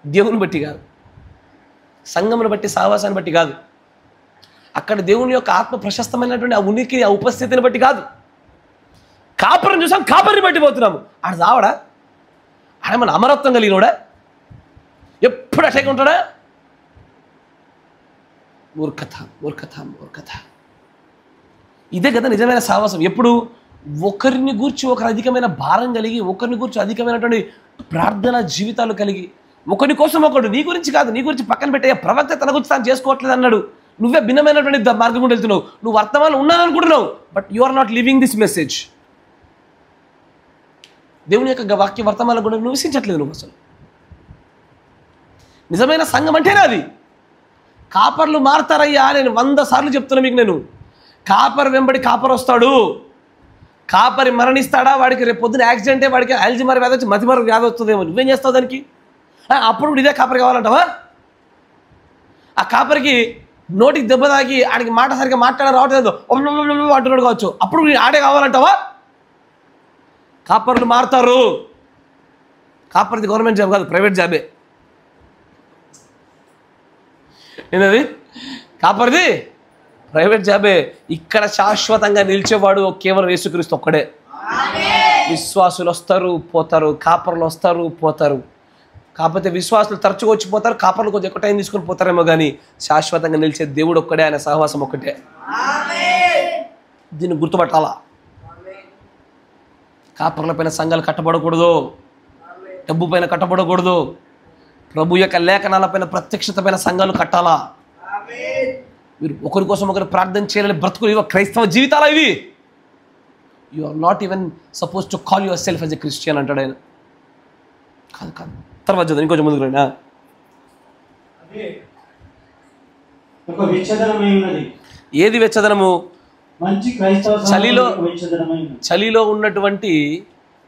దేవుని బట్టి కాదు, సంఘమును బట్టి, సహవాసాన్ని బట్టి కాదు, అక్కడ దేవుని యొక్క ఆత్మ ప్రశస్తమైనటువంటి ఆ ఉనికి, ఆ ఉపస్థితిని బట్టి కాదు. కాపరిని చూసాం, కాపరిని బట్టి పోతున్నాము. ఆడ చావడా? ఆడ మన అమరత్వం కలిగినోడా? ఎప్పుడు అట్లాగే ఉంటాడా? మూర్ఖత, మూర్ఖత, మూర్ఖత. ఇదే కదా నిజమైన సహవాసం. ఎప్పుడు ఒకరిని గూర్చి ఒకరు అధికమైన భారం కలిగి, ఒకరిని గూర్చి అధికమైనటువంటి ప్రార్థన జీవితాలు కలిగి, ఒకరి కోసం ఒకడు, నీ గురించి కాదు, నీ గురించి పక్కన పెట్టే ప్రవక్త తన గురించి తాను చేసుకోవట్లేదు అన్నాడు. నువ్వే భిన్నమైనటువంటి మార్గం కూడా వెళ్తున్నావు. నువ్వు వర్తమానం ఉన్నాననుకుంటున్నావు, but you are not living this message. దేవుని యొక్క వాక్య వర్తమానం కూడా నువ్వు విశ్వసించట్లేదు. నువ్వు అసలు నిజమైన సంఘం అంటేనే అది. కాపర్లు మారుతారయ్యా, నేను 100 సార్లు చెప్తున్నా మీకు. నేను కాపర్ వెంబడి కాపర్ వస్తాడు. కాపరి మరణిస్తాడా? వాడికి రేపు పొద్దున యాక్సిడెంటే, వాడికి అల్జిమర్ వ్యాధి వచ్చి మతిమర వ్యాధి వస్తుందేమో. నువ్వేం చేస్తావు దానికి? అప్పుడు ఇదే కాపరి కావాలంటావా? ఆ కాపరికి నోటికి దెబ్బ తాగి ఆడికి మాట సరిగ్గా మాట్లాడ రావట్లేదు అంటున్నాడు కావచ్చు, అప్పుడు ఆడే కావాలంటావా? కాపర్లు మారుతారు. కాపర్ది గవర్నమెంట్ జాబ్ కాదు, ప్రైవేట్ జాబే. ఏంటది? కాపర్ది ప్రైవేట్ జాబే. ఇక్కడ శాశ్వతంగా నిలిచేవాడు కేవలం యేసుక్రీస్తు ఒక్కడే. విశ్వాసులు వస్తారు పోతారు, కాపర్లు వస్తారు పోతారు. కాకపోతే విశ్వాసులు తరచుగా వచ్చిపోతారు, కాపర్లు కొంచెం ఎక్కువ టైం తీసుకొని పోతారేమో, కానీ శాశ్వతంగా నిలిచే దేవుడు ఒక్కడే, ఆయన సహవాసం ఒక్కటే. దీన్ని గుర్తుపట్టాలా. కాపర్ల పైన సంఘాలు కట్టబడకూడదు, డబ్బు పైన కట్టబడకూడదు. ప్రభు యొక్క లేఖనాల పైన, ప్రత్యక్షత పైన సంఘాలు కట్టాలా. మీరు ఒకరి కోసం ఒకరు ప్రార్థన చేయాలని బ్రతుకులు ఇవి క్రైస్తవ జీవితాలు ఇవి. You are not even suppose to call yourself as a Christian అంటాడు ఆయన. కాదు కాదు, తర్వాత చదువు, ఇంకొంచెం ముందుకు రండి. ఏది వెచ్చదనము? చలిలో ఉన్నటువంటి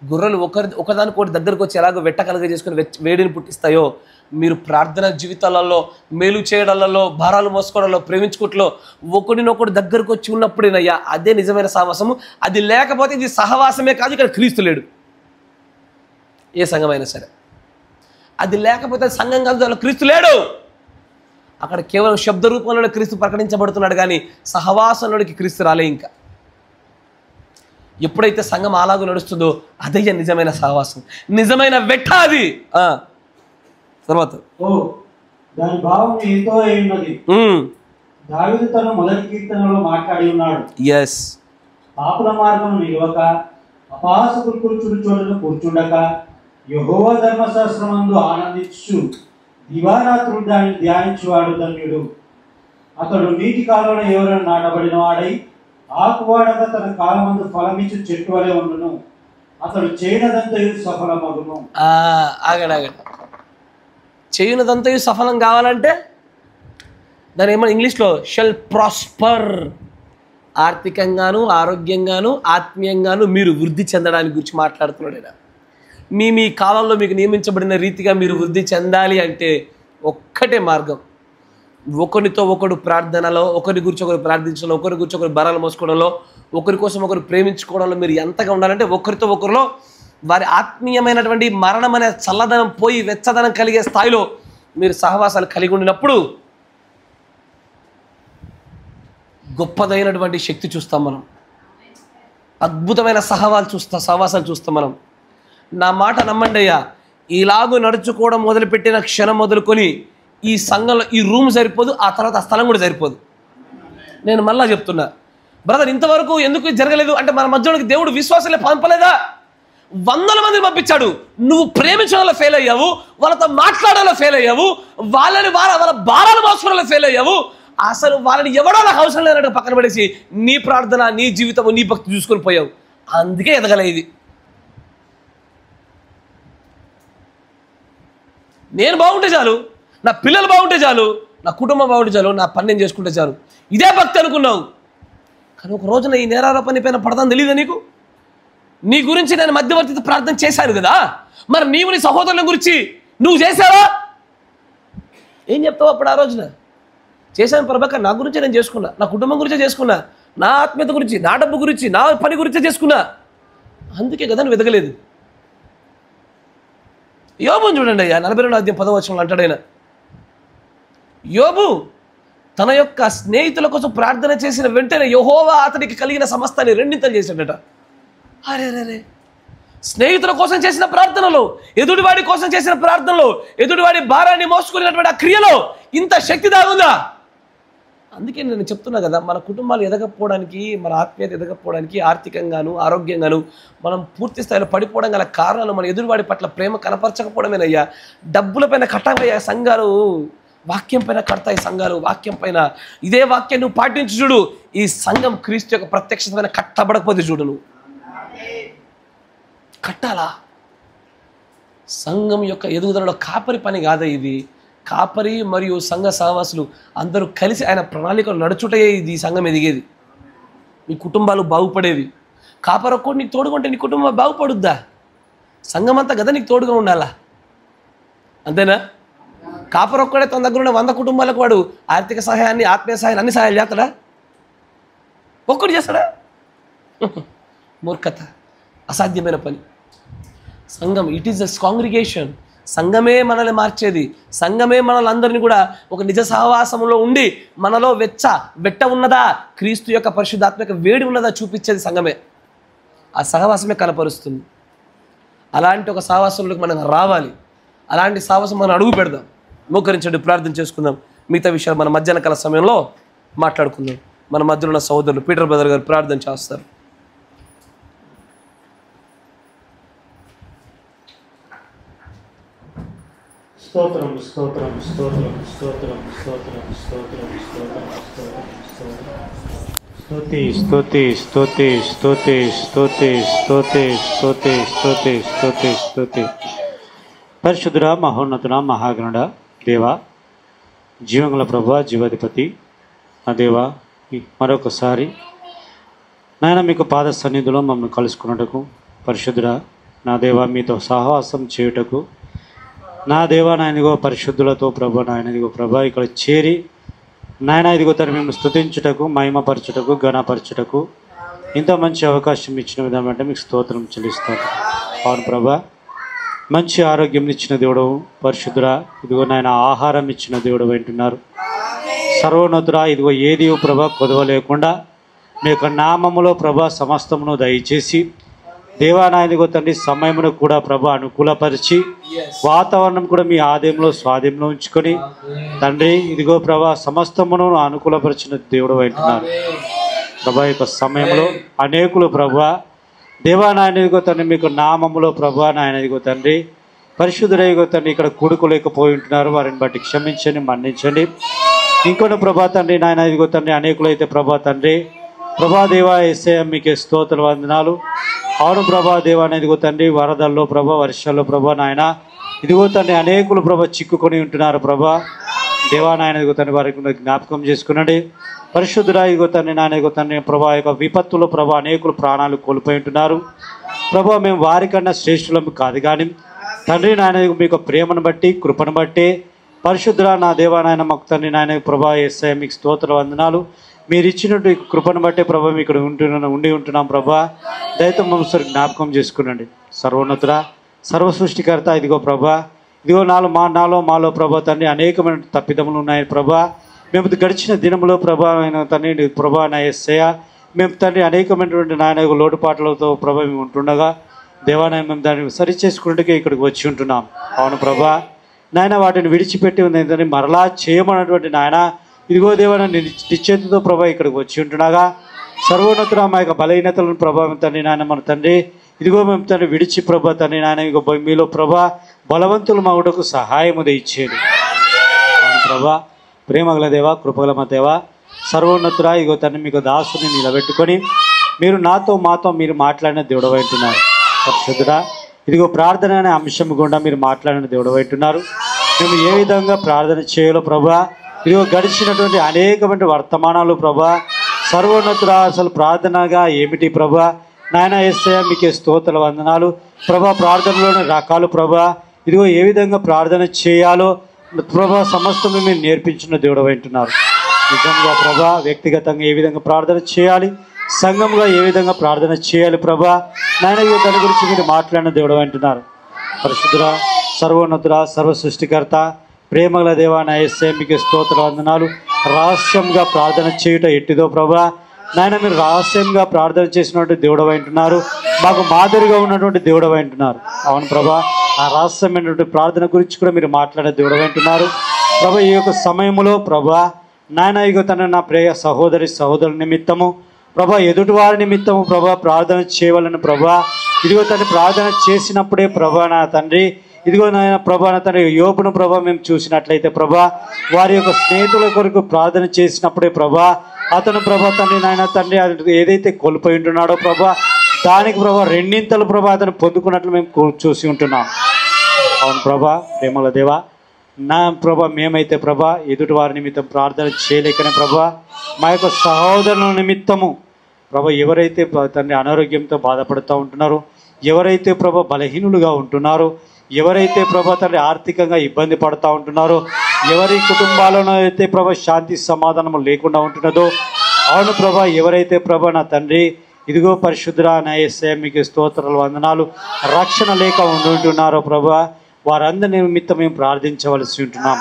గొర్రెలు ఒకదానికొకటి దగ్గరకు వచ్చి ఎలాగో వెట్ట కలగ చేసుకుని వేడిని పుట్టిస్తాయో, మీరు ప్రార్థన జీవితాలలో, మేలు చేయడాలలో, భారాలు మోసుకోవడంలో, ప్రేమించుకోవట్లో ఒకడినొకడు దగ్గరకు వచ్చి ఉన్నప్పుడేనయ్యా అదే నిజమైన సహవాసము. అది లేకపోతే ఇది సహవాసమే కాదు, ఇక్కడ క్రీస్తు లేడు. ఏ సంఘమైనా సరే అది లేకపోతే సంఘం కాదు, దానిలో క్రీస్తు లేడు. అక్కడ కేవలం శబ్ద రూపంలోనే క్రీస్తు ప్రకటించబడుతున్నాడు, కానీ సహవాసంలోకి క్రీస్తు రాలే. ఇంకా ఎప్పుడైతే సంఘం అలాగూ నడుస్తుందో అదే నిజమైన సహవాసం, నిజమైన వెట్ట అది. తర్వాత దాని భావం ఎంతో అయినది. దావీదు తన మొదటి కీర్తనలో మాట్లాడి ఉన్నాడు. yes, పాపుల మార్గం నిలవక, అపహాసకులు కూర్చుని చోటును కూర్చుండక, యెహోవా ధర్మశాస్త్రమందు ఆనందించు దివారాత్రులు దాన్ని ధ్యానించువాడు ధన్యుడు. అతడు నీటి కాలంలో ఎవరైనా నాటబడిన వాడై ఆకువాడక తన కాలమందు ఫలమిచ్చు చెట్టు వలె ఉండును. అతడు చేయనదంతయు సఫలమగును. ఆగడాగడ చేయనదంతయు సఫలం కావాలంటే దాని ఏమన్నా ఇంగ్లీష్లో షెల్ ప్రాస్పర్. ఆర్థికంగాను, ఆరోగ్యంగాను, ఆత్మీయంగాను మీరు వృద్ధి చెందడానికి గురించి మాట్లాడుతున్నాడు ఆయన. మీ కాలంలో మీకు నియమించబడిన రీతిగా మీరు వృద్ధి చెందాలి అంటే ఒక్కటే మార్గం. ఒకరితో ఒకడు ప్రార్థనలో, ఒకరి గురించి ఒకరు ప్రార్థించడంలో, ఒకరి గురించి ఒకరు బరాలు మోసుకోవడంలో, ఒకరి కోసం ఒకరు ప్రేమించుకోవడంలో మీరు ఎంతగా ఉండాలంటే ఒకరితో ఒకరిలో వారి ఆత్మీయమైనటువంటి మరణం అనే చల్లదనం పోయి వెచ్చదనం కలిగే స్థాయిలో మీరు సహవాసాలు కలిగి ఉండినప్పుడు గొప్పదైనటువంటి శక్తి చూస్తాం మనం. అద్భుతమైన సహవాసాలు చూస్తాం మనం. నా మాట నమ్మండి అయ్యా, ఇలాగూ నడుచుకోవడం మొదలుపెట్టిన క్షణం మొదలుకొని ఈ సంఘంలో ఈ రూమ్ సరిపోదు, ఆ తర్వాత ఆ స్థలం కూడా సరిపోదు. నేను మళ్ళా చెప్తున్నా బ్రదర్, ఇంతవరకు ఎందుకు జరగలేదు అంటే మన మధ్యలోకి దేవుడు విశ్వాసాలే పంపలేదా? 100 మందిని పంపించాడు. నువ్వు ప్రేమించడంలో ఫెయిల్ అయ్యావు, వాళ్ళతో మాట్లాడాలో ఫెయిల్ అయ్యావు, వాళ్ళ భారాలు మోసుకోవడంలో ఫెయిల్ అయ్యావు. అసలు వాళ్ళని ఎవడో నాకు అవసరం లేనట్టు పక్కన పడేసి నీ ప్రార్థన, నీ జీవితము, నీ భక్తి చూసుకొని పోయావు. అందుకే ఎదగలే. ఇది నేను బాగుంటే చాలు, నా పిల్లలు బాగుంటే చాలు, నా కుటుంబం బాగుంటే చాలు, నా పని నేను చేసుకుంటే చాలు, ఇదే భక్తి అనుకున్నావు. కానీ ఒక రోజున ఈ నేరారోపణ పైన పడతాను తెలియదా నీకు? నీ గురించి నేను మధ్యవర్తితో ప్రార్థన చేశాను కదా, మరి నీవు నీ సహోదరుల గురించి నువ్వు చేశావా? ఏం చెప్తావు అప్పుడు? ఆ రోజున చేశాను ప్రభాకర్, నా గురించే నేను చేసుకున్నా, నా కుటుంబం గురించే చేసుకున్నా, నా ఆత్మీయత గురించి, నా డబ్బు గురించి, నా పని గురించే చేసుకున్నా. అందుకే కదా నువ్వు ఎదగలేదు. యోబుని చూడండి అయ్యా, 42వ అధ్యాయం 10వ వచనంలో అంటాడు ఆయన, యోబు తన యొక్క స్నేహితుల కోసం ప్రార్థన చేసిన వెంటనే యెహోవా అతనికి కలిగిన సమస్తాన్ని రెండింతలు చేశాడట. అరే రే, స్నేహితుల కోసం చేసిన ప్రార్థనలో, ఎదుటివాడి కోసం చేసిన ప్రార్థనలో, ఎదుటివాడి భారాన్ని మోసుకునేటువంటి ఆ క్రియలో ఇంత శక్తి దాగుందా? అందుకే నేను చెప్తున్నా కదా, మన కుటుంబాలు ఎదగకపోవడానికి, మన ఆత్మీయత ఎదగకపోవడానికి, ఆర్థికంగాను ఆరోగ్యంగాను మనం పూర్తి స్థాయిలో పడిపోవడం గల కారణాలు మన ఎదురువాడి పట్ల ప్రేమ కనపరచకపోవడమేనయ్యా. డబ్బుల పైన కట్టమయ్యా సంఘాలు, వాక్యం పైన కడతాయి సంఘాలు, వాక్యం పైన. ఇదే వాక్యం నువ్వు పాటించు చూడు, ఈ సంఘం క్రీస్తు యొక్క ప్రత్యక్షత పైన కట్టబడకపోతే చూడు, నువ్వు కట్టాలా? సంఘం యొక్క ఎదుగుదలలో కాపరి పని కాదా ఇది? కాపరి మరియు సంఘ సహవాసులు అందరూ కలిసి ఆయన ప్రణాళికలు నడుచుటే ఇది సంఘం ఎదిగేది, మీ కుటుంబాలు బాగుపడేవి. కాపరి ఒక్కటి నీకు తోడుగా ఉంటే నీ కుటుంబం బాగుపడుద్దా? సంఘం అంతా కదా నీకు తోడుగా ఉండాలా, అంతేనా? కాపరి ఒక్కడే తన దగ్గర ఉన్న 100 కుటుంబాలకు వాడు ఆర్థిక సహాయాన్ని, ఆత్మీయ సహాయాన్ని, అన్ని సహాయాలు చేస్తాడా? ఒక్కడు చేస్తాడా? మూర్ఖత, అసాధ్యమైన పని. సంఘం ఇట్ ఈస్ ద కాంగ్రిగేషన్. సంఘమే మనల్ని మార్చేది. సంఘమే మనల్ని అందరినీ కూడా ఒక నిజ సహవాసంలో ఉండి మనలో వెట్ట ఉన్నదా, క్రీస్తు యొక్క పరిశుద్ధాత్మ యొక్క వేడి ఉన్నదా చూపించేది సంఘమే. ఆ సహవాసమే కనపరుస్తుంది. అలాంటి ఒక సహవాసంలోకి మనం రావాలి. అలాంటి సహవాసం మనం అడుగు పెడదాం. మోకరించండి, ప్రార్థన చేసుకుందాం. మిగతా విషయాలు మన మధ్యాహ్న కాల సమయంలో మాట్లాడుకుందాం. మన మధ్యలో ఉన్న సహోదరులు పీటర్ బ్రదర్ గారు ప్రార్థన చేస్తారు. స్తోత్రం స్తోత్రం స్తోత్రం స్తోత్రం స్తోత్రం స్తోత్రం స్తోత్రం స్తోత్రం స్తుతి స్తుతి స్తుతి స్తుతి స్తుతి స్తుతి స్తుతి స్తుతి స్తుతి స్తుతి. పరిశుద్ధుడా, మహోన్నతుడా, మహాగణుడా, దేవా, జీవంగల ప్రభువా, జీవాధిపతి నా దేవా, మరొకసారి నాయన మీకు పాద సన్నిధిలో మమ్మల్ని కలుసుకున్నట్టుకు, పరిశుద్ధుడా నా దేవా మీతో సహవాసం చేయుటకు, నా దేవా నాయన ఇదిగో పరిశుద్ధులతో ప్రభు నాయన ఇదిగో ప్రభా ఇక్కడ చేరి నాయన ఇదిగో తను మేము స్తుతించుటకు, మహిమపరచుటకు, ఘనపరచుటకు ఇంత మంచి అవకాశం ఇచ్చిన విధానం అంటే మీకు స్తోత్రం చెల్లిస్తాను. అవును ప్రభా, మంచి ఆరోగ్యం ఇచ్చిన దేవుడు పరిశుద్ధుడా, ఇదిగో నాయన ఆహారం ఇచ్చిన దేవుడు వింటున్నారు. సర్వోన్నతుడా, ఇదిగో ఏది ప్రభా కొదవ లేకుండా మీ యొక్క నామములో ప్రభా సమస్తమును దయచేసి దేవా నాయనగో తండ్రి సమయమును కూడా ప్రభా అనుకూలపరిచి వాతావరణం కూడా మీ ఆదాయంలో స్వాధీనంలో ఉంచుకొని తండ్రి ఇదిగో ప్రభా సమస్తమును అనుకూలపరిచిన దేవుడు అంటున్నారు. ప్రభా యొక్క సమయంలో అనేకులు ప్రభా దేవా నాయనగో తండ్రి మీకు నామములో ప్రభా నాయనగో తండ్రి పరిశుద్ధుడైగో తండ్రి ఇక్కడ కూడుకోలేకపోయి ఉంటున్నారు. వారిని బట్టి క్షమించండి, మన్నించండి. ఇంకొన్ని ప్రభా తండ్రి నాయన ఇదిగో తండ్రి అనేకులైతే ప్రభా తండ్రి ప్రభా దేవా యేసయ్య మీకే స్తోత్ర వందనాలు. అవును ప్రభా దేవా ఇదిగో తండ్రి వరదల్లో ప్రభా వర్షాల్లో ప్రభా నాయన ఇదిగో తండ్రి అనేకులు ప్రభా చిక్కుకొని ఉంటున్నారు. ప్రభా దేవా నాయన ఇదిగో తండ్రి వారికి జ్ఞాపకం చేసుకునండి. పరిశుద్ధుడా ఇదిగో తండ్రి నాయన ఇదిగో తండ్రి ప్రభా యొక్క విపత్తులో ప్రభా అనేకులు ప్రాణాలు కోల్పోయి ఉంటున్నారు. ప్రభా మేము వారికన్నా శ్రేష్ఠులం కాదు కానీ తండ్రి నాయన మీకు ప్రేమను బట్టి కృపను బట్టి పరిశుద్ధుడా నా దేవా నాయన మాకు తండ్రి నాయన ప్రభా యేసయ్య మీకు స్తోత్ర వందనాలు. మీరు ఇచ్చినట్టు కృపను బట్టే ప్రభా ఇక్కడ ఉండి ఉంటున్నాం. ప్రభా దయతో మమ్మల్ని జ్ఞాపకం చేసుకునండి. సర్వోన్నతుడా, సర్వ సృష్టికర్త ఇదిగో ప్రభా ఇదిగో నాలో మాలో ప్రభా తండ్రి అనేకమైన తప్పిదములు ఉన్నాయి. ప్రభా మేము గడిచిన దినములో ప్రభా తండ్రి ప్రభా నా యేసయ్య మేము తండ్రి అనేకమైనటువంటి నాయన లోటుపాట్లతో ప్రభా మేము ఉంటుండగా దేవాలయం మేము దాన్ని సరి చేసుకున్నట్టుగా ఇక్కడికి వచ్చి ఉంటున్నాం. అవును ప్రభా నాయన వాటిని విడిచిపెట్టి ఉంది ఏంటంటే మరలా చేయమన్నటువంటి నాయన ఇదిగో దేవా నిశ్చేతతో ప్రభా ఇక్కడికి వచ్చి ఉంటున్నాగా సర్వోన్నతుడ మా యొక్క బలహీనతలను ప్రభావం తండ్రి నాయన మన తండ్రి ఇదిగో మేము తండ్రి విడిచి ప్రభా తండ్రి నాయన ఇగో మీలో ప్రభా బలవంతులు మగుటకు సహాయము దయచేది. ప్రభా ప్రేమగల దేవా, కృపగల మా దేవా, సర్వోన్నతుడా ఇగో తండ్రి మీకు దాసుని నిలబెట్టుకొని మీరు మాతో మీరు మాట్లాడిన దేవుడు అంటున్నారు. పరిశుద్ధుడా ఇదిగో ప్రార్థన అనే అంశం గుండా మీరు మాట్లాడిన దేవుడు అంటున్నారు. మేము ఏ విధంగా ప్రార్థన చేయాలో ప్రభా ఇదిగో గడిచినటువంటి అనేకమైన వర్తమానాలు ప్రభా సర్వోన్నతుడా అసలు ప్రార్థనగా ఏమిటి ప్రభా నాయన యేసయ్య మీకే స్తోత్ర వందనాలు. ప్రభా ప్రార్థనలోని రకాలు ప్రభా ఇదిగో ఏ విధంగా ప్రార్థన చేయాలో ప్రభా సమస్తం మీరు నేర్పించిన దేవుడు అంటున్నారు. నిజంగా ప్రభా వ్యక్తిగతంగా ఏ విధంగా ప్రార్థన చేయాలి, సంఘంగా ఏ విధంగా ప్రార్థన చేయాలి ప్రభా నాయన దాని గురించి మీరు మాట్లాడిన దేవుడు అంటున్నారు. పరిశుద్ధుడా సర్వోన్నతుడా, సర్వ సృష్టికర్త, ప్రేమగల దేవా నా యేసయ్య మీకు స్తోత్ర వందనాలు. రహస్యంగా ప్రార్థన చేయుట ఎట్టిదో ప్రభా నాయన, మీరు రహస్యంగా ప్రార్థన చేసినటువంటి దేవుడు అంటున్నారు, మాకు మాదిరిగా ఉన్నటువంటి దేవుడు అంటున్నారు. అవును ప్రభా, ఆ రహస్యమైనటువంటి ప్రార్థన గురించి కూడా మీరు మాట్లాడే దేవుడు అంటున్నారు ప్రభా. ఈ యొక్క సమయంలో ప్రభా నాయన ఇగో తన నా ప్రియ సహోదరుల నిమిత్తము ప్రభా, ఎదుటివారి నిమిత్తము ప్రభా ప్రార్థన చేయవాలని ప్రభా. ఇదిగో తను ప్రార్థన చేసినప్పుడే ప్రభా నా తండ్రి, ఇదిగో నాయన ప్రభా నా తండ్రి, యోబును ప్రభా మేము చూసినట్లయితే ప్రభా వారి యొక్క స్నేహితుల కొరకు ప్రార్థన చేసినప్పుడే ప్రభా అతను ప్రభా తండ్రి నాయన తండ్రి ఏదైతే కోల్పోయి ఉంటున్నాడో ప్రభా దానికి ప్రభా రెండింతలు ప్రభా అతను పొందుకున్నట్లు మేము చూసి ఉంటున్నాం. అవును ప్రభా, ప్రేమల దేవా నా ప్రభా, మేమైతే ప్రభా ఎదుటి వారి నిమిత్తం ప్రార్థన చేయలేకనే ప్రభా మా యొక్క సహోదరుల నిమిత్తము ప్రభా ఎవరైతే తండ్రి అనారోగ్యంతో బాధపడుతూ ఉంటున్నారో, ఎవరైతే ప్రభా బలహీనులుగా ఉంటున్నారో, ఎవరైతే ప్రభా తండ్రి ఆర్థికంగా ఇబ్బంది పడుతూ ఉంటున్నారో, ఎవరి కుటుంబాలను అయితే ప్రభా శాంతి సమాధానము లేకుండా ఉంటున్నదో, అవును ప్రభా ఎవరైతే ప్రభా నా తండ్రి ఇదిగో పరిశుద్ధుడా నా యేసయ్య మీకు స్తోత్రాలు వందనాలు, రక్షణ లేక ఉంటున్నారో ప్రభా వారందరి నిమిత్తం మేము ప్రార్థించవలసి ఉంటున్నాం.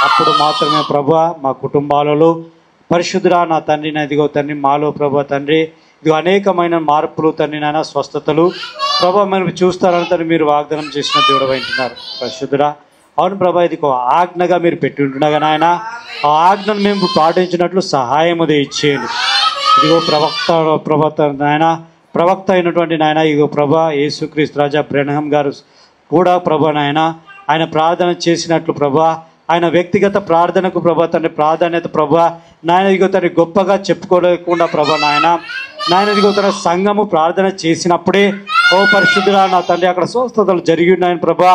అప్పుడు మాత్రమే ప్రభా మా కుటుంబాలలో పరిశుద్ధుడా నా తండ్రి నా ఇదిగో తండ్రి మాలో ప్రభా తండ్రి ఇదిగో అనేకమైన మార్పులు తండ్రి నాయన స్వస్థతలు ప్రభా మీరు చూస్తారని తండ్రి మీరు వాగ్దానం చేసిన దేవుడు అంటున్నారు పరిశుద్ధుడా. అవును ప్రభా, ఇది ఆజ్ఞగా మీరు పెట్టి ఉంటున్నాగా నాయన, ఆ ఆజ్ఞను మేము పాటించినట్లు సహాయము ఇచ్చేయండి. ఇదిగో ప్రవక్త అయినటువంటి నాయన ఇదిగో ప్రభా యేసుక్రీస్తు రాజా బ్రెనహం గారు కూడా ప్రభా నాయన ఆయన ప్రార్థన చేసినట్లు ప్రభా ఆయన వ్యక్తిగత ప్రార్థనకు ప్రభా తండ్రి ప్రాధాన్యత ప్రభా నాయన ఇదిగో తండ్రి గొప్పగా చెప్పుకోలేకుండా ప్రభా నాయన ఇదిగో తన సంఘము ప్రార్థన చేసినప్పుడే ఓ పరిశుద్ధుడా నా తండ్రి అక్కడ స్వస్థతలు జరిగి ఉన్నాయని ప్రభా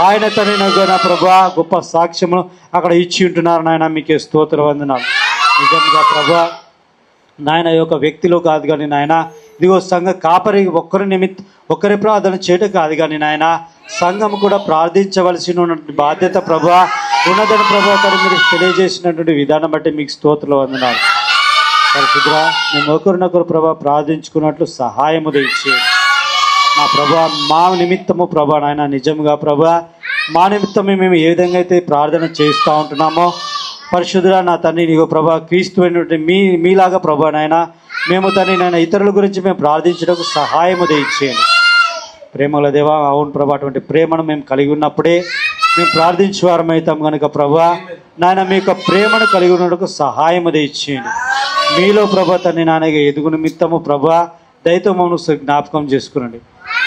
ఆయన తండ్రి నా ప్రభా గొప్ప సాక్ష్యమును అక్కడ ఇచ్చి ఉంటున్నారు నాయన, మీకే స్తోత్ర వందనాలు. నిజంగా ప్రభా నాయన యొక్క వ్యక్తిలో కాదు కానీ నాయన ఇదిగో సంఘ కాపరి ఒక్కరి ప్రార్థన చేయటం కాదు కానీ నాయన సంఘం కూడా ప్రార్థించవలసిన బాధ్యత ప్రభా ఉన్నదని ప్రభా తను మీరు తెలియజేసినటువంటి విధానం బట్టి మీకు స్తోత్రాలు వందనాలు. పరిశుద్ధుడా మేము ఒకరినొకరు ప్రభా ప్రార్థించుకున్నట్లు సహాయము దయచేయండి నా ప్రభా. మా నిమిత్తము ప్రభా నాయన నిజంగా ప్రభా మా నిమిత్తమే మేము ఏ విధంగా అయితే ప్రార్థన చేస్తూ ఉంటున్నామో పరిశుద్ధుడా నా తండ్రి నీకు ప్రభా క్రీస్తు అయినటువంటి మీలాగా ప్రభా నాయన మేము తండ్రి నాయన ఇతరుల గురించి మేము ప్రార్థించడానికి సహాయము దయచేయండి. ప్రేమల దేవా అవును ప్రభా, అటువంటి ప్రేమను మేము కలిగి ఉన్నప్పుడే మేము ప్రార్థించేవారం అవుతాం కనుక ప్రభా నాయన మీ యొక్క ప్రేమను కలిగి ఉన్నందుకు సహాయము దయచేయండి. మీలో ప్రభా తండ్రి నాయన ఎదుగు నిమిత్తము ప్రభా దయతో మమ్మల్ని జ్ఞాపకం చేసుకునండి.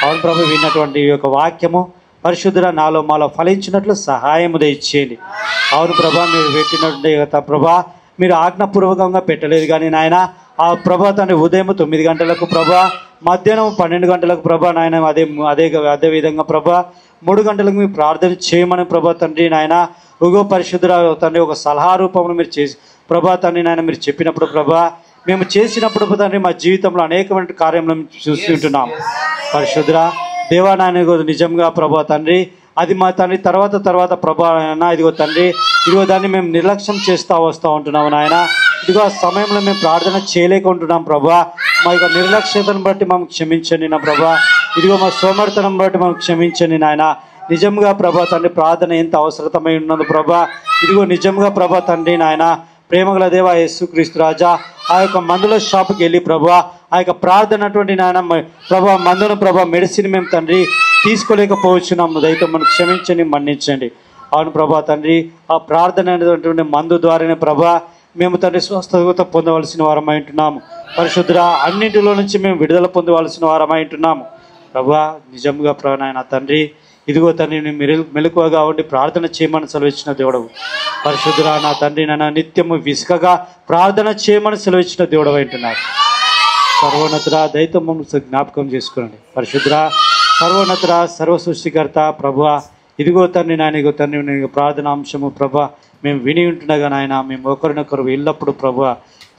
అవును ప్రభా, విన్నటువంటి ఈ యొక్క వాక్యము పరిశుద్ధుడా నాలో మాలో ఫలించినట్లు సహాయము దయచేయండి. అవును ప్రభా, మీరు పెట్టినటువంటి ప్రభా మీరు ఆజ్ఞాపూర్వకంగా పెట్టలేదు కానీ నాయన ఆ ప్రభా తండ్రి ఉదయం 9 గంటలకు ప్రభా మధ్యాహ్నం 12 గంటలకు ప్రభా నాయన అదే విధంగా ప్రభా 3 గంటలకు మీరు ప్రార్థన చేయమని ప్రభా తండ్రి నాయన ఉగో పరిశుద్ధుడా తండ్రి ఒక సలహా రూపంలో మీరు చేసి ప్రభా తండ్రి నాయన మీరు చెప్పినప్పుడు ప్రభా మేము చేసినప్పుడు తండ్రి మా జీవితంలో అనేకమైన కార్యములను చూస్తూ ఉంటున్నాం. పరిశుద్ధుడా దేవా నాయన నిజంగా ప్రభా తండ్రి అది మా తండ్రి తర్వాత ప్రభా ఇదిగో తండ్రి ఇదిగో దాన్ని మేము నిర్లక్ష్యం చేస్తూ వస్తూ ఉంటున్నాము నాయన. ఇదిగో ఆ సమయంలో మేము ప్రార్థన చేయలేకుంటున్నాం ప్రభా. మా యొక్క నిర్లక్ష్యతను బట్టి మమ్మల్ని క్షమించండి నా ప్రభా. ఇదిగో మా సోమర్థనం బట్టి మమ్మల్ని క్షమించండి నాయన. నిజంగా ప్రభా తండ్రి ప్రార్థన ఎంత అవసరతమై ఉన్నది ప్రభా. ఇదిగో నిజంగా ప్రభా తండ్రి నాయన ప్రేమగల దేవా యేసుక్రీస్తు రాజా ఆ యొక్క మందుల షాపుకి వెళ్ళి ప్రభా ఆ యొక్క ప్రార్థన అటువంటి నాయన ప్రభా మందును ప్రభా మెడిసిన్ మేము తండ్రి తీసుకోలేకపోవచ్చున్నాము, దయతో మనం క్షమించండి మన్నించండి. అవును ప్రభా తండ్రి ఆ ప్రార్థన అనేటువంటి మందు ద్వారానే ప్రభా మేము తండ్రి స్వస్థత పొందవలసిన వారమై ఉంటున్నాము. పరిశుద్ధుడా అన్నింటిలో నుంచి మేము విడుదల పొందవలసిన వారమై ఉంటున్నాము ప్రభా. నిజంగా నాయన తండ్రి ఇదిగో తండ్రి మెలకువగా ఉండి ప్రార్థన చేయమని సెలవిచ్చిన దేవుడవు. పరిశుద్ధుడా నా తండ్రి నన్ను నిత్యము విసుకగా ప్రార్థన చేయమని సెలవిచ్చిన దేవుడవు అంటున్నారు. సర్వోన్నతుడా దయతో మమ్మల్ని జ్ఞాపకం చేసుకోండి. పరిశుద్ధుడా సర్వోన్నతుడా సర్వ సృష్టికర్త ప్రభువా ఇదిగో తండ్రి నాయన ఇగో తండ్రి నేను ప్రార్థన అంశము ప్రభా మేము విని ఉంటున్నాగా నాయన మేము ఒకరినొకరు ఎల్లప్పుడు ప్రభా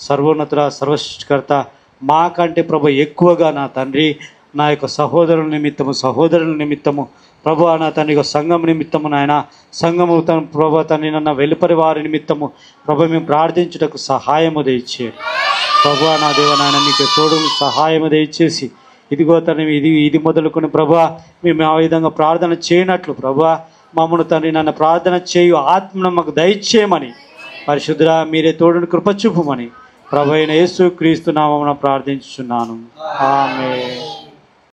సర్వోన్నతుడా సర్వ సృష్టికర్త మాకంటే ప్రభా ఎక్కువగా నా తండ్రి నా యొక్క సహోదరుల నిమిత్తము ప్రభు నా తండ్రి సంఘం నిమిత్తము నాయన సంఘము తన ప్రభు తండ్రి నన్న వెలుపరి వారి నిమిత్తము ప్రభు మేము ప్రార్థించుటకు సహాయము దయచేయండి. ప్రభు నా దేవ నాయన మీకు తోడు సహాయము దయచేసి ఇదిగో తండ్రి ఇది మొదలుకొని ప్రభా మేము ఆ విధంగా ప్రార్థన చేయనట్లు ప్రభా మమ్మను తండ్రి నన్ను ప్రార్థన చేయు ఆత్మను మాకు దయచేయమని పరిశుద్ధుడా మీరే తోడుని కృప చూపమని ప్రభు అయిన యేసు క్రీస్తు నామమున ప్రార్థించుచున్నాను. ఆమేన్.